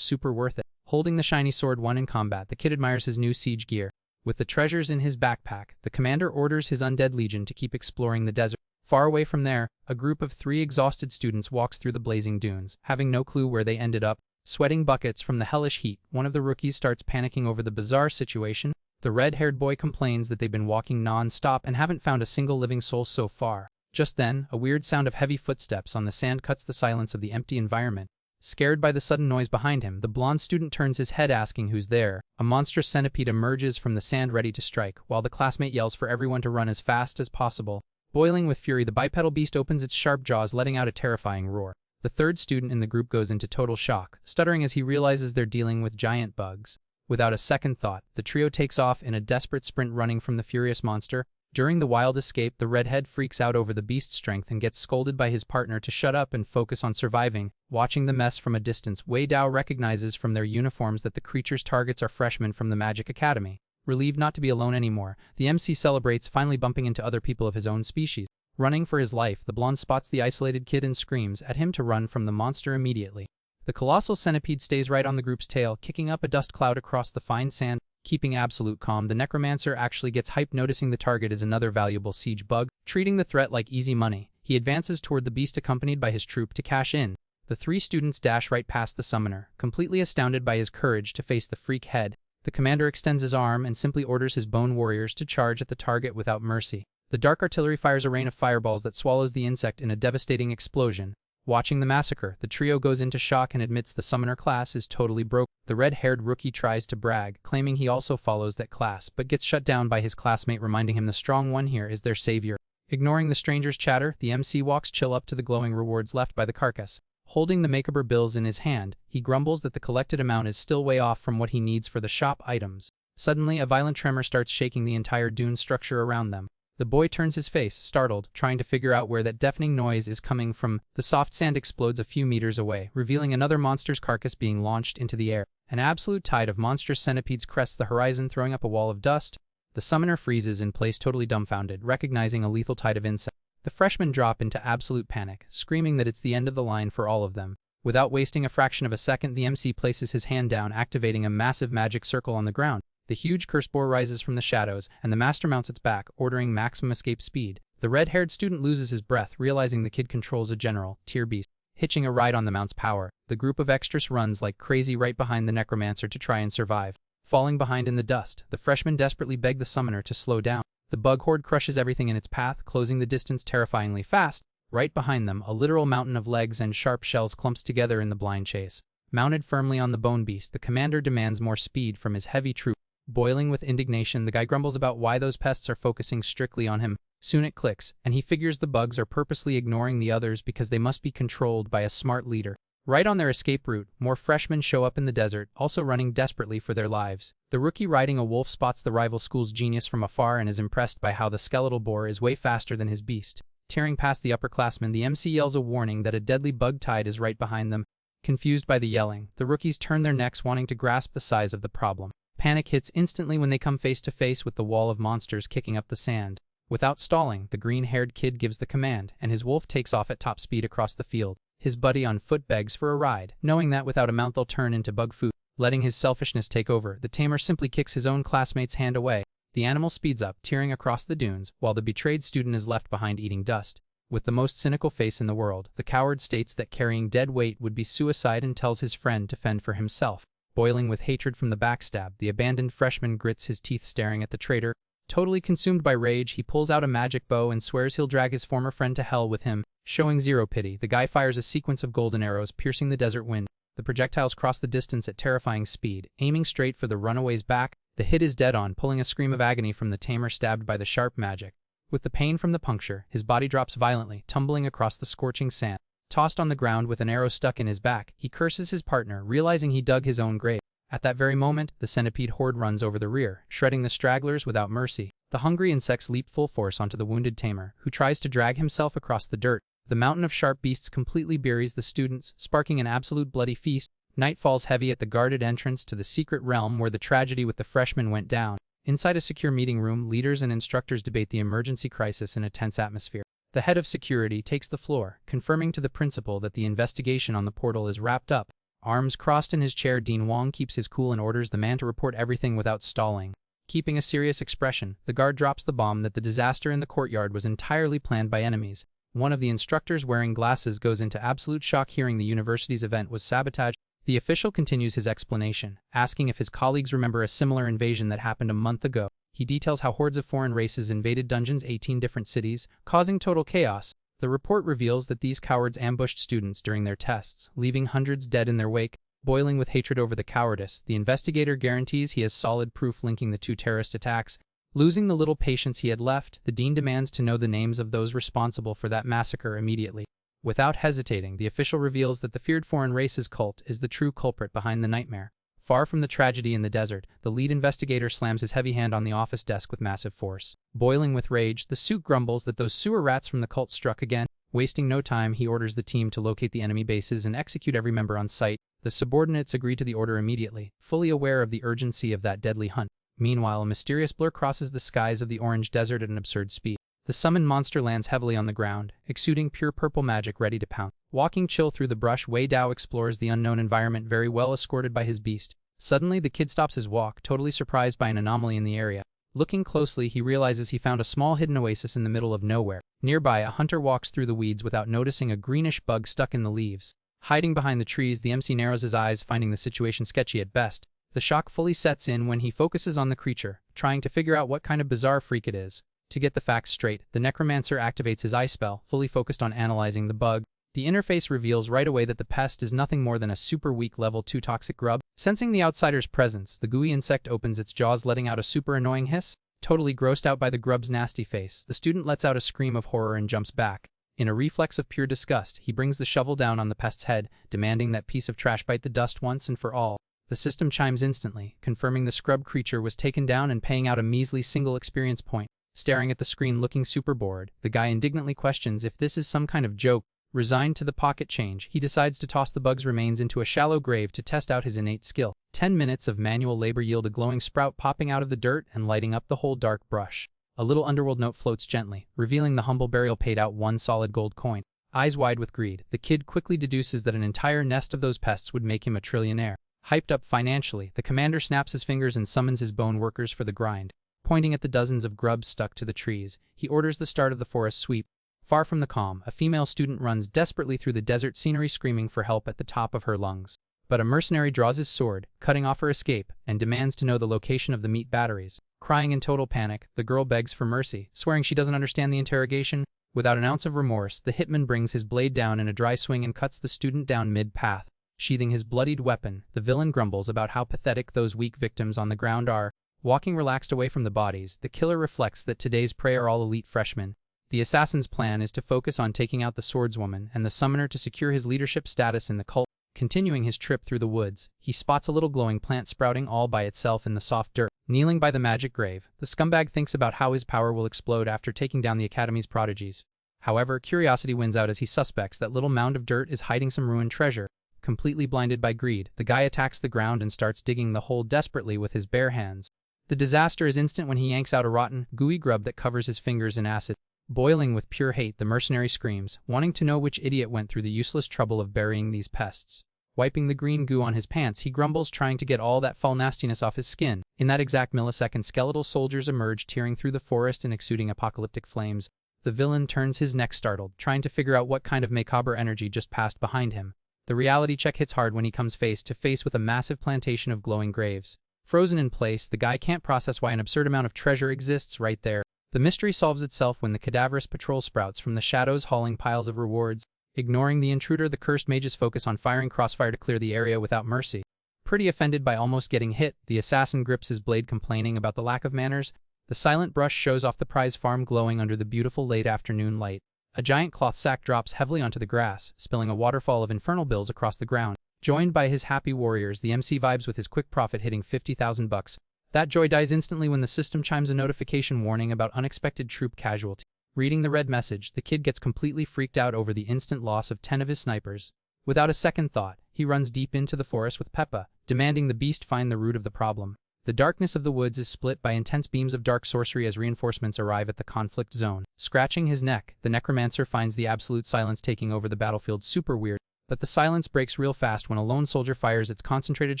super worth it. Holding the shiny sword won in combat, the kid admires his new siege gear. With the treasures in his backpack, the commander orders his undead legion to keep exploring the desert. Far away from there, a group of 3 exhausted students walks through the blazing dunes, having no clue where they ended up. Sweating buckets from the hellish heat, one of the rookies starts panicking over the bizarre situation. The red-haired boy complains that they've been walking non-stop and haven't found a single living soul so far. Just then, a weird sound of heavy footsteps on the sand cuts the silence of the empty environment. Scared by the sudden noise behind him, the blonde student turns his head asking who's there. A monstrous centipede emerges from the sand ready to strike, while the classmate yells for everyone to run as fast as possible. Boiling with fury, the bipedal beast opens its sharp jaws, letting out a terrifying roar. The third student in the group goes into total shock, stuttering as he realizes they're dealing with giant bugs. Without a second thought, the trio takes off in a desperate sprint, running from the furious monster. During the wild escape, the redhead freaks out over the beast's strength and gets scolded by his partner to shut up and focus on surviving. Watching the mess from a distance, Wei Dao recognizes from their uniforms that the creature's targets are freshmen from the Magic Academy. Relieved not to be alone anymore, the MC celebrates, finally bumping into other people of his own species. Running for his life, the blonde spots the isolated kid and screams at him to run from the monster immediately. The colossal centipede stays right on the group's tail, kicking up a dust cloud across the fine sand. Keeping absolute calm, the necromancer actually gets hyped, noticing the target is another valuable siege bug. Treating the threat like easy money, he advances toward the beast accompanied by his troop to cash in. The three students dash right past the summoner, completely astounded by his courage to face the freak head. The commander extends his arm and simply orders his bone warriors to charge at the target without mercy. The dark artillery fires a rain of fireballs that swallows the insect in a devastating explosion. Watching the massacre, the trio goes into shock and admits the summoner class is totally broke. The red-haired rookie tries to brag, claiming he also follows that class, but gets shut down by his classmate, reminding him the strong one here is their savior. Ignoring the stranger's chatter, the MC walks chill up to the glowing rewards left by the carcass. Holding the macabre bills in his hand, he grumbles that the collected amount is still way off from what he needs for the shop items. Suddenly, a violent tremor starts shaking the entire dune structure around them. The boy turns his face, startled, trying to figure out where that deafening noise is coming from. The soft sand explodes a few meters away, revealing another monster's carcass being launched into the air. An absolute tide of monstrous centipedes crests the horizon, throwing up a wall of dust. The summoner freezes in place, totally dumbfounded, recognizing a lethal tide of insects. The freshmen drop into absolute panic, screaming that it's the end of the line for all of them. Without wasting a fraction of a second, the MC places his hand down, activating a massive magic circle on the ground. The huge curse boar rises from the shadows, and the master mounts its back, ordering maximum escape speed. The red-haired student loses his breath, realizing the kid controls a general, tier beast. Hitching a ride on the mount's power, the group of extras runs like crazy right behind the necromancer to try and survive. Falling behind in the dust, the freshmen desperately beg the summoner to slow down. The bug horde crushes everything in its path, closing the distance terrifyingly fast. Right behind them, a literal mountain of legs and sharp shells clumps together in the blind chase. Mounted firmly on the bone beast, the commander demands more speed from his heavy troop. Boiling with indignation, the guy grumbles about why those pests are focusing strictly on him. Soon it clicks, and he figures the bugs are purposely ignoring the others because they must be controlled by a smart leader. Right on their escape route, more freshmen show up in the desert, also running desperately for their lives. The rookie riding a wolf spots the rival school's genius from afar and is impressed by how the skeletal boar is way faster than his beast. Tearing past the upperclassmen, the MC yells a warning that a deadly bug tide is right behind them. Confused by the yelling, the rookies turn their necks, wanting to grasp the size of the problem. Panic hits instantly when they come face to face with the wall of monsters kicking up the sand. Without stalling, the green-haired kid gives the command, and his wolf takes off at top speed across the field. His buddy on foot begs for a ride, knowing that without a mount they'll turn into bug food. Letting his selfishness take over, the tamer simply kicks his own classmate's hand away. The animal speeds up, tearing across the dunes, while the betrayed student is left behind eating dust. With the most cynical face in the world, the coward states that carrying dead weight would be suicide and tells his friend to fend for himself. Boiling with hatred from the backstab, the abandoned freshman grits his teeth, staring at the traitor. Totally consumed by rage, he pulls out a magic bow and swears he'll drag his former friend to hell with him. Showing zero pity, the guy fires a sequence of golden arrows, piercing the desert wind. The projectiles cross the distance at terrifying speed, aiming straight for the runaway's back. The hit is dead on, pulling a scream of agony from the tamer stabbed by the sharp magic. With the pain from the puncture, his body drops violently, tumbling across the scorching sand. Tossed on the ground with an arrow stuck in his back, he curses his partner, realizing he dug his own grave. At that very moment, the centipede horde runs over the rear, shredding the stragglers without mercy. The hungry insects leap full force onto the wounded tamer, who tries to drag himself across the dirt. The mountain of sharp beasts completely buries the students, sparking an absolute bloody feast. Night falls heavy at the guarded entrance to the secret realm where the tragedy with the freshmen went down. Inside a secure meeting room, leaders and instructors debate the emergency crisis in a tense atmosphere. The head of security takes the floor, confirming to the principal that the investigation on the portal is wrapped up. Arms crossed in his chair, Dean Wong keeps his cool and orders the man to report everything without stalling. Keeping a serious expression, the guard drops the bomb that the disaster in the courtyard was entirely planned by enemies. One of the instructors wearing glasses goes into absolute shock hearing the university's event was sabotaged. The official continues his explanation, asking if his colleagues remember a similar invasion that happened a month ago. He details how hordes of foreign races invaded Dungeon's 18 different cities, causing total chaos. The report reveals that these cowards ambushed students during their tests, leaving hundreds dead in their wake. Boiling with hatred over the cowardice, the investigator guarantees he has solid proof linking the two terrorist attacks. Losing the little patience he had left, the dean demands to know the names of those responsible for that massacre immediately. Without hesitating, the official reveals that the feared foreign races cult is the true culprit behind the nightmare. Far from the tragedy in the desert, the lead investigator slams his heavy hand on the office desk with massive force. Boiling with rage, the suit grumbles that those sewer rats from the cult struck again. Wasting no time, he orders the team to locate the enemy bases and execute every member on site. The subordinates agree to the order immediately, fully aware of the urgency of that deadly hunt. Meanwhile, a mysterious blur crosses the skies of the orange desert at an absurd speed. The summoned monster lands heavily on the ground, exuding pure purple magic ready to pounce. Walking chill through the brush, Wei Dao explores the unknown environment very well escorted by his beast. Suddenly, the kid stops his walk, totally surprised by an anomaly in the area. Looking closely, he realizes he found a small hidden oasis in the middle of nowhere. Nearby, a hunter walks through the weeds without noticing a greenish bug stuck in the leaves. Hiding behind the trees, the MC narrows his eyes, finding the situation sketchy at best. The shock fully sets in when he focuses on the creature, trying to figure out what kind of bizarre freak it is. To get the facts straight, the necromancer activates his eye spell, fully focused on analyzing the bug. The interface reveals right away that the pest is nothing more than a super weak level 2 toxic grub. Sensing the outsider's presence, the gooey insect opens its jaws, letting out a super annoying hiss. Totally grossed out by the grub's nasty face, the student lets out a scream of horror and jumps back. In a reflex of pure disgust, he brings the shovel down on the pest's head, demanding that piece of trash bite the dust once and for all. The system chimes instantly, confirming the scrub creature was taken down and paying out a measly single experience point. Staring at the screen looking super bored, the guy indignantly questions if this is some kind of joke. Resigned to the pocket change, he decides to toss the bug's remains into a shallow grave to test out his innate skill. 10 minutes of manual labor yield a glowing sprout popping out of the dirt and lighting up the whole dark brush. A little underworld note floats gently, revealing the humble burial paid out 1 solid gold coin. Eyes wide with greed, the kid quickly deduces that an entire nest of those pests would make him a trillionaire. Hyped up financially, the commander snaps his fingers and summons his bone workers for the grind. Pointing at the dozens of grubs stuck to the trees, he orders the start of the forest sweep. Far from the calm, a female student runs desperately through the desert scenery screaming for help at the top of her lungs. But a mercenary draws his sword, cutting off her escape, and demands to know the location of the meat batteries. Crying in total panic, the girl begs for mercy, swearing she doesn't understand the interrogation. Without an ounce of remorse, the hitman brings his blade down in a dry swing and cuts the student down mid-path. Sheathing his bloodied weapon, the villain grumbles about how pathetic those weak victims on the ground are. Walking relaxed away from the bodies, the killer reflects that today's prey are all elite freshmen. The assassin's plan is to focus on taking out the swordswoman and the summoner to secure his leadership status in the cult. Continuing his trip through the woods, he spots a little glowing plant sprouting all by itself in the soft dirt. Kneeling by the magic grave, the scumbag thinks about how his power will explode after taking down the Academy's prodigies. However, curiosity wins out as he suspects that little mound of dirt is hiding some ruined treasure. Completely blinded by greed, the guy attacks the ground and starts digging the hole desperately with his bare hands. The disaster is instant when he yanks out a rotten, gooey grub that covers his fingers in acid. Boiling with pure hate, the mercenary screams, wanting to know which idiot went through the useless trouble of burying these pests. Wiping the green goo on his pants, he grumbles, trying to get all that foul nastiness off his skin. In that exact millisecond, skeletal soldiers emerge, tearing through the forest and exuding apocalyptic flames. The villain turns his neck startled, trying to figure out what kind of macabre energy just passed behind him. The reality check hits hard when he comes face to face with a massive plantation of glowing graves. Frozen in place, the guy can't process why an absurd amount of treasure exists right there. The mystery solves itself when the cadaverous patrol sprouts from the shadows, hauling piles of rewards. Ignoring the intruder, the cursed mages focus on firing crossfire to clear the area without mercy. Pretty offended by almost getting hit, the assassin grips his blade, complaining about the lack of manners. The silent brush shows off the prize farm glowing under the beautiful late afternoon light. A giant cloth sack drops heavily onto the grass, spilling a waterfall of infernal bills across the ground. Joined by his happy warriors, the MC vibes with his quick profit, hitting 50,000 bucks. That joy dies instantly when the system chimes a notification warning about unexpected troop casualty. Reading the red message, the kid gets completely freaked out over the instant loss of 10 of his snipers. Without a second thought, he runs deep into the forest with Peppa, demanding the beast find the root of the problem. The darkness of the woods is split by intense beams of dark sorcery as reinforcements arrive at the conflict zone. Scratching his neck, the necromancer finds the absolute silence taking over the battlefield super weird. But the silence breaks real fast when a lone soldier fires its concentrated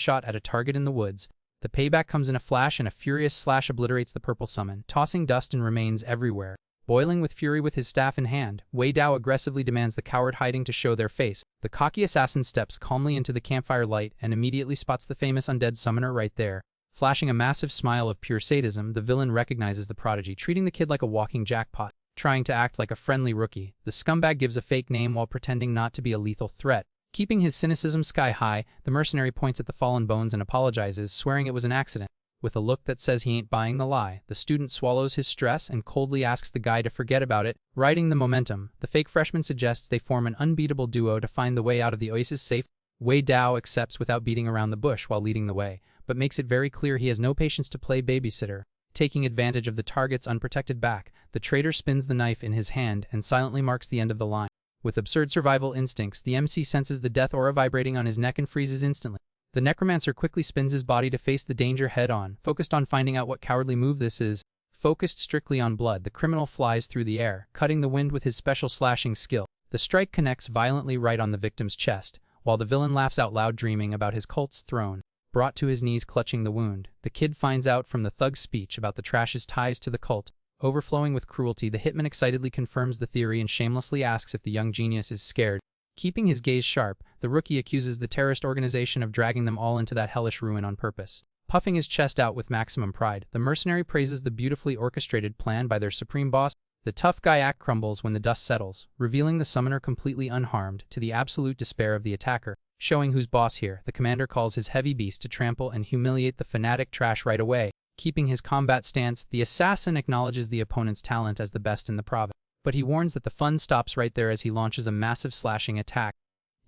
shot at a target in the woods. The payback comes in a flash and a furious slash obliterates the purple summon, tossing dust and remains everywhere. Boiling with fury with his staff in hand, Wei Dao aggressively demands the coward hiding to show their face. The cocky assassin steps calmly into the campfire light and immediately spots the famous undead summoner right there. Flashing a massive smile of pure sadism, the villain recognizes the prodigy, treating the kid like a walking jackpot. trying to act like a friendly rookie. The scumbag gives a fake name while pretending not to be a lethal threat. Keeping his cynicism sky high, the mercenary points at the fallen bones and apologizes, swearing it was an accident. With a look that says he ain't buying the lie, the student swallows his stress and coldly asks the guy to forget about it. Riding the momentum, the fake freshman suggests they form an unbeatable duo to find the way out of the oasis safe. Wei Dao accepts without beating around the bush while leading the way, but makes it very clear he has no patience to play babysitter. Taking advantage of the target's unprotected back, the traitor spins the knife in his hand and silently marks the end of the line. With absurd survival instincts, the MC senses the death aura vibrating on his neck and freezes instantly. The necromancer quickly spins his body to face the danger head-on, focused on finding out what cowardly move this is. Focused strictly on blood, the criminal flies through the air, cutting the wind with his special slashing skill. The strike connects violently right on the victim's chest, while the villain laughs out loud dreaming about his cult's throne. Brought to his knees clutching the wound, the kid finds out from the thug's speech about the trash's ties to the cult. Overflowing with cruelty, the hitman excitedly confirms the theory and shamelessly asks if the young genius is scared. Keeping his gaze sharp, the rookie accuses the terrorist organization of dragging them all into that hellish ruin on purpose. Puffing his chest out with maximum pride, the mercenary praises the beautifully orchestrated plan by their supreme boss. The tough guy act crumbles when the dust settles, revealing the summoner completely unharmed, to the absolute despair of the attacker. Showing who's boss here, the commander calls his heavy beast to trample and humiliate the fanatic trash right away. Keeping his combat stance, the assassin acknowledges the opponent's talent as the best in the province. But he warns that the fun stops right there as he launches a massive slashing attack.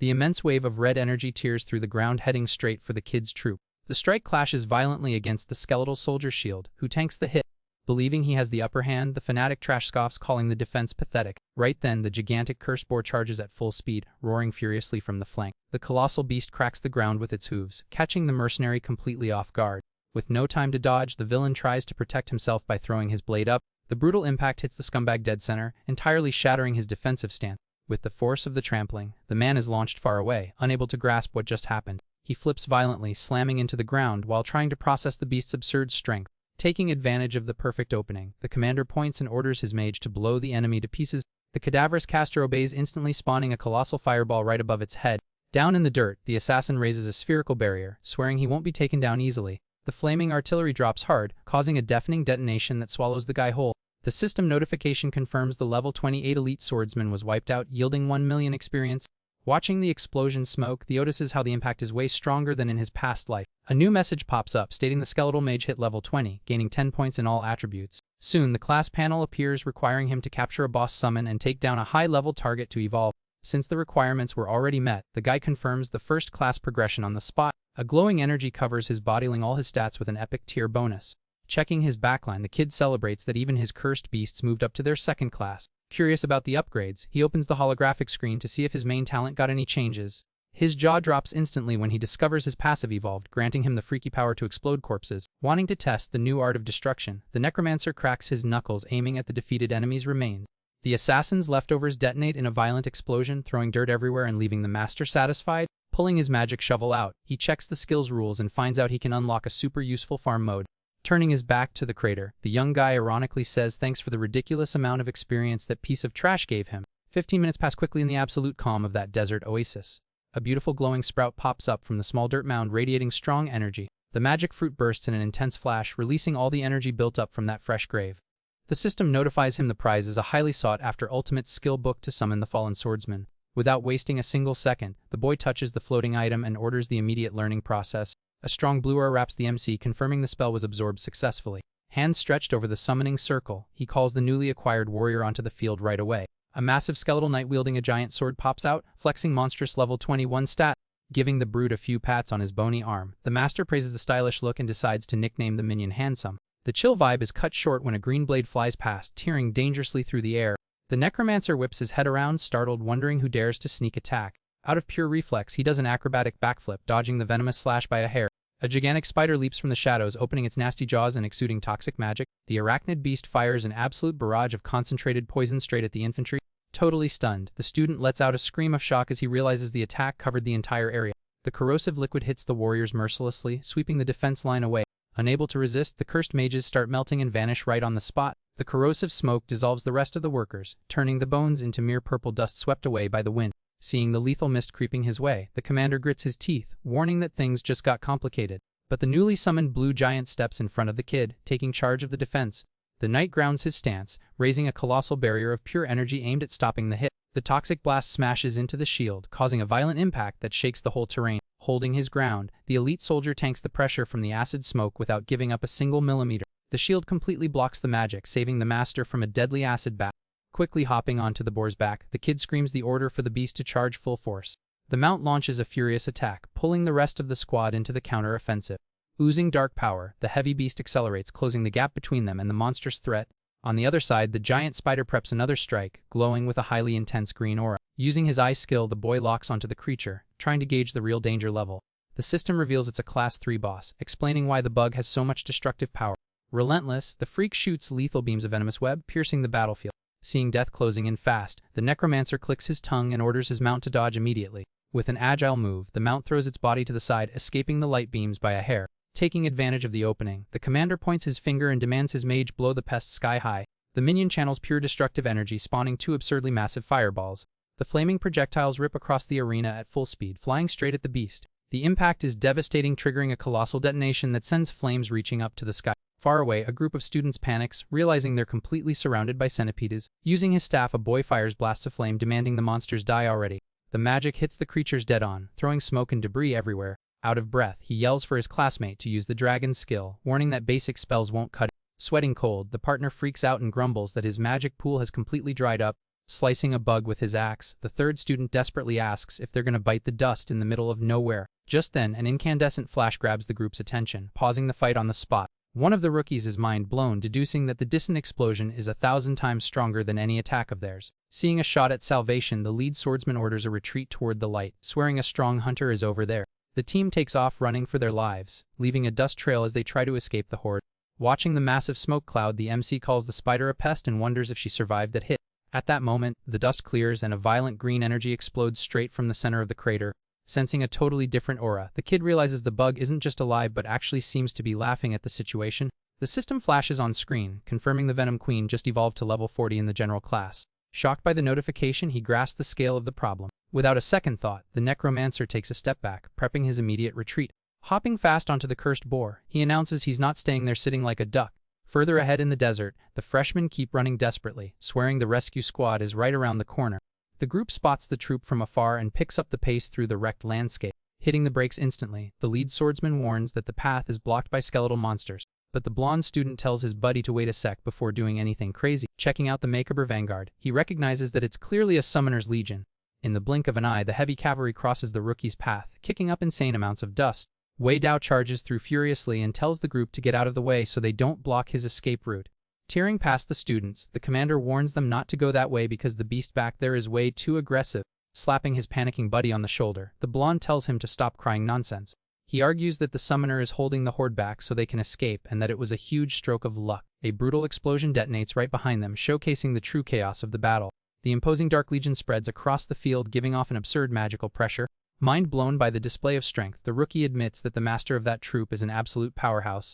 The immense wave of red energy tears through the ground, heading straight for the kid's troop. The strike clashes violently against the skeletal soldier shield, who tanks the hit. Believing he has the upper hand, the fanatic trash scoffs, calling the defense pathetic. Right then, the gigantic curse boar charges at full speed, roaring furiously from the flank. The colossal beast cracks the ground with its hooves, catching the mercenary completely off guard. With no time to dodge, the villain tries to protect himself by throwing his blade up. The brutal impact hits the scumbag dead center, entirely shattering his defensive stance. With the force of the trampling, the man is launched far away, unable to grasp what just happened. He flips violently, slamming into the ground while trying to process the beast's absurd strength. Taking advantage of the perfect opening, the commander points and orders his mage to blow the enemy to pieces. The cadaverous caster obeys, instantly spawning a colossal fireball right above its head. Down in the dirt, the assassin raises a spherical barrier, swearing he won't be taken down easily. The flaming artillery drops hard, causing a deafening detonation that swallows the guy whole. The system notification confirms the level 28 elite swordsman was wiped out, yielding 1 million experience. Watching the explosion smoke, the notices how the impact is way stronger than in his past life. A new message pops up stating the skeletal mage hit level 20, gaining 10 points in all attributes. Soon, the class panel appears requiring him to capture a boss summon and take down a high-level target to evolve. Since the requirements were already met, the guy confirms the first class progression on the spot. A glowing energy covers his body, linking all his stats with an epic tier bonus. Checking his backline, the kid celebrates that even his cursed beasts moved up to their second class. Curious about the upgrades, he opens the holographic screen to see if his main talent got any changes. His jaw drops instantly when he discovers his passive evolved, granting him the freaky power to explode corpses. Wanting to test the new art of destruction, the necromancer cracks his knuckles, aiming at the defeated enemy's remains. The assassin's leftovers detonate in a violent explosion, throwing dirt everywhere and leaving the master satisfied. Pulling his magic shovel out, he checks the skills rules and finds out he can unlock a super useful farm mode. Turning his back to the crater, the young guy ironically says thanks for the ridiculous amount of experience that piece of trash gave him. 15 minutes pass quickly in the absolute calm of that desert oasis. A beautiful glowing sprout pops up from the small dirt mound, radiating strong energy. The magic fruit bursts in an intense flash, releasing all the energy built up from that fresh grave. The system notifies him the prize is a highly sought-after ultimate skill book to summon the fallen swordsman. Without wasting a single second, the boy touches the floating item and orders the immediate learning process. A strong blue aura wraps the MC, confirming the spell was absorbed successfully. Hands stretched over the summoning circle, he calls the newly acquired warrior onto the field right away. A massive skeletal knight wielding a giant sword pops out, flexing monstrous level 21 stat. Giving the brute a few pats on his bony arm, the master praises the stylish look and decides to nickname the minion Handsome. The chill vibe is cut short when a green blade flies past, tearing dangerously through the air. The necromancer whips his head around, startled, wondering who dares to sneak attack. Out of pure reflex, he does an acrobatic backflip, dodging the venomous slash by a hair. A gigantic spider leaps from the shadows, opening its nasty jaws and exuding toxic magic. The arachnid beast fires an absolute barrage of concentrated poison straight at the infantry. Totally stunned, the student lets out a scream of shock as he realizes the attack covered the entire area. The corrosive liquid hits the warriors mercilessly, sweeping the defense line away. Unable to resist, the cursed mages start melting and vanish right on the spot. The corrosive smoke dissolves the rest of the workers, turning the bones into mere purple dust swept away by the wind. Seeing the lethal mist creeping his way, the commander grits his teeth, warning that things just got complicated. But the newly summoned blue giant steps in front of the kid, taking charge of the defense. The knight grounds his stance, raising a colossal barrier of pure energy aimed at stopping the hit. The toxic blast smashes into the shield, causing a violent impact that shakes the whole terrain. Holding his ground, the elite soldier tanks the pressure from the acid smoke without giving up a single millimeter. The shield completely blocks the magic, saving the master from a deadly acid bath. Quickly hopping onto the boar's back, the kid screams the order for the beast to charge full force. The mount launches a furious attack, pulling the rest of the squad into the counter-offensive. Oozing dark power, the heavy beast accelerates, closing the gap between them and the monstrous threat. On the other side, the giant spider preps another strike, glowing with a highly intense green aura. Using his eye skill, the boy locks onto the creature, trying to gauge the real danger level. The system reveals it's a Class 3 boss, explaining why the bug has so much destructive power. Relentless, the freak shoots lethal beams of venomous web, piercing the battlefield. Seeing death closing in fast, the necromancer clicks his tongue and orders his mount to dodge immediately. With an agile move, the mount throws its body to the side, escaping the light beams by a hair. Taking advantage of the opening, the commander points his finger and demands his mage blow the pest sky high. The minion channels pure destructive energy, spawning two absurdly massive fireballs. The flaming projectiles rip across the arena at full speed, flying straight at the beast. The impact is devastating, triggering a colossal detonation that sends flames reaching up to the sky. Far away, a group of students panics, realizing they're completely surrounded by centipedes. Using his staff, a boy fires blasts of flame, demanding the monsters die already. The magic hits the creatures dead on, throwing smoke and debris everywhere. Out of breath, he yells for his classmate to use the dragon's skill, warning that basic spells won't cut it. Sweating cold, the partner freaks out and grumbles that his magic pool has completely dried up. Slicing a bug with his axe, the third student desperately asks if they're going to bite the dust in the middle of nowhere. Just then, an incandescent flash grabs the group's attention, pausing the fight on the spot. One of the rookies is mind blown, deducing that the distant explosion is 1,000 times stronger than any attack of theirs. Seeing a shot at salvation, the lead swordsman orders a retreat toward the light, swearing a strong hunter is over there. The team takes off running for their lives, leaving a dust trail as they try to escape the horde. Watching the massive smoke cloud, the MC calls the spider a pest and wonders if she survived that hit. At that moment, the dust clears and a violent green energy explodes straight from the center of the crater. Sensing a totally different aura, the kid realizes the bug isn't just alive but actually seems to be laughing at the situation. The system flashes on screen, confirming the Venom Queen just evolved to level 40 in the general class. Shocked by the notification, he grasps the scale of the problem. Without a second thought, the necromancer takes a step back, prepping his immediate retreat. Hopping fast onto the cursed boar, he announces he's not staying there sitting like a duck. Further ahead in the desert, the freshmen keep running desperately, swearing the rescue squad is right around the corner. The group spots the troop from afar and picks up the pace through the wrecked landscape. Hitting the brakes instantly, the lead swordsman warns that the path is blocked by skeletal monsters. But the blonde student tells his buddy to wait a sec before doing anything crazy. Checking out the Macabre vanguard, he recognizes that it's clearly a summoner's legion. In the blink of an eye, the heavy cavalry crosses the rookie's path, kicking up insane amounts of dust. Wei Dao charges through furiously and tells the group to get out of the way so they don't block his escape route. Tearing past the students, the commander warns them not to go that way because the beast back there is way too aggressive. Slapping his panicking buddy on the shoulder, the blonde tells him to stop crying nonsense. He argues that the summoner is holding the horde back so they can escape and that it was a huge stroke of luck. A brutal explosion detonates right behind them, showcasing the true chaos of the battle. The imposing Dark Legion spreads across the field, giving off an absurd magical pressure. Mind blown by the display of strength, the rookie admits that the master of that troop is an absolute powerhouse.